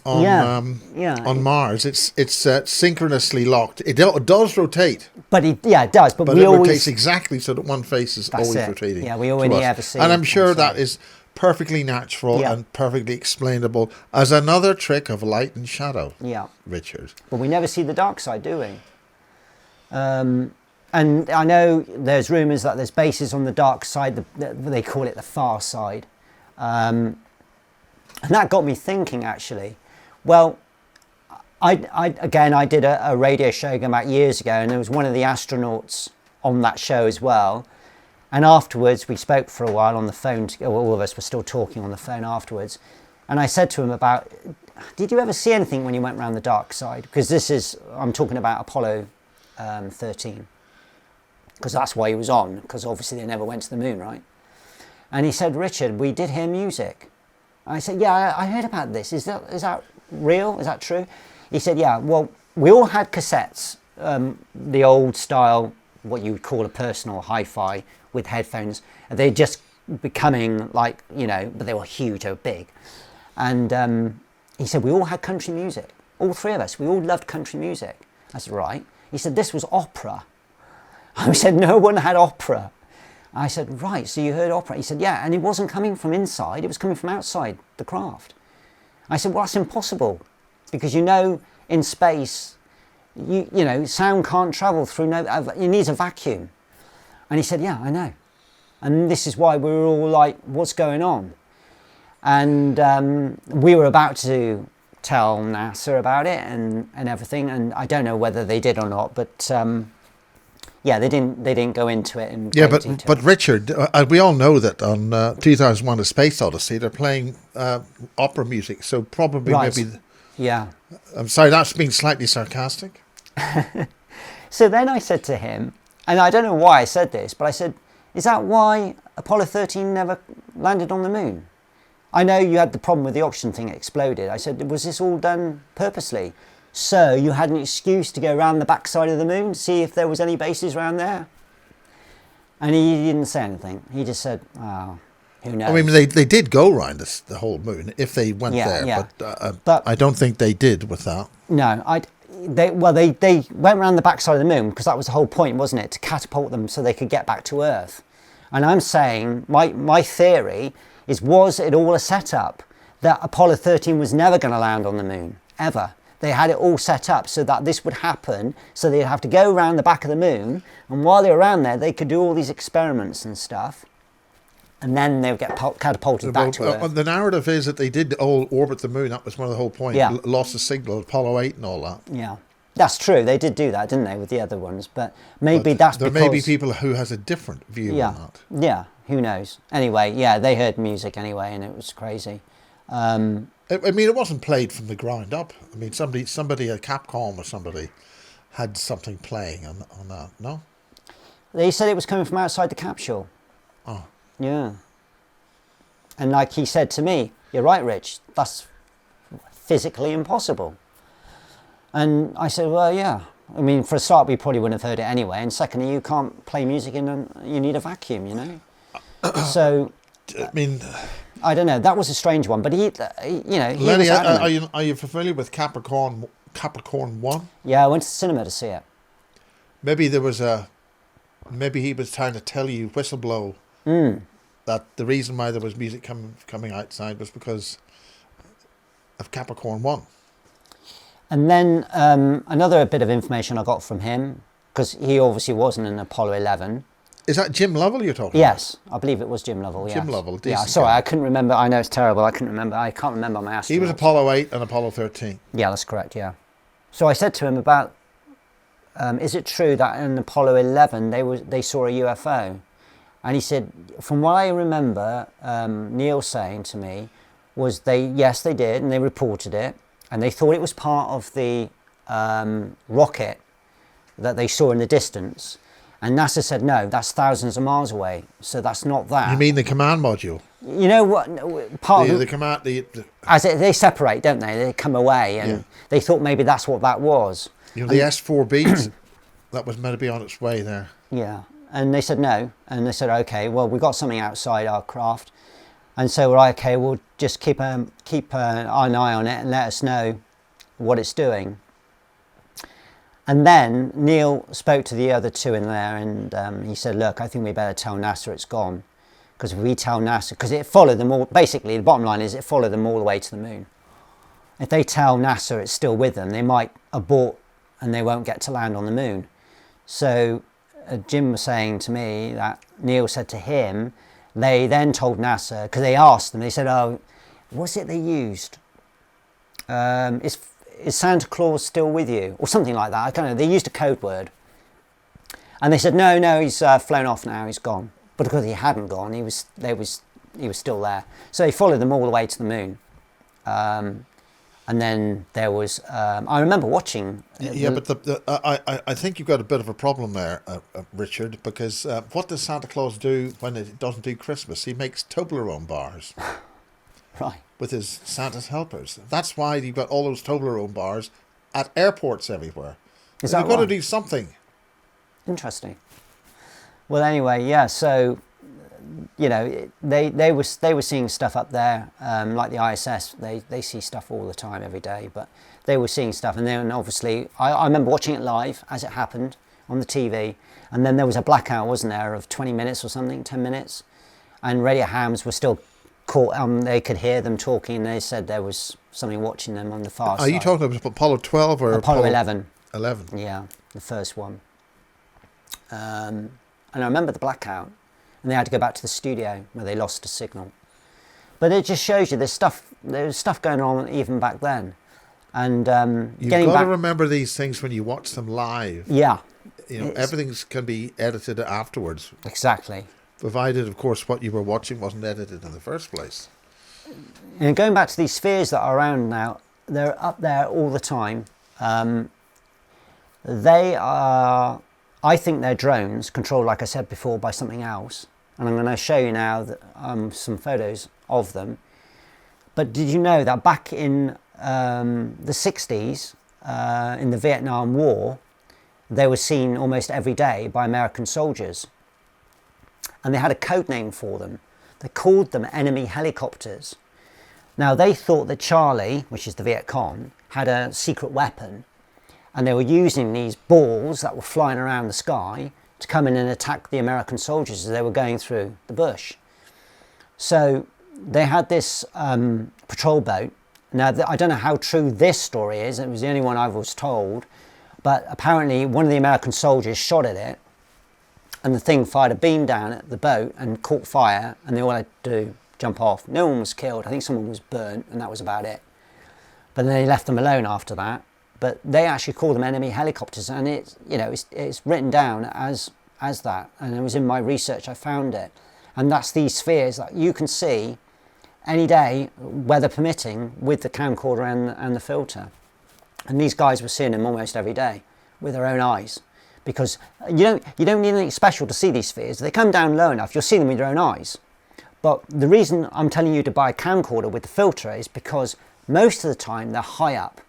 Mars. It's synchronously locked. It does rotate. But it does. But it rotates exactly so that one face is always rotating. Yeah, we only ever see. And I'm sure that is perfectly natural and perfectly explainable as another trick of light and shadow. Yeah, Richard. But we never see the dark side, do we? And I know there's rumours that there's bases on the dark side. They call it the far side. And that got me thinking, actually. Well, I did a radio show going back years ago, and there was one of the astronauts on that show as well. And afterwards, we spoke for a while on the phone. All of us were still talking on the phone afterwards. And I said to him about, did you ever see anything when you went around the dark side? Because I'm talking about Apollo 13. Because that's why he was on, because obviously they never went to the moon, right? And he said, Richard, we did hear music. I said, yeah, I heard about this. Is that real? Is that true? He said, yeah, well, we all had cassettes, the old style, what you would call a personal hi-fi with headphones. They're just becoming like, but they were huge, they were big. And he said, we all had country music. All three of us, we all loved country music. I said, right. He said, this was opera. I said, no one had opera. I said, right, so you heard opera? He said, yeah, and it wasn't coming from inside, it was coming from outside the craft. I said, well, that's impossible, because in space, sound can't travel through, it needs a vacuum. And he said, yeah, I know. And this is why we were all like, what's going on? And we were about to tell NASA about it and everything, and I don't know whether they did or not, but... yeah, they didn't go into it in great detail. But Richard, we all know that on 2001: A Space Odyssey, they're playing opera music, so probably maybe. Yeah. I'm sorry, that's being slightly sarcastic. So then I said to him, and I don't know why I said this, but I said, "Is that why Apollo 13 never landed on the moon? I know you had the problem with the oxygen thing; it exploded." I said, "Was this all done purposely? So you had an excuse to go around the backside of the moon, see if there was any bases around there?" And he didn't say anything. He just said, "Oh, who knows?" I mean, they did go around the whole moon if they went there, but I don't think they did with that. No, they went around the backside of the moon because that was the whole point, wasn't it? To catapult them so they could get back to Earth. And I'm saying, my theory is, was it all a setup? That Apollo 13 was never going to land on the moon, ever. They had it all set up so that this would happen, so they'd have to go around the back of the moon, and while they were around there, they could do all these experiments and stuff, and then they would get catapulted back to Earth. The narrative is that they did all orbit the moon. That was one of the whole point. Yeah. Lost the signal, Apollo 8 and all that. Yeah. That's true. They did do that, didn't they, with the other ones? But maybe that's there because... may be people who has a different view on that. Yeah, who knows? Anyway, yeah, they heard music anyway, and it was crazy. I mean, it wasn't played from the ground up. I mean, somebody at Capcom or somebody had something playing on that, no? They said it was coming from outside the capsule. Oh. Yeah. And like he said to me, "You're right, Rich, that's physically impossible." And I said, well, yeah. I mean, for a start, we probably wouldn't have heard it anyway. And secondly, you can't play music you need a vacuum, you know? So, I mean... I don't know. That was a strange one. But he you know... He Lennie, was adamant. are you familiar with Capricorn 1? Yeah, I went to the cinema to see it. Maybe he was trying to tell you, whistleblow, that the reason why there was music coming outside was because of Capricorn 1. And then another bit of information I got from him, because he obviously wasn't in Apollo 11. Is that Jim Lovell you're talking Yes, I believe it was Jim Lovell, yes. Jim Lovell, yeah, decent sorry, guy. I couldn't remember. I know it's terrible. I can't remember my astronauts. He was Apollo 8 and Apollo 13. Yeah, that's correct, yeah. So I said to him about, is it true that in Apollo 11 they saw a UFO? And he said, from what I remember, Neil saying to me, was yes, they did, and they reported it. And they thought it was part of the rocket that they saw in the distance. And NASA said, no, that's thousands of miles away. So that's not that. You mean the command module? You know what? Part of the command... they separate, don't they? They come away. And they thought maybe that's what that was. You know, the S4Bs, that was meant to be on its way there. Yeah. And they said no. And they said, okay, well, we got something outside our craft. And so we're like, okay, we'll just keep an eye on it and let us know what it's doing. And then Neil spoke to the other two in there, and he said, look, I think we better tell NASA it's gone. Because if we tell NASA, because it followed them all, basically the bottom line is it followed them all the way to the moon. If they tell NASA it's still with them, they might abort and they won't get to land on the moon. So Jim was saying to me that Neil said to him, they then told NASA, because they asked them, they said, oh, what's it they used? Is Santa Claus still with you? Or something like that. I don't know. They used a code word. And they said, no, he's flown off now, he's gone. But because he hadn't gone, he was still there. So he followed them all the way to the moon. And then there was, I remember watching... but I think you've got a bit of a problem there, Richard, because what does Santa Claus do when it doesn't do Christmas? He makes Toblerone bars. Right. With his Santa's helpers. That's why you've got all those Toblerone bars at airports everywhere. Is that You've got to right? do something. Interesting. Well, anyway, yeah, so... You know, they were seeing stuff up there, like the ISS. They see stuff all the time, every day. But they were seeing stuff, and then obviously, I remember watching it live as it happened on the TV. And then there was a blackout, wasn't there, of 20 minutes or something, 10 minutes, and radio hams were still caught. They could hear them talking. And they said there was something watching them on the far side. Are you talking about Apollo 12 or Apollo 11? 11. Yeah, the first one. And I remember the blackout. And they had to go back to the studio where they lost a signal. But it just shows you there's stuff going on even back then. And you've got to remember these things when you watch them live. Yeah. You know, everything can be edited afterwards. Exactly. Provided, of course, what you were watching wasn't edited in the first place. And going back to these spheres that are around now, they're up there all the time. They are, I think they're drones controlled, like I said before, by something else. And I'm going to show you now some photos of them. But did you know that back in the 60s, in the Vietnam War, they were seen almost every day by American soldiers. and they had a code name for them. They called them enemy helicopters. Now they thought that Charlie, which is the Viet Cong, had a secret weapon, and they were using these balls that were flying around the sky to come in and attack the American soldiers as they were going through the bush. So they had this patrol boat. Now, I don't know how true this story is. It was the only one I was told. But apparently one of the American soldiers shot at it, and the thing fired a beam down at the boat and caught fire, and they all had to jump off. No one was killed. I think someone was burnt, and that was about it. But then they left them alone after that. But they actually call them enemy helicopters, and it's, you know, it's written down as that. And it was in my research I found it. And that's these spheres that you can see any day, weather permitting, with the camcorder and the filter. And these guys were seeing them almost every day with their own eyes, because you don't need anything special to see these spheres. They come down low enough, you'll see them with your own eyes. But the reason I'm telling you to buy a camcorder with the filter is because most of the time they're high up.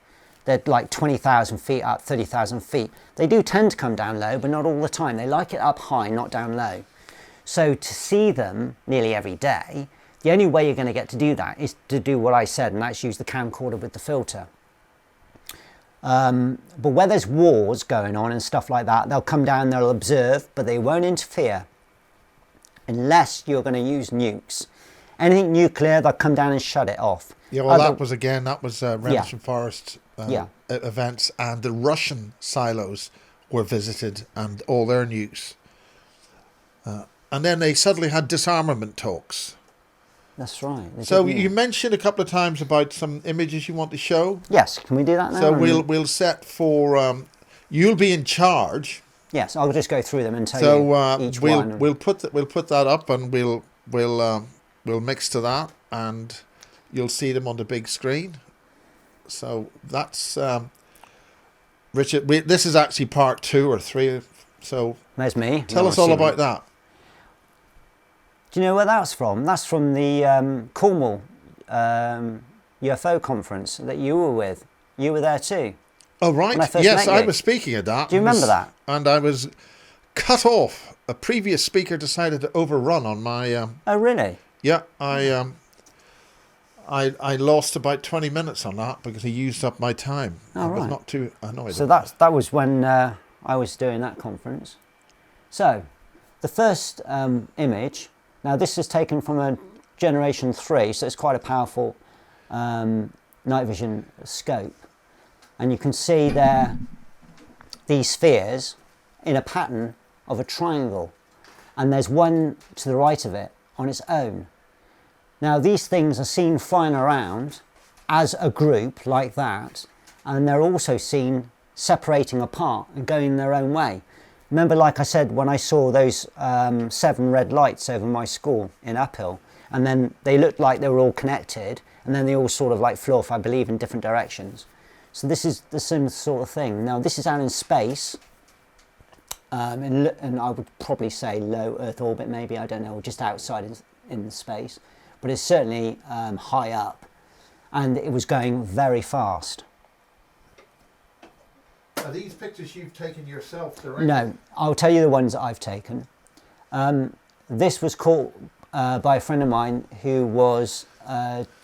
They're like 20,000 feet up, 30,000 feet. They do tend to come down low, but not all the time. They like it up high, not down low. So to see them nearly every day, the only way you're going to get to do that is to do what I said, and that's use the camcorder with the filter. But where there's wars going on and stuff like that, they'll come down, they'll observe, but they won't interfere unless you're going to use nukes. Anything nuclear, they'll come down and shut it off. Yeah, well, that was Remington Forest events, and the Russian silos were visited and all their nukes. And then they suddenly had disarmament talks. That's right. So you mentioned a couple of times about some images you want to show. Yes, can we do that now? So we'll set for you'll be in charge. Yes, I'll just go through them and tell you each one. We'll put that up, and we'll mix to that, and you'll see them on the big screen. So that's Richard. This is actually part 2 or 3. So there's me. Tell us all about that. Do you know where that's from? That's from the Cornwall UFO conference that you were with. You were there too. Oh, right. Yes, I was speaking at that. Do you remember that? And I was cut off. A previous speaker decided to overrun on my... oh, really? Yeah, I lost about 20 minutes on that because he used up my time. I was not too annoyed. So that was when I was doing that conference. So, the first image... Now this is taken from a Generation 3, so it's quite a powerful night vision scope. And you can see there these spheres in a pattern of a triangle. And there's one to the right of it on its own. Now these things are seen flying around as a group like that, and they're also seen separating apart and going their own way. Remember, like I said, when I saw those 7 red lights over my school in Uphill, and then they looked like they were all connected, and then they all sort of like flew off, I believe, in different directions. So this is the same sort of thing. Now this is out in space, and I would probably say low Earth orbit, maybe, I don't know, or just outside in space, but it's certainly high up, and it was going very fast. Are these pictures you've taken yourself directly? No, I'll tell you the ones that I've taken. This was caught by a friend of mine who was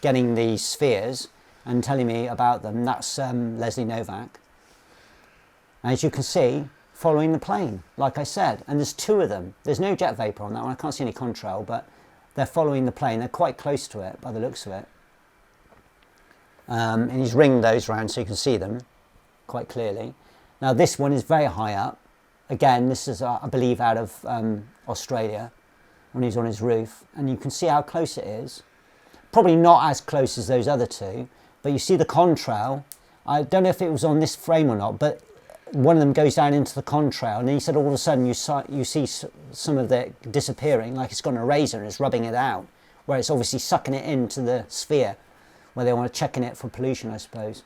getting these spheres and telling me about them. That's Leslie Novak. As you can see, following the plane, like I said, and there's 2 of them. There's no jet vapor on that one. I can't see any contrail, but they're following the plane. They're quite close to it by the looks of it. And he's ringed those round so you can see them quite clearly. Now this one is very high up. Again, this is, I believe, out of Australia, when he's on his roof. And you can see how close it is. Probably not as close as those other 2, but you see the contrail. I don't know if it was on this frame or not, but one of them goes down into the contrail, and he said all of a sudden you see some of it disappearing, like it's got a razor and it's rubbing it out, where it's obviously sucking it into the sphere, where they want to check in it for pollution, I suppose.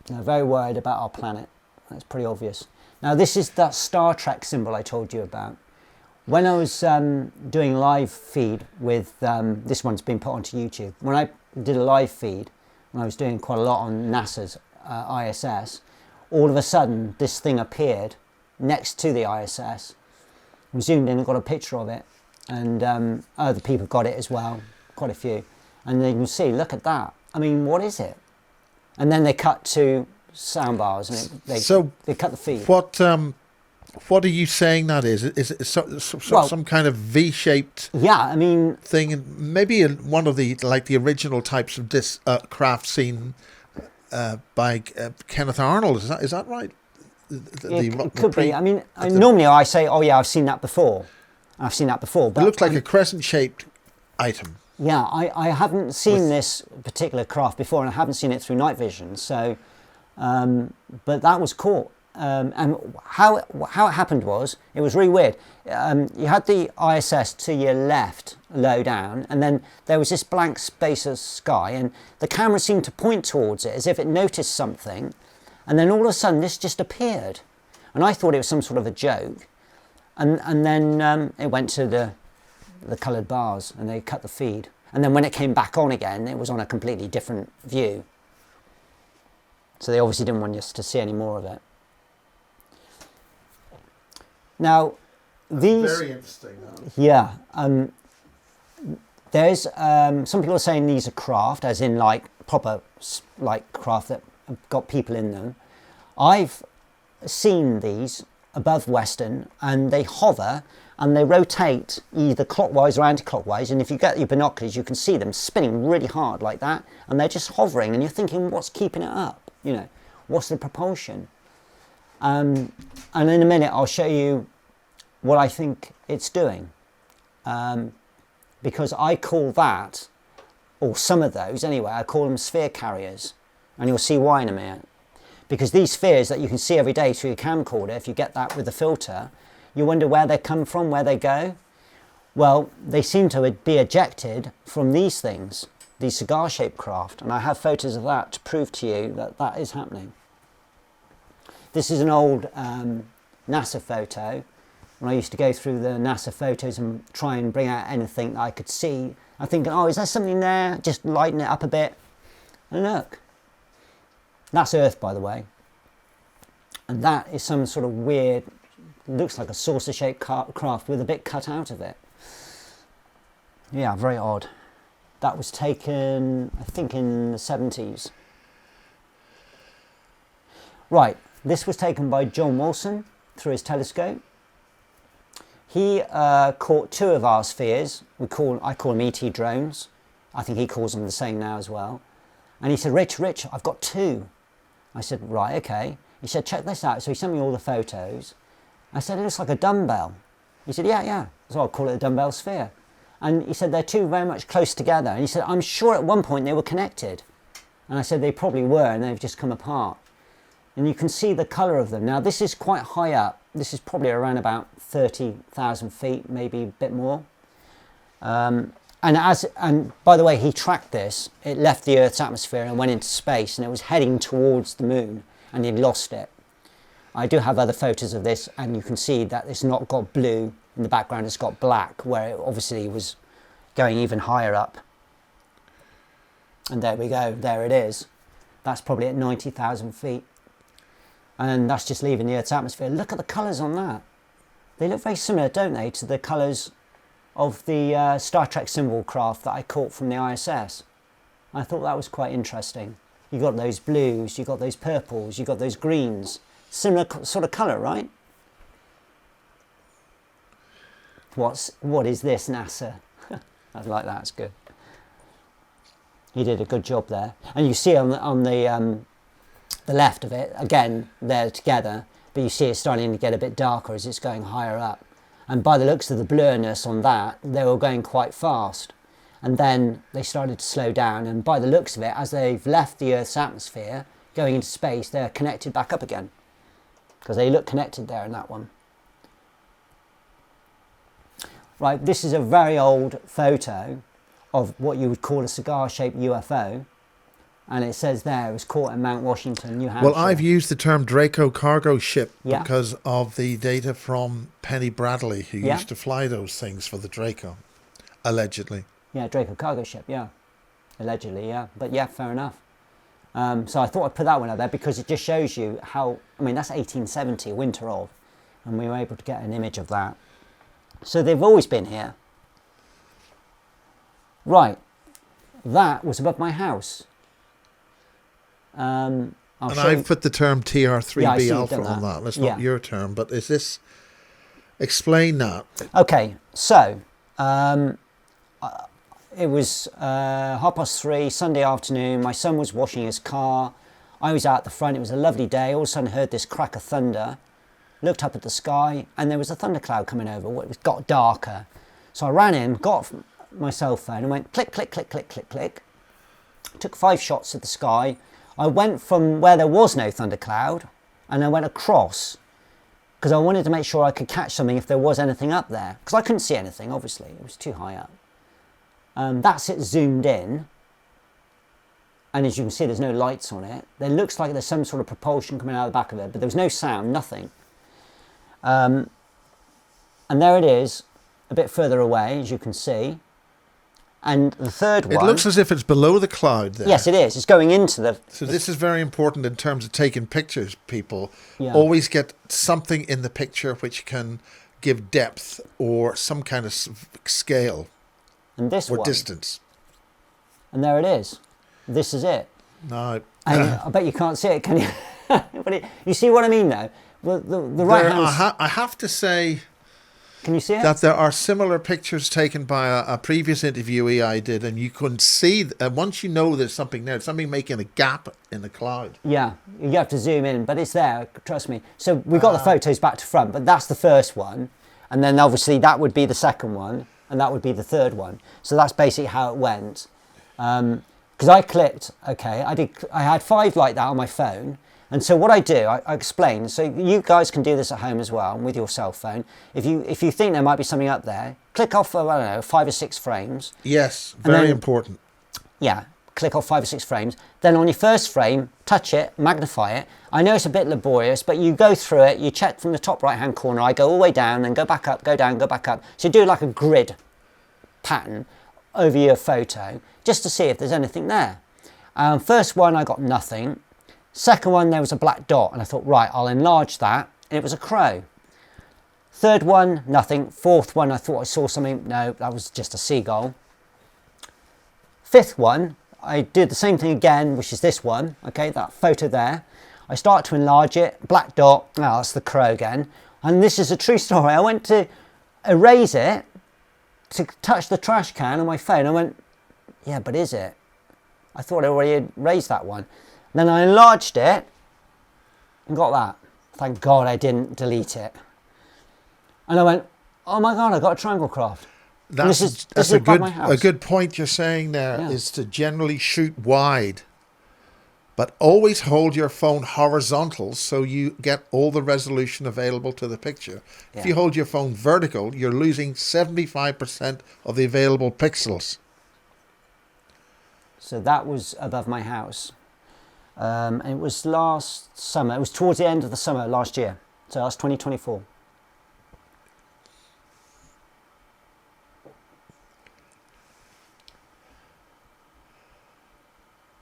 They're very worried about our planet. That's pretty obvious. Now this is that Star Trek symbol I told you about. When I was doing live feed with, this one's been put onto YouTube. When I did a live feed, when I was doing quite a lot on NASA's ISS, all of a sudden this thing appeared next to the ISS, We zoomed in and got a picture of it, and other people got it as well, quite a few. And then you can see, look at that. I mean, what is it? And then they cut to sound bars, and they cut the feed. What are you saying that is? Is it some kind of V-shaped? Yeah, I mean, thing, and maybe one of the original types of this craft seen by Kenneth Arnold. Is that right? It could be. I mean, normally I say, oh yeah, I've seen that before. But it looks like a crescent-shaped item. Yeah, I haven't seen this particular craft before, and I haven't seen it through night vision. So, but that was caught. And how it happened was, it was really weird. You had the ISS to your left, low down, and then there was this blank space of sky, and the camera seemed to point towards it as if it noticed something, and then all of a sudden this just appeared, and I thought it was some sort of a joke, and then it went to the coloured bars, and they cut the feed, and then when it came back on again, it was on a completely different view. So they obviously didn't want us to see any more of it. Now, these... Very interesting. Yeah. There's... some people are saying these are craft, as in like proper craft that have got people in them. I've seen these above Western, and they hover and they rotate either clockwise or anti-clockwise, and if you get your binoculars you can see them spinning really hard like that, and they're just hovering, and you're thinking, what's keeping it up? You know, what's the propulsion? And in a minute I'll show you what I think it's doing, because I call that, or some of those anyway, I call them sphere carriers, and you'll see why in a minute. Because these spheres that you can see every day through your camcorder, if you get that with the filter, you wonder where they come from, where they go. Well, they seem to be ejected from these things, these cigar-shaped craft, and I have photos of that to prove to you that that is happening. This is an old NASA photo. When I used to go through the NASA photos and try and bring out anything that I could see, I'm thinking, oh, is there something there? Just lighten it up a bit. And look, that's Earth, by the way. And that is some sort of weird, looks like a saucer-shaped craft with a bit cut out of it. Yeah, very odd. That was taken, I think, in the 70s. Right, this was taken by John Wilson through his telescope. He caught two of our spheres. I call them ET drones. I think he calls them the same now as well. And he said, Rich, I've got two. I said, right, okay. He said, check this out. So he sent me all the photos. I said, it looks like a dumbbell. He said, yeah. So I'll call it a dumbbell sphere. And he said, they're two very much close together. And he said, I'm sure at one point they were connected. And I said, they probably were, and they've just come apart. And you can see the colour of them. Now, this is quite high up. This is probably around about 30,000 feet, maybe a bit more. And by the way, he tracked this. It left the Earth's atmosphere and went into space, and it was heading towards the moon, and he'd lost it. I do have other photos of this, and you can see that it's not got blue in the background, it's got black, where it obviously was going even higher up. And there we go, there it is. That's probably at 90,000 feet. And that's just leaving the Earth's atmosphere. Look at the colours on that. They look very similar, don't they, to the colours of the Star Trek symbol craft that I caught from the ISS. I thought that was quite interesting. You got those blues, you got those purples, you got those greens. Similar sort of colour, right? What is this, NASA? I like that, it's good. He did a good job there. And you see on the left of it, again, they're together, but you see it's starting to get a bit darker as it's going higher up. And by the looks of the blurriness on that, they were going quite fast. And then they started to slow down, and by the looks of it, as they've left the Earth's atmosphere, going into space, they're connected back up again. Because they look connected there in that one. Right, this is a very old photo of what you would call a cigar-shaped UFO. And it says there it was caught in Mount Washington, New Hampshire. Well, I've used the term Draco cargo ship Yeah. because of the data from Penny Bradley, who used to fly those things for the Draco, allegedly. Yeah, Draco cargo ship, yeah. Allegedly, yeah. But yeah, fair enough. So I thought I'd put that one out there because it just shows you how, I mean, that's 1870, winter of, and we were able to get an image of that. So they've always been here. Right, that was above my house. I've put the term TR3B alpha on that. That's not your term, but is this... Explain that. Okay, so it was 3:30 Sunday afternoon. My son was washing his car. I was out the front. It was a lovely day. All of a sudden heard this crack of thunder. Looked up at the sky and there was a thundercloud coming over. It got darker. So I ran in, got my cell phone and went click, click, click, click, click, click. Took 5 shots at the sky. I went from where there was no thundercloud and I went across because I wanted to make sure I could catch something if there was anything up there. Because I couldn't see anything, obviously. It was too high up. That's it zoomed in. And as you can see, there's no lights on it. There looks like there's some sort of propulsion coming out of the back of it, but there was no sound, nothing. And there it is, a bit further away, as you can see. And the third one... It looks as if it's below the cloud there. Yes, it is. It's going into the... So this is very important in terms of taking pictures, people. Yeah. Always get something in the picture which can give depth or some kind of scale. And this or one. Distance. And there it is. This is it. No. And I bet you can't see it, can you? But you see what I mean, though? The right hand... I have to say... Can you see it? That there are similar pictures taken by a previous interviewee I did, and you couldn't see... once you know there's something there, something making a gap in the cloud. Yeah, you have to zoom in, but it's there, trust me. So we got the photos back to front, but that's the first one. And then obviously that would be the second one, and that would be the third one. So that's basically how it went. Because I clicked, okay, I had 5 like that on my phone. And so what I do, I explain, so you guys can do this at home as well with your cell phone. If you think there might be something up there, click off, I don't know, 5 or 6 frames. Yes, very important. Yeah, click off 5 or 6 frames. Then on your first frame, touch it, magnify it. I know it's a bit laborious, but you go through it, you check from the top right-hand corner, I go all the way down, then go back up, go down, go back up. So you do like a grid pattern over your photo, just to see if there's anything there. First one, I got nothing. Second one, there was a black dot, and I thought, right, I'll enlarge that, and it was a crow. Third one, nothing. Fourth one, I thought I saw something. No, that was just a seagull. Fifth one, I did the same thing again, which is this one, okay, that photo there. I start to enlarge it, black dot, oh, that's the crow again. And this is a true story. I went to erase it, to touch the trash can on my phone. I went, yeah, but is it? I thought I already erased that one. Then I enlarged it and got that. Thank God I didn't delete it. And I went, oh my God, I got a triangle craft. That's a good point you're saying there, is to generally shoot wide, but always hold your phone horizontal so you get all the resolution available to the picture. Yeah. If you hold your phone vertical, you're losing 75% of the available pixels. So that was above my house. It was last summer. It was towards the end of the summer last year. So that's 2024.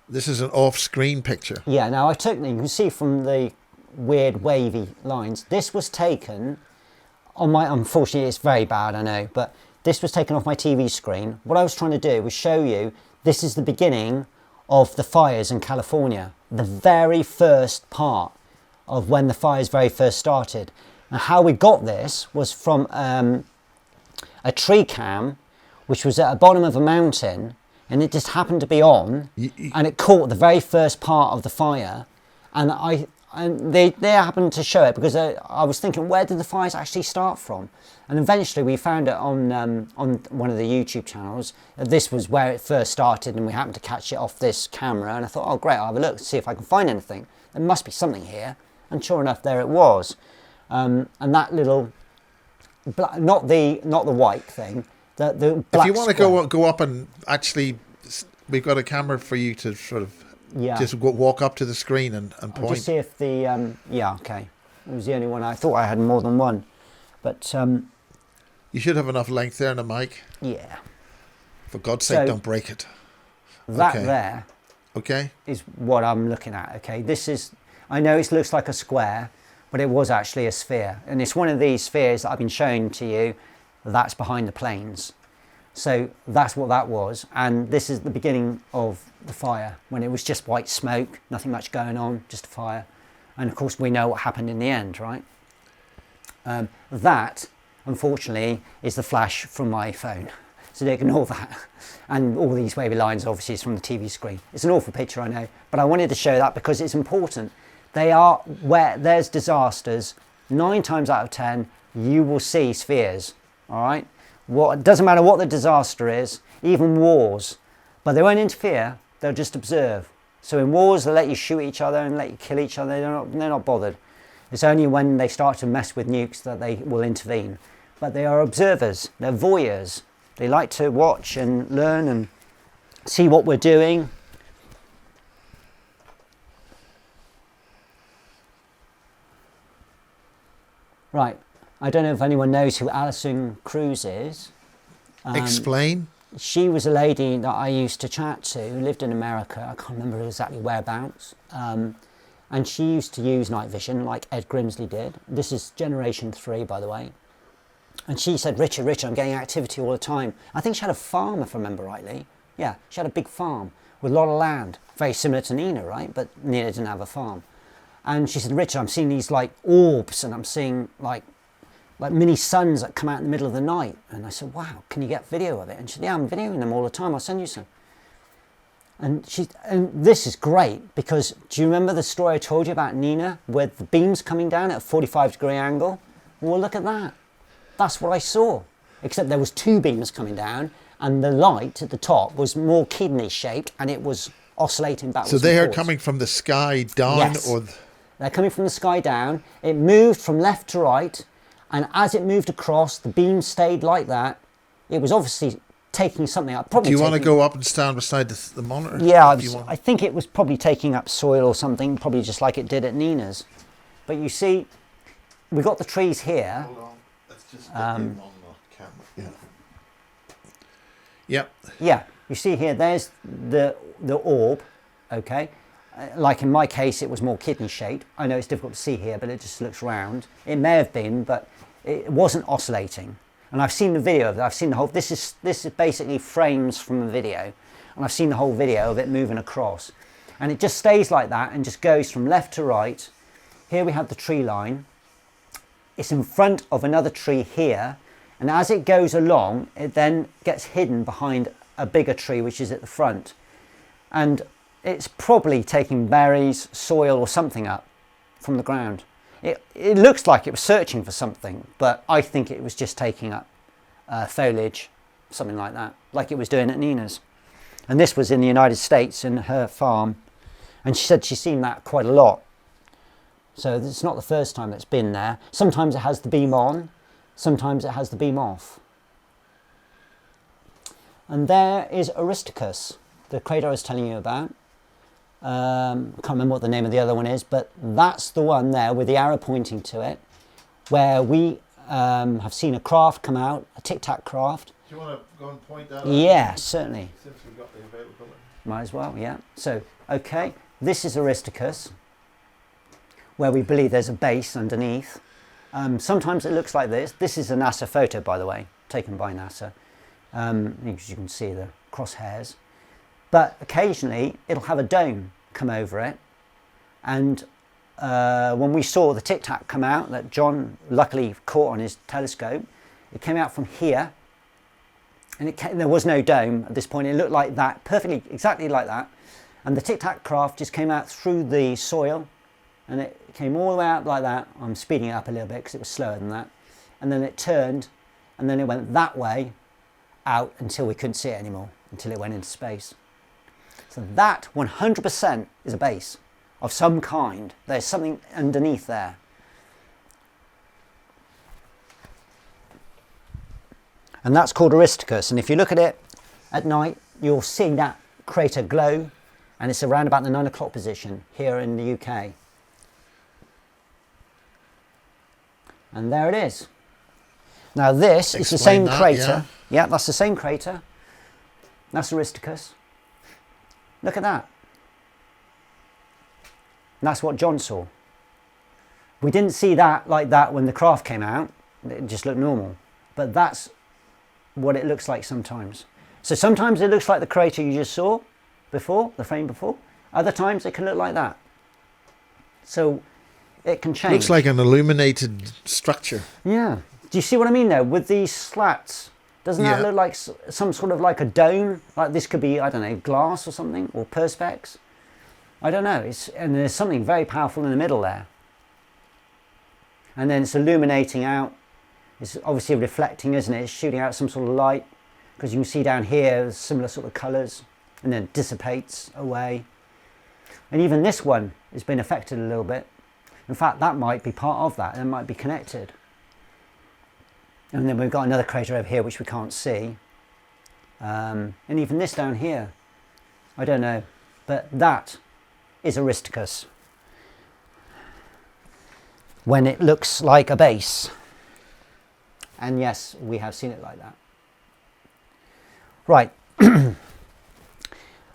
This is an off-screen picture. Yeah, now you can see from the weird wavy lines, this was taken on my, unfortunately it's very bad, I know, but this was taken off my TV screen. What I was trying to do was show you, this is the beginning of the fires in California, the very first part of when the fires very first started. And how we got this was from a tree cam, which was at the bottom of a mountain, and it just happened to be on, and it caught the very first part of the fire, and they happened to show it because I was thinking, where did the fires actually start from? And eventually we found it on one of the YouTube channels. This was where it first started, and we happened to catch it off this camera, and I thought, oh great, I'll have a look to see if I can find anything. There must be something here, and sure enough, there it was. And that little, not the white thing, the black. If you want to go up and actually, we've got a camera for you to sort of just walk up to the screen and point. I'll just see if the okay, it was the only one. I thought I had more than one, but you should have enough length there in the mic. Yeah. For God's sake, don't break it. That there. Okay. Is what I'm looking at. Okay, this is. I know it looks like a square, but it was actually a sphere, and it's one of these spheres that I've been showing to you that's behind the planes. So that's what that was, and this is the beginning of the fire, when it was just white smoke, nothing much going on, just a fire. And of course we know what happened in the end, right? That, unfortunately, is the flash from my phone. So ignore that. And all these wavy lines obviously is from the TV screen. It's an awful picture, I know, but I wanted to show that because it's important. They are, where there's disasters, 9 times out of 10, you will see spheres, all right? It doesn't matter what the disaster is, even wars, but they won't interfere, they'll just observe. So in wars, they let you shoot each other and let you kill each other, they're not bothered. It's only when they start to mess with nukes that they will intervene. But they are observers, they're voyeurs. They like to watch and learn and see what we're doing. Right, I don't know if anyone knows who Alison Kruse is. Explain. She was a lady that I used to chat to, who lived in America. I can't remember exactly whereabouts. And she used to use night vision like Ed Grimsley did. This is generation 3, by the way. And she said, Richard, I'm getting activity all the time. I think she had a farm, if I remember rightly. Yeah, she had a big farm with a lot of land. Very similar to Nina, right? But Nina didn't have a farm. And she said, Richard, I'm seeing these like orbs, and I'm seeing like mini suns that come out in the middle of the night. And I said, wow, can you get video of it? And she said, yeah, I'm videoing them all the time. I'll send you some. And this is great because do you remember the story I told you about Nina with the beams coming down at a 45-degree angle? Well, look at that. That's what I saw. Except there was 2 beams coming down and the light at the top was more kidney shaped and it was oscillating backwards. So they are coming from the sky down? Yes. Or they're coming from the sky down. It moved from left to right, and as it moved across, the beam stayed like that. It was obviously taking something up. Do you want to go up and stand beside the monitor? Yeah, I think it was probably taking up soil or something, probably just like it did at Nina's. But you see, we've got the trees here. Hold on, let's just get him on the camera. Yeah. Yeah, you see here, there's the orb, okay? Like in my case, it was more kidney shaped. I know it's difficult to see here, but it just looks round. It may have been, but it wasn't oscillating. And I've seen the video of it. I've seen the whole. This is basically frames from the video, and I've seen the whole video of it moving across, and it just stays like that and just goes from left to right. Here we have the tree line. It's in front of another tree here, and as it goes along, it then gets hidden behind a bigger tree which is at the front, and it's probably taking berries, soil, or something up from the ground. It looks like it was searching for something, but I think it was just taking up foliage, something like that, like it was doing at Nina's. And this was in the United States, in her farm, and she said she's seen that quite a lot. So it's not the first time it's been there. Sometimes it has the beam on, sometimes it has the beam off. And there is Aristarchus, the crater I was telling you about. I can't remember what the name of the other one is, but that's the one there with the arrow pointing to it, where we have seen a craft come out, a Tic Tac craft. Do you want to go and point that out? Yeah, certainly. Since we've got the availability. Might as well, yeah. So, okay, this is Aristarchus, where we believe there's a base underneath. Sometimes it looks like this. This is a NASA photo, by the way, taken by NASA. As you can see the crosshairs. But occasionally it'll have a dome come over it, and when we saw the Tic Tac come out that John luckily caught on his telescope, it came out from here, and there was no dome at this point. It looked like that, perfectly, exactly like that, and the Tic Tac craft just came out through the soil, and it came all the way out like that. I'm speeding it up a little bit because it was slower than that, and then it turned, and then it went that way out until we couldn't see it anymore, until it went into space. So that 100% is a base of some kind. There's something underneath there. And that's called Aristarchus. And if you look at it at night, you'll see that crater glow, and it's around about the 9 o'clock position here in the UK. And there it is. Now this is the same crater. Yeah, that's the same crater. That's Aristarchus. Look at that. And that's what John saw. We didn't see that like that when the craft came out. It just looked normal. but that's what it looks like sometimes. So sometimes it looks like the crater you just saw before, the frame before. Other times it can look like that. So it can change. Looks like an illuminated structure. Yeah. Do you see what I mean there? With these slats, doesn't that look like some sort of like a dome? Like this could be, I don't know, glass or something, or perspex. I don't know. And there's something very powerful in the middle there. And then it's illuminating out. It's obviously reflecting, isn't it? It's shooting out some sort of light, because you can see down here similar sort of colours, and then it dissipates away. And even this one has been affected a little bit. In fact, that might be part of that. It might be connected. And then we've got another crater over here which we can't see. And even this down here, I don't know. But that is Aristicus, when it looks like a base. And yes, we have seen it like that. Right.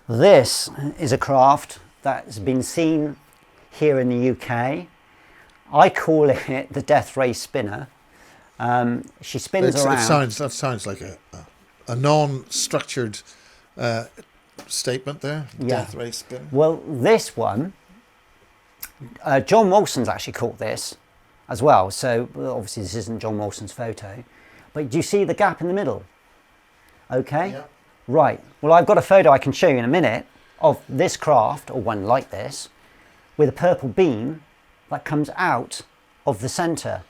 This is a craft that's been seen here in the UK. I call it the death ray spinner. She spins around. That sounds like a non-structured statement there. Yeah. Death ray spinner. Well, this one, John Wolson's actually caught this as well. So obviously this isn't John Wolson's photo, but do you see the gap in the middle? Okay. Yeah. Right. Well, I've got a photo I can show you in a minute of this craft, or one like this, with a purple beam that comes out of the centre.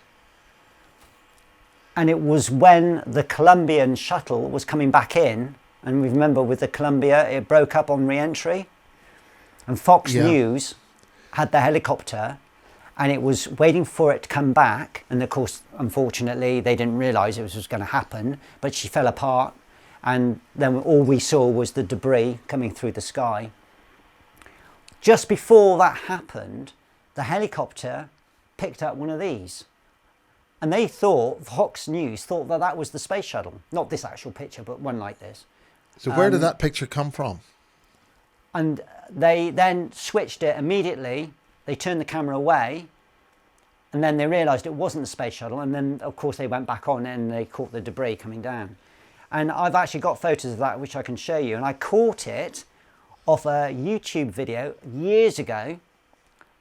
And it was when the Colombian shuttle was coming back in, and we remember with the Columbia, it broke up on re-entry, and Fox News had the helicopter, and it was waiting for it to come back. And of course, unfortunately, they didn't realise it was going to happen, but she fell apart. And then all we saw was the debris coming through the sky. Just before that happened, the helicopter picked up one of these. And they thought, Fox News thought that that was the space shuttle. Not this actual picture, but one like this. So where did that picture come from? And they then switched it immediately. They turned the camera away. And then they realised it wasn't the space shuttle. And then, of course, they went back on and they caught the debris coming down. And I've actually got photos of that which I can show you. And I caught it off a YouTube video years ago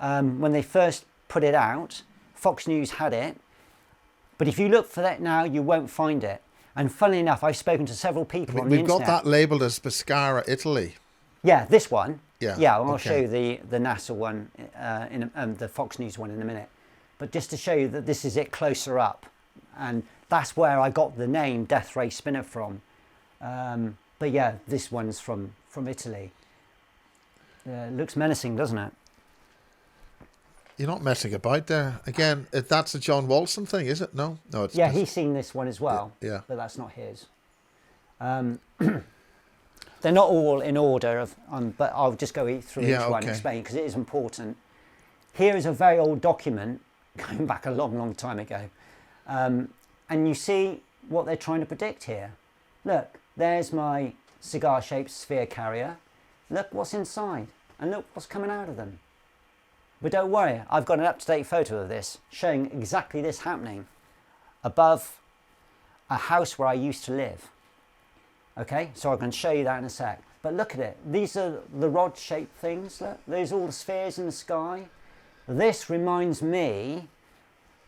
when they first put it out. Fox News had it. But if you look for that now, you won't find it. And funnily enough, I've spoken to several people on the internet. We've got that labelled as Pescara, Italy. Yeah, this one. Yeah. Yeah, I'll show you the NASA one, the Fox News one in a minute. But just to show you that this is it closer up. And that's where I got the name Death Ray Spinner from. But yeah, this one's from Italy. It looks menacing, doesn't it? You're not messing about there. Again, that's a John Wolson thing, is it? No, it's yeah. He's seen this one as well. Yeah. But that's not his. They're not all in order, but I'll just go through each one and explain, because it is important. Here is a very old document going back a long, long time ago, and you see what they're trying to predict here. Look, there's my cigar-shaped sphere carrier. Look what's inside, and look what's coming out of them. But don't worry, I've got an up-to-date photo of this showing exactly this happening above a house where I used to live. Okay, so I can show you that in a sec. But look at it. These are the rod-shaped things. Look, there's all the spheres in the sky. This reminds me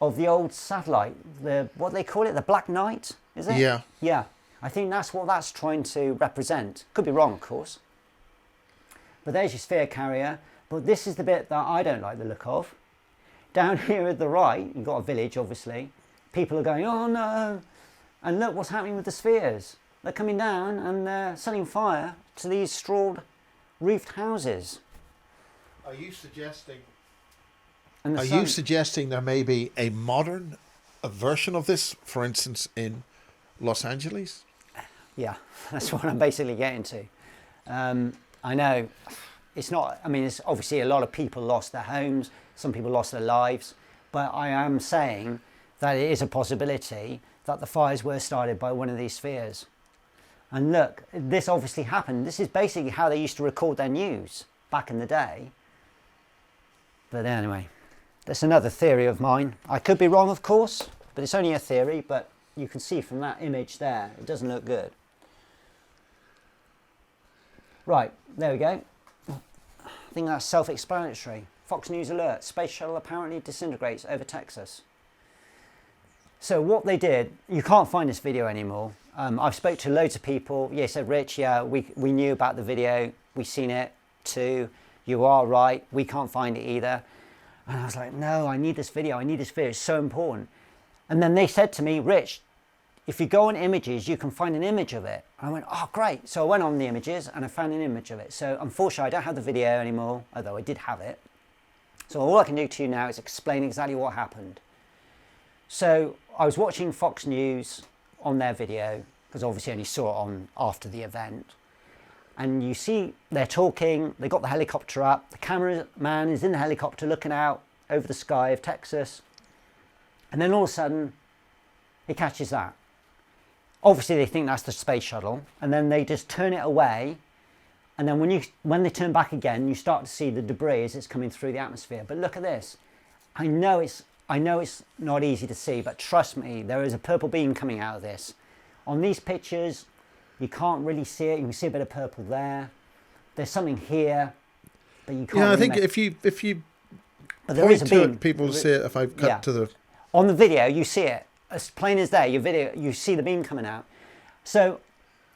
of the old satellite, what they call it, the Black Knight, is it? Yeah. Yeah, I think that's what that's trying to represent. Could be wrong, of course. But there's your sphere carrier. But this is the bit that I don't like the look of. Down here at the right, you've got a village, obviously. People are going, oh no. And look what's happening with the spheres. They're coming down and they're setting fire to these straw roofed houses. Are you suggesting there may be a modern version of this, for instance, in Los Angeles? Yeah, that's what I'm basically getting to. I know. It's not, I mean, it's obviously a lot of people lost their homes, some people lost their lives, but I am saying that it is a possibility that the fires were started by one of these spheres. And look, this obviously happened. This is basically how they used to record their news back in the day. But anyway, that's another theory of mine. I could be wrong, of course, but it's only a theory, but you can see from that image there, it doesn't look good. Right, there we go. I think that's self-explanatory. Fox News alert, space shuttle apparently disintegrates over Texas. So what they did, you can't find this video anymore. I've spoke to loads of people. Yeah, said, Rich, yeah, we knew about the video. We've seen it too. You are right. We can't find it either. And I was like, no, I need this video. I need this video. It's so important. And then they said to me, Rich, if you go on images, you can find an image of it. I went, oh, great. So I went on the images and I found an image of it. So unfortunately, I don't have the video anymore, although I did have it. So all I can do to you now is explain exactly what happened. So I was watching Fox News on their video, because obviously I only saw it on after the event. And you see they're talking, they got the helicopter up, the cameraman is in the helicopter looking out over the sky of Texas. And then all of a sudden, he catches that. Obviously they think that's the space shuttle, and then they just turn it away. And then when they turn back again, you start to see the debris as it's coming through the atmosphere. But look at this. I know it's not easy to see, but trust me, there is a purple beam coming out of this. On these pictures, you can't really see it. You can see a bit of purple there. There's something here, but you can't. Yeah, I really think if you but there is a beam. It, people see it. If I cut to the on the video, you see it as plain as day. Your video, you see the beam coming out. So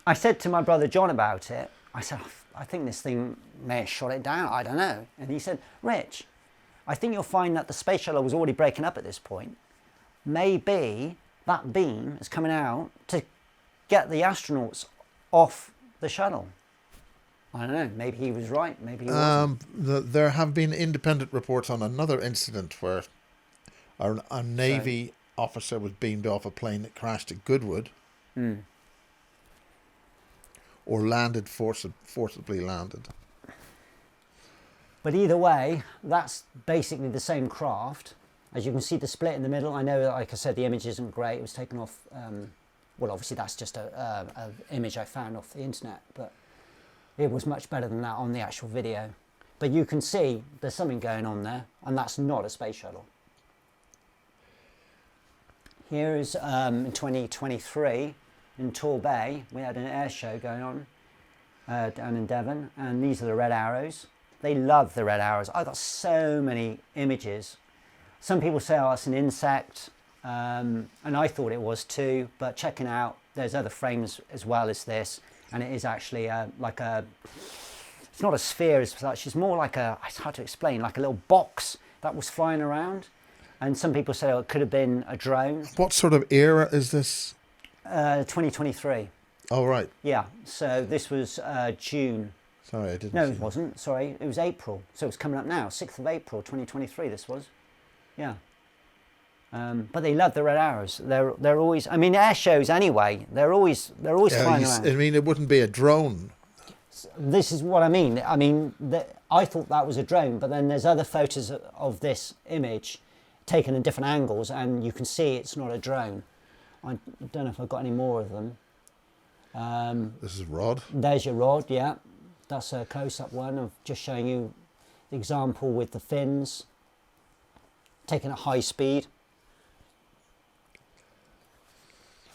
I said to my brother John about it. I said, I think this thing may have shot it down. I don't know. And he said, Rich, I think you'll find that the space shuttle was already breaking up at this point. Maybe that beam is coming out to get the astronauts off the shuttle. I don't know. Maybe he was right. Maybe he wasn't. There have been independent reports on another incident where a Navy officer was beamed off a plane that crashed at Goodwood. Or landed, forcibly landed. But either way, that's basically the same craft. As you can see the split in the middle. I know, like I said, the image isn't great. It was taken off, well, obviously that's just a image I found off the internet, but it was much better than that on the actual video. But you can see there's something going on there, and that's not a space shuttle. Here is in 2023 in Torbay, we had an air show going on down in Devon, and these are the red arrows. They love the red arrows. I got so many images. Some people say, oh, it's an insect, and I thought it was too, but checking out, there's other frames as well as this, and it is actually like a, it's not a sphere as such, it's more like a, it's hard to explain, like a little box that was flying around. And some people say, oh, it could have been a drone. What sort of era is this? 2023. Oh, right. Yeah, so this was June. Sorry, I didn't. No, it wasn't. Sorry, it was April. So it's coming up now, 6th of April, 2023. This was, yeah. But they love the red arrows. They're always. I mean, air shows anyway. They're always flying around. I mean, it wouldn't be a drone. This is what I mean. I mean, I thought that was a drone, but then there's other photos of this image taken in different angles, and you can see it's not a drone. I don't know if I've got any more of them. This is Rod. There's your Rod, yeah. That's a close-up one of just showing you the example with the fins taken at high speed.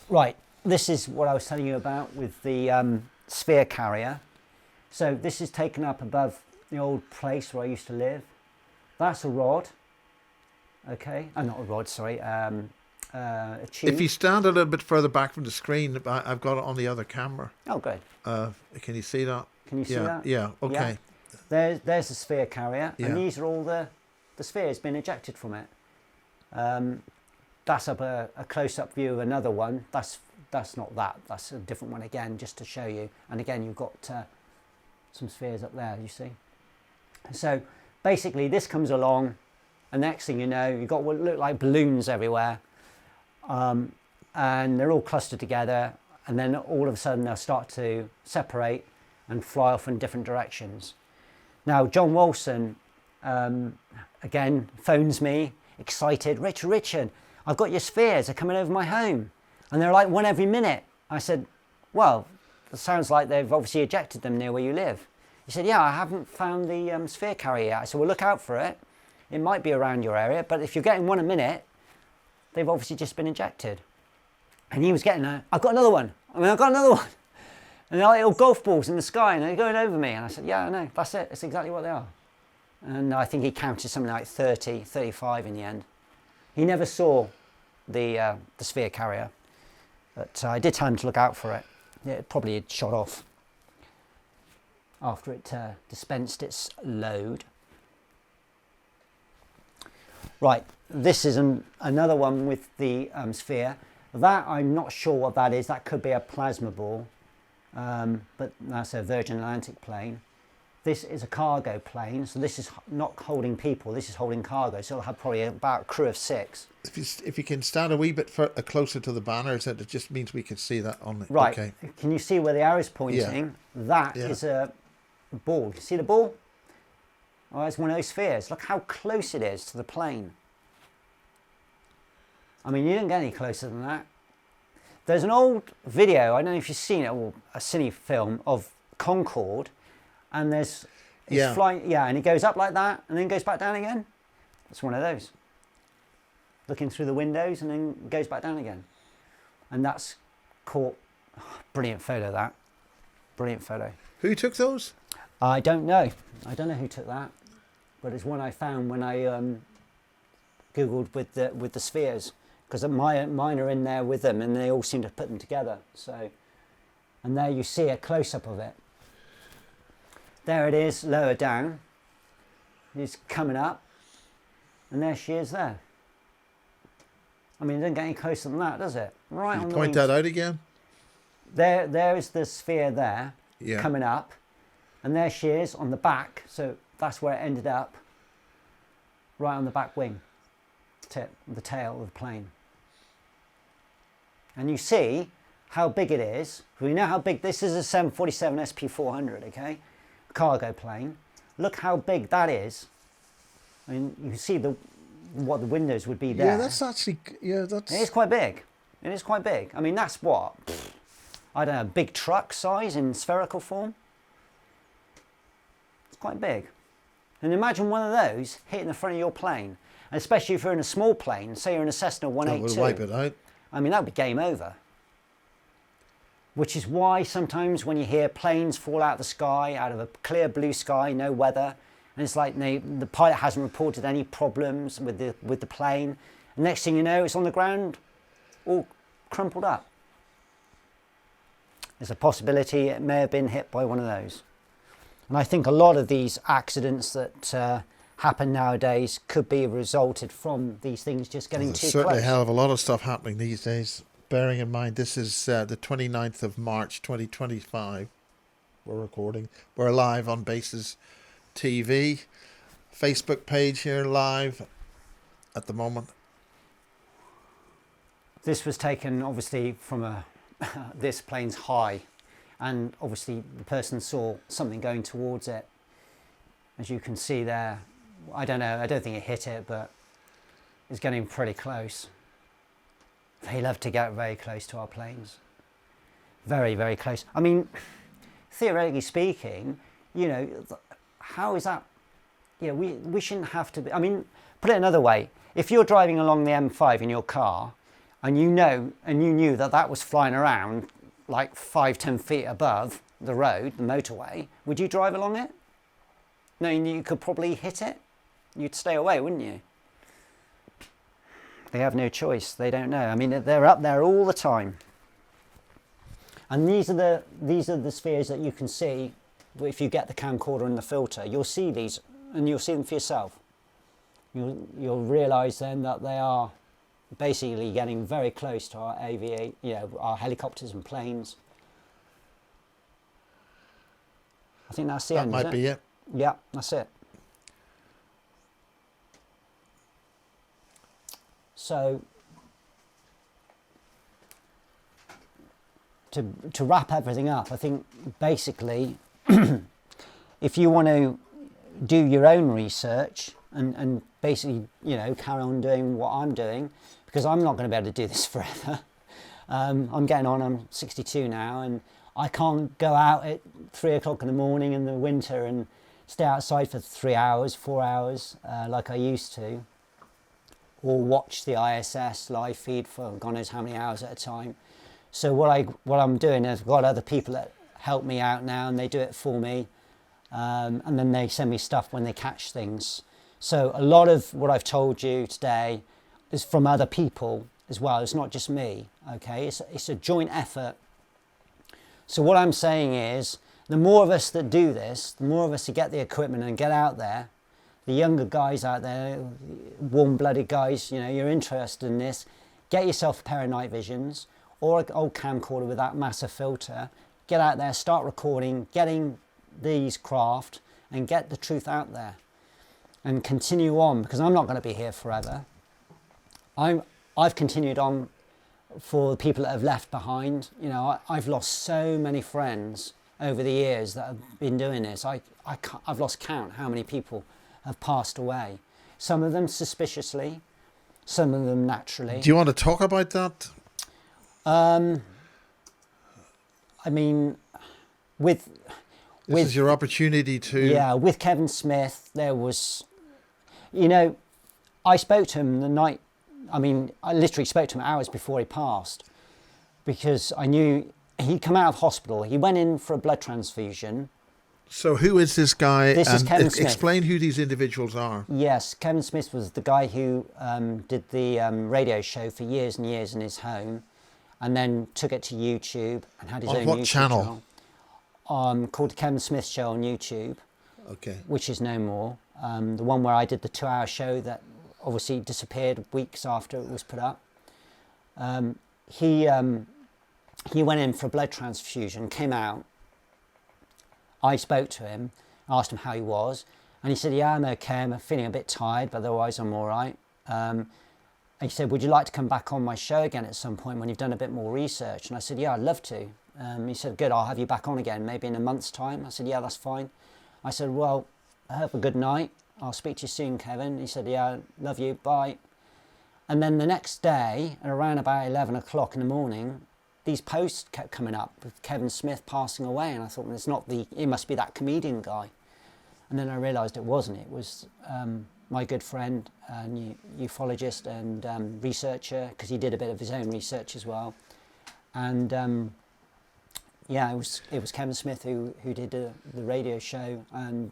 Right, this is what I was telling you about with the sphere carrier. So this is taken up above the old place where I used to live. That's a rod. Okay, not a rod, sorry. A tube. If you stand a little bit further back from the screen, I've got it on the other camera. Oh, good. Can you see that? Can you see that? Yeah, okay. Yeah. There's the sphere carrier, and Yeah. these are all the spheres being ejected from it. That's up a close-up view of another one. That's not that. That's a different one again, just to show you. And again, you've got some spheres up there, you see. So basically, this comes along, and next thing you know, you've got what look like balloons everywhere. And they're all clustered together, and then all of a sudden they'll start to separate and fly off in different directions. Now, John Wilson, again, phones me, excited, Richard, I've got your spheres, they're coming over my home. And they're like one every minute. I said, well, it sounds like they've obviously ejected them near where you live. He said, yeah, I haven't found the sphere carrier yet. I said, well, look out for it. It might be around your area, but if you're getting one a minute, they've obviously just been ejected. And he was getting I've got another one. I've got another one. And they're like little golf balls in the sky and they're going over me. And I said, yeah, I know, that's it. It's exactly what they are. And I think he counted something like 30, 35 in the end. He never saw the sphere carrier, but I did tell him to look out for it. It probably had shot off after it dispensed its load. Right, this is another one with the sphere. That, I'm not sure what that is. That could be a plasma ball, but that's a Virgin Atlantic plane. This is a cargo plane, so this is not holding people, this is holding cargo, so it'll have probably about a crew of 6. If you can stand a wee bit closer to the banners, it just means we can see that on it. Right, okay. Can you see where the arrow's pointing? Yeah. That is a ball. You see the ball? Oh, it's one of those spheres. Look how close it is to the plane. I mean, you don't get any closer than that. There's an old video, I don't know if you've seen it, or a cine film of Concorde, and there's flying, and it goes up like that and then goes back down again. It's one of those. Looking through the windows and then goes back down again. And that's caught. Brilliant photo, that. Brilliant photo. Who took those? I don't know. I don't know who took that, but it's one I found when I googled with the spheres, because mine are in there with them, and they all seem to put them together. So, and there you see a close-up of it. There it is, lower down. It's coming up, and there she is there. I mean, it doesn't get any closer than that, does it? Right on the point that out again. There is the sphere there, coming up, and there she is on the back. So that's where it ended up, right on the back wing tip, the tail of the plane. And you see how big it is. We know how big this is. A 747 SP400, okay, cargo plane. Look how big that is. I mean, you can see what the windows would be there. Yeah, that's actually, that's... It is quite big. It is quite big. I mean, that's what, I don't know, big truck size in spherical form. It's quite big. And imagine one of those hitting the front of your plane, and especially if you're in a small plane, say you're in a Cessna 182. That would wipe it out. I mean, that would be game over. Which is why sometimes when you hear planes fall out of the sky, out of a clear blue sky, no weather, and it's like the pilot hasn't reported any problems with the plane. And next thing you know, it's on the ground, all crumpled up. There's a possibility it may have been hit by one of those. And I think a lot of these accidents that happen nowadays could be resulted from these things just getting too close. There's certainly a hell of a lot of stuff happening these days. Bearing in mind, this is the 29th of March 2025. We're recording. We're live on Bases TV. Facebook page here live at the moment. This was taken obviously from this plane's high, and obviously the person saw something going towards it. As you can see there, I don't know, I don't think it hit it, but it's getting pretty close. They love to get very close to our planes. Very, very close. I mean, theoretically speaking, how is that? We shouldn't have to be. I mean, put it another way. If you're driving along the M5 in your car, and you knew that was flying around like 5-10 feet above the road, the motorway, would you drive along it? Knowing you could probably hit it? You'd stay away, wouldn't you? They have no choice. They don't know. I mean, they're up there all the time. And these are the spheres that you can see if you get the camcorder and the filter. You'll see these, and you'll see them for yourself. You'll realise then that they are basically getting very close to our our helicopters and planes. I think that's the end. That might be it. Yeah, that's it. So, to wrap everything up, I think basically, if you want to do your own research and basically, carry on doing what I'm doing, because I'm not going to be able to do this forever. I'm getting on, I'm 62 now, and I can't go out at 3 o'clock in the morning in the winter and stay outside for 3 hours, 4 hours, like I used to. or watch the ISS live feed for God knows how many hours at a time. So what I'm doing is I've got other people that help me out now, and they do it for me, and then they send me stuff when they catch things. So a lot of what I've told you today is from other people as well. It's not just me, okay? It's a joint effort. So what I'm saying is, the more of us that do this, the more of us that get the equipment and get out there, the younger guys out there, warm-blooded guys, you know, you're interested in this, get yourself a pair of night visions or an old camcorder with that massive filter, get out there, start recording, getting these craft and get the truth out there and continue on, because I'm not going to be here forever. I've continued on for the people that have left behind. You know, I've lost so many friends over the years that have been doing this. I've lost count how many people have passed away. Some of them suspiciously, some of them naturally. Do you want to talk about that? I mean, this is your opportunity to... Yeah, with Kevin Smith, there was... You know, I spoke to him the night... I mean, I literally spoke to him hours before he passed, because I knew he'd come out of hospital. He went in for a blood transfusion. So who is this guy? This is Kevin Smith. Explain who these individuals are. Yes, Kevin Smith was the guy who did the radio show for years and years in his home, and then took it to YouTube and had his own what YouTube channel? Called the Kevin Smith Show on YouTube. Okay. Which is no more. The one where I did the 2-hour show that obviously disappeared weeks after it was put up. He went in for a blood transfusion, came out. I spoke to him, asked him how he was, and he said, yeah, I'm okay, I'm feeling a bit tired, but otherwise I'm all right. And he said, would you like to come back on my show again at some point when you've done a bit more research? And I said, yeah, I'd love to. He said, good, I'll have you back on again, maybe in a month's time. I said, yeah, that's fine. I said, well, have a good night. I'll speak to you soon, Kevin. He said, yeah, love you, bye. And then the next day, at around about 11 o'clock in the morning, these posts kept coming up with Kevin Smith passing away. And I thought, well, it must be that comedian guy. And then I realised it wasn't. It was my good friend, ufologist and researcher, because he did a bit of his own research as well. And yeah, it was Kevin Smith who did the radio show and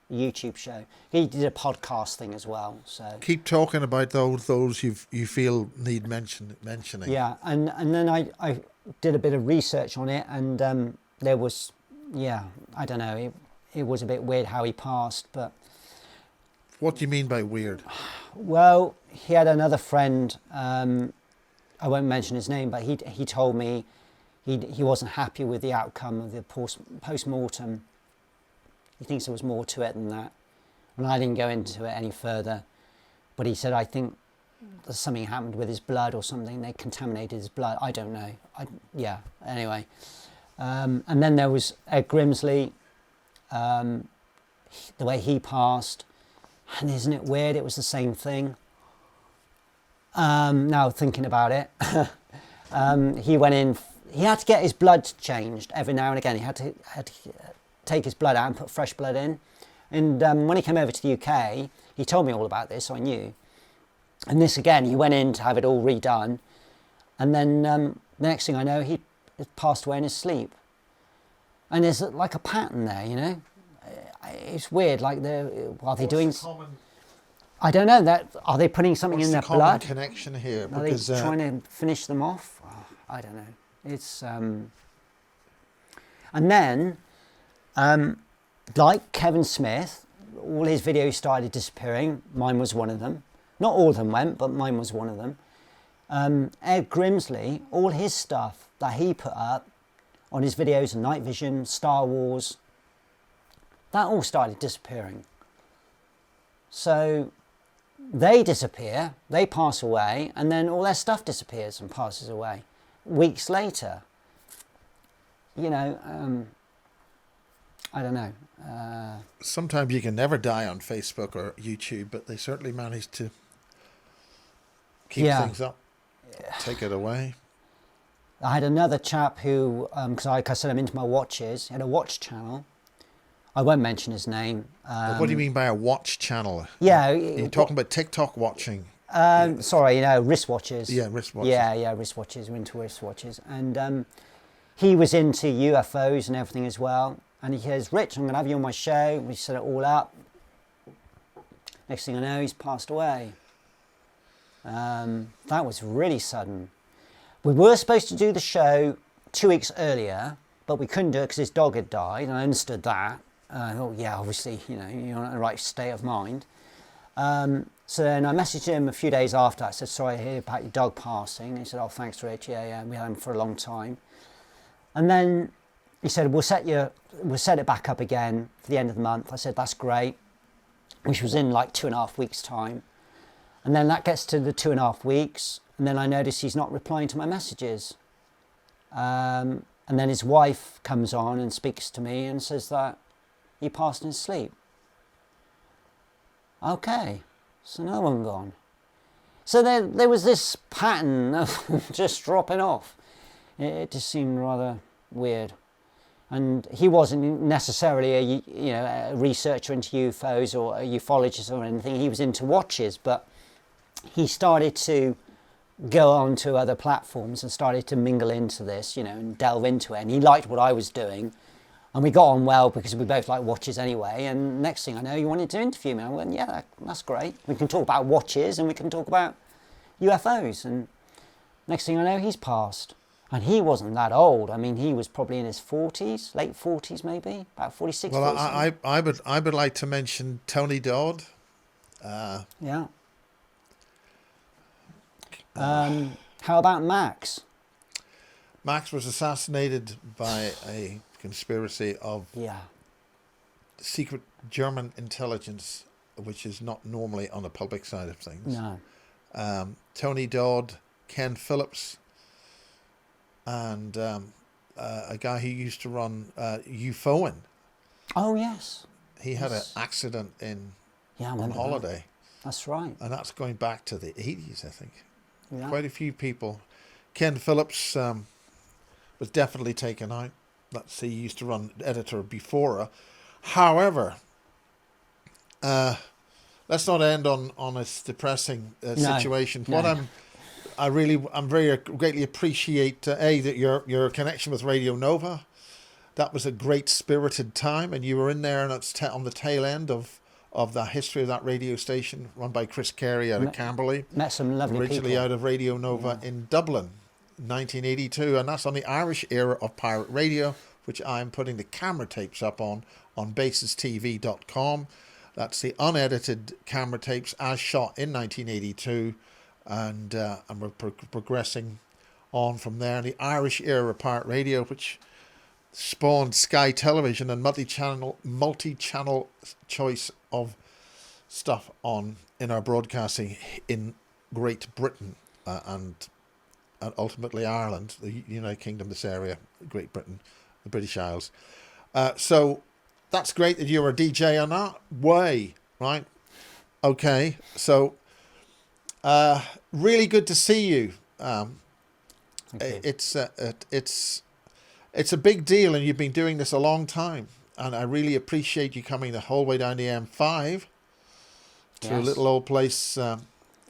the YouTube show. He did a podcast thing as well. So keep talking about those you feel need mentioning. Yeah, and then I did a bit of research on it, and there was, yeah, I don't know, it was a bit weird how he passed, but... What do you mean by weird? Well, he had another friend, I won't mention his name, but he told me he wasn't happy with the outcome of the post-mortem. He thinks there was more to it than that. And I didn't go into it any further. But he said, I think something happened with his blood or something. They contaminated his blood. I don't know. Yeah, anyway. And then there was Ed Grimsley, the way he passed. And isn't it weird? It was the same thing. Now thinking about it, he went in. He had to get his blood changed every now and again. He had to take his blood out and put fresh blood in. And when he came over to the UK, he told me all about this, so I knew. And this again, he went in to have it all redone. And then the next thing I know, he passed away in his sleep. And there's like a pattern there, you know. It's weird. Like, are they doing? I don't know. Are they putting something in their blood? What's the common connection here? Are they trying to finish them off? Oh, I don't know. It's and then like Kevin Smith, all his videos started disappearing. Mine was one of them. Not all of them went, but mine was one of them. Ed Grimsley, all his stuff that he put up on his videos, Night Vision, Star Wars, that all started disappearing. So they disappear, they pass away, and then all their stuff disappears and passes away. Weeks later, you know, I don't know. Sometimes you can never die on Facebook or YouTube, but they certainly manage to keep things up, take it away. I had another chap who, because like I said, I'm into my watches, he had a watch channel. I won't mention his name. What do you mean by a watch channel? Yeah. You're talking about TikTok watching? Sorry, wristwatches. Yeah, wristwatches. Yeah, wristwatches. We're into wristwatches. And he was into UFOs and everything as well. And he says, Rich, I'm going to have you on my show. We set it all up. Next thing I know, he's passed away. That was really sudden. We were supposed to do the show 2 weeks earlier, but we couldn't do it because his dog had died, and I understood that. I thought, yeah, obviously, you're not in the right state of mind. So then I messaged him a few days after. I said, sorry, I hear about your dog passing. He said, oh, thanks, Rich. Yeah, we had him for a long time. And then he said, we'll set it back up again for the end of the month. I said, that's great, which was in like 2.5 weeks' time. And then that gets to the 2.5 weeks, and then I notice he's not replying to my messages. And then his wife comes on and speaks to me and says that he passed in his sleep. Okay, so another one gone. So there was this pattern of just dropping off. It just seemed rather weird. And he wasn't necessarily a researcher into UFOs or a ufologist or anything. He was into watches, but he started to go on to other platforms and started to mingle into this, and delve into it. And he liked what I was doing. And we got on well because we both like watches anyway. And next thing I know, he wanted to interview me. I went, yeah, that's great. We can talk about watches and we can talk about UFOs. And next thing I know, he's passed. And he wasn't that old. I mean, he was probably in his 40s, late 40s maybe, about 46. Well, I would like to mention Tony Dodd. Yeah. How about Max? Max was assassinated by a conspiracy of secret German intelligence, which is not normally on the public side of things. No. Tony Dodd, Ken Phillips, and a guy who used to run UFOing. Oh, yes. He had an accident on holiday. That. That's right. And that's going back to the 80s, I think. Yeah. Quite a few people. Ken Phillips was definitely taken out. He used to run editor before her. However, let's not end on a depressing situation. No. What I'm very greatly appreciate that your connection with Radio Nova. That was a great spirited time, and you were in there, and it's on the tail end of the history of that radio station run by Chris Carey out of Camberley. Met some lovely originally people. Out of Radio Nova in Dublin, 1982, and that's on the Irish era of pirate radio, which I'm putting the camera tapes up on basistv.com. That's the unedited camera tapes as shot in 1982, and we're progressing on from there. And the Irish era pirate radio, which spawned Sky Television and multi-channel choice of stuff in our broadcasting in Great Britain and ultimately Ireland, the United Kingdom, this area, Great Britain, the British Isles. So that's great that you're a DJ on that way, right? Okay, so really good to see you. It's a big deal, and you've been doing this a long time. And I really appreciate you coming the whole way down the M5 to a little old place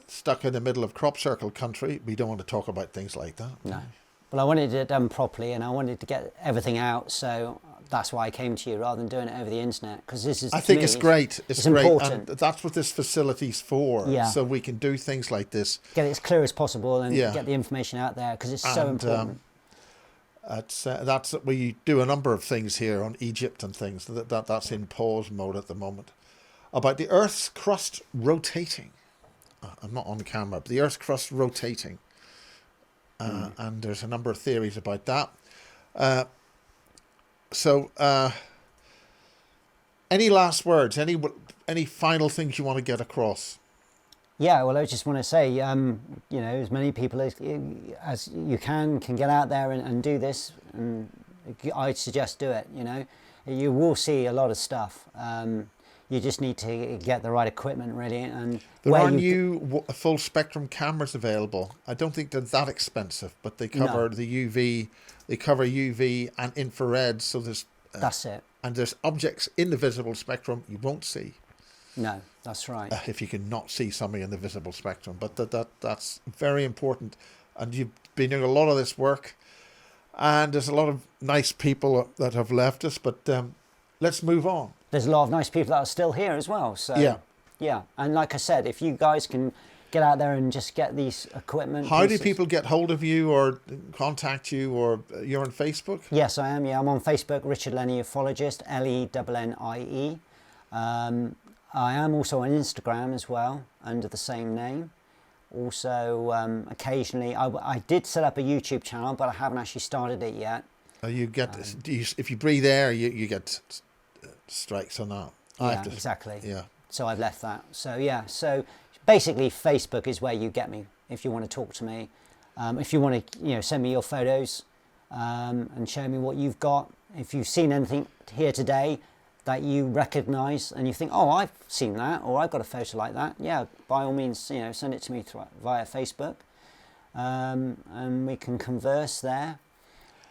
stuck in the middle of crop circle country. We don't want to talk about things like that. No. Well, I wanted it done properly, and I wanted to get everything out, so that's why I came to you rather than doing it over the internet. Because this is, I think it's great. It's great, important. and that's what this facility's for. Yeah. So we can do things like this. Get it as clear as possible and get the information out there because it's so important. We do a number of things here on Egypt and things. That's in pause mode at the moment. About the Earth's crust rotating. I'm not on camera, but the Earth's crust rotating. And there's a number of theories about that. So, any last words? Any final things you want to get across? Yeah, well, I just want to say, as many people as you can get out there and do this, and I'd suggest do it. You will see a lot of stuff. You just need to get the right equipment, really. And there are new full spectrum cameras available. I don't think they're that expensive, but they cover the UV. They cover UV and infrared. So that's it. And there's objects in the visible spectrum you won't see. No, that's right. If you can not see something in the visible spectrum. But that's very important. And you've been doing a lot of this work, and there's a lot of nice people that have left us, but let's move on. There's a lot of nice people that are still here as well. So yeah. And like I said, if you guys can get out there and just get these equipment. How do people get hold of you or contact you, or you're on Facebook? Yes, I am. Yeah, I'm on Facebook, Richard Lennie Ufologist, Lennie. I am also on Instagram as well, under the same name. Also, occasionally, I did set up a YouTube channel, but I haven't actually started it yet. You get if you breathe air, you get strikes on that. Exactly. Yeah. So I've left that. So yeah. So basically, Facebook is where you get me if you want to talk to me. If you want to, send me your photos and show me what you've got. If you've seen anything here today that you recognise and you think, oh, I've seen that, or I've got a photo like that, yeah, by all means, send it to me via Facebook, and we can converse there.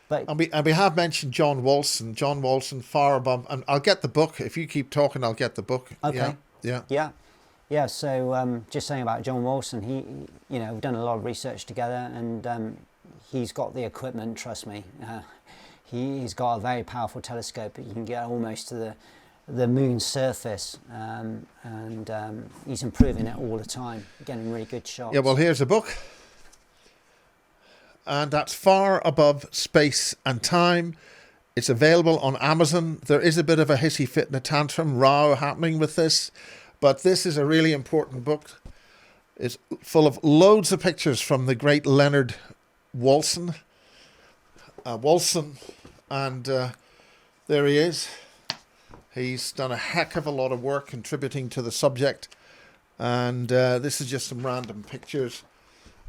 But and we have mentioned John Walson. John Walson, far above, and I'll get the book. If you keep talking, I'll get the book. Okay. Yeah. So just saying about John Walson, he, we've done a lot of research together, and he's got the equipment. Trust me. He's got a very powerful telescope that you can get almost to the moon's surface, and he's improving it all the time, getting really good shots. Yeah, well, here's a book, and that's Far Above Space and Time. It's available on Amazon. There is a bit of a hissy fit and a tantrum row happening with this, but this is a really important book. It's full of loads of pictures from the great Leonard Walson. And there he is. He's done a heck of a lot of work contributing to the subject, and this is just some random pictures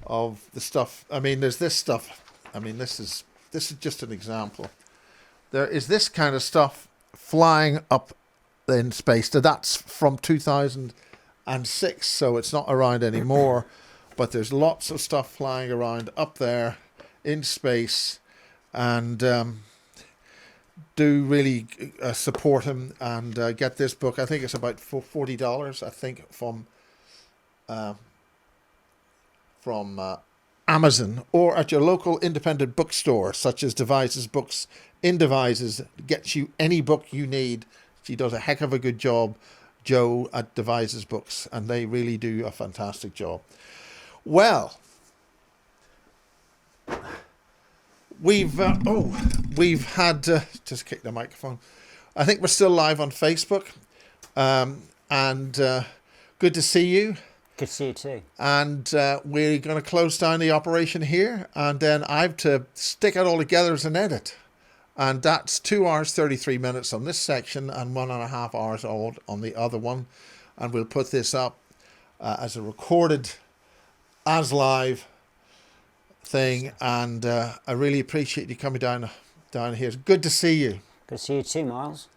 of the stuff. I mean, there's this stuff. I mean, this is just an example. There is this kind of stuff flying up in space. Now, that's from 2006, so it's not around anymore, but there's lots of stuff flying around up there in space, and do really support him and get this book. I think it's about $40, I think, from Amazon, or at your local independent bookstore, such as Devises Books. In Devises gets you any book you need. She does a heck of a good job, Joe at Devises Books, and they really do a fantastic job. Well, we've had just kick the microphone. I think we're still live on Facebook, and good to see you. Good to see you too. And we're going to close down the operation here, and then I have to stick it all together as an edit, and that's 2 hours 33 minutes on this section and 1.5 hours old on the other one, and we'll put this up as a recorded, as live thing. And I really appreciate you coming down here. It's good to see you. Good to see you too, Miles.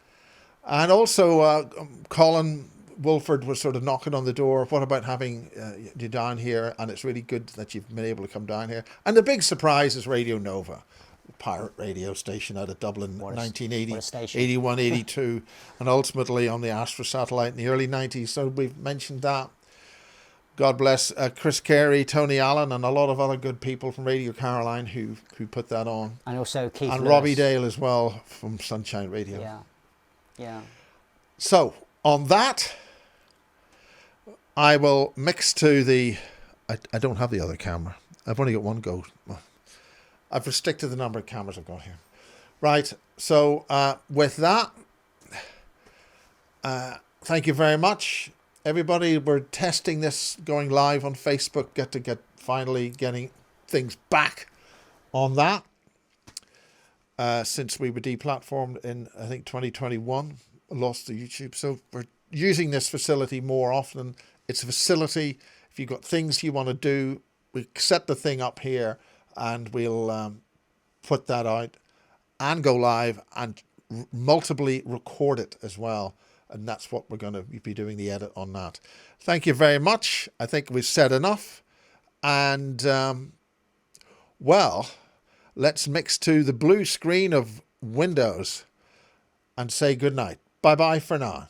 And also Colin Wolford was sort of knocking on the door. What about having you down here? And it's really good that you've been able to come down here. And the big surprise is Radio Nova, pirate radio station out of Dublin, 1980, 81, 82, and ultimately on the Astra satellite in the early 90s. So we've mentioned that. God bless Chris Carey, Tony Allen, and a lot of other good people from Radio Caroline who put that on. And also Keith and Lewis. Robbie Dale as well from Sunshine Radio. Yeah. So on that, I will mix to the. I don't have the other camera. I've only got one go. I've restricted the number of cameras I've got here. Right. So with that, thank you very much. Everybody, we're testing this, going live on Facebook, finally getting things back on that. Since we were deplatformed in, I think, 2021, lost to YouTube. So we're using this facility more often. It's a facility. If you've got things you want to do, we set the thing up here and we'll put that out and go live and multiply record it as well. And that's what we're going to be doing, the edit on that. Thank you very much. I think we've said enough. And, well, let's mix to the blue screen of Windows and say goodnight. Bye-bye for now.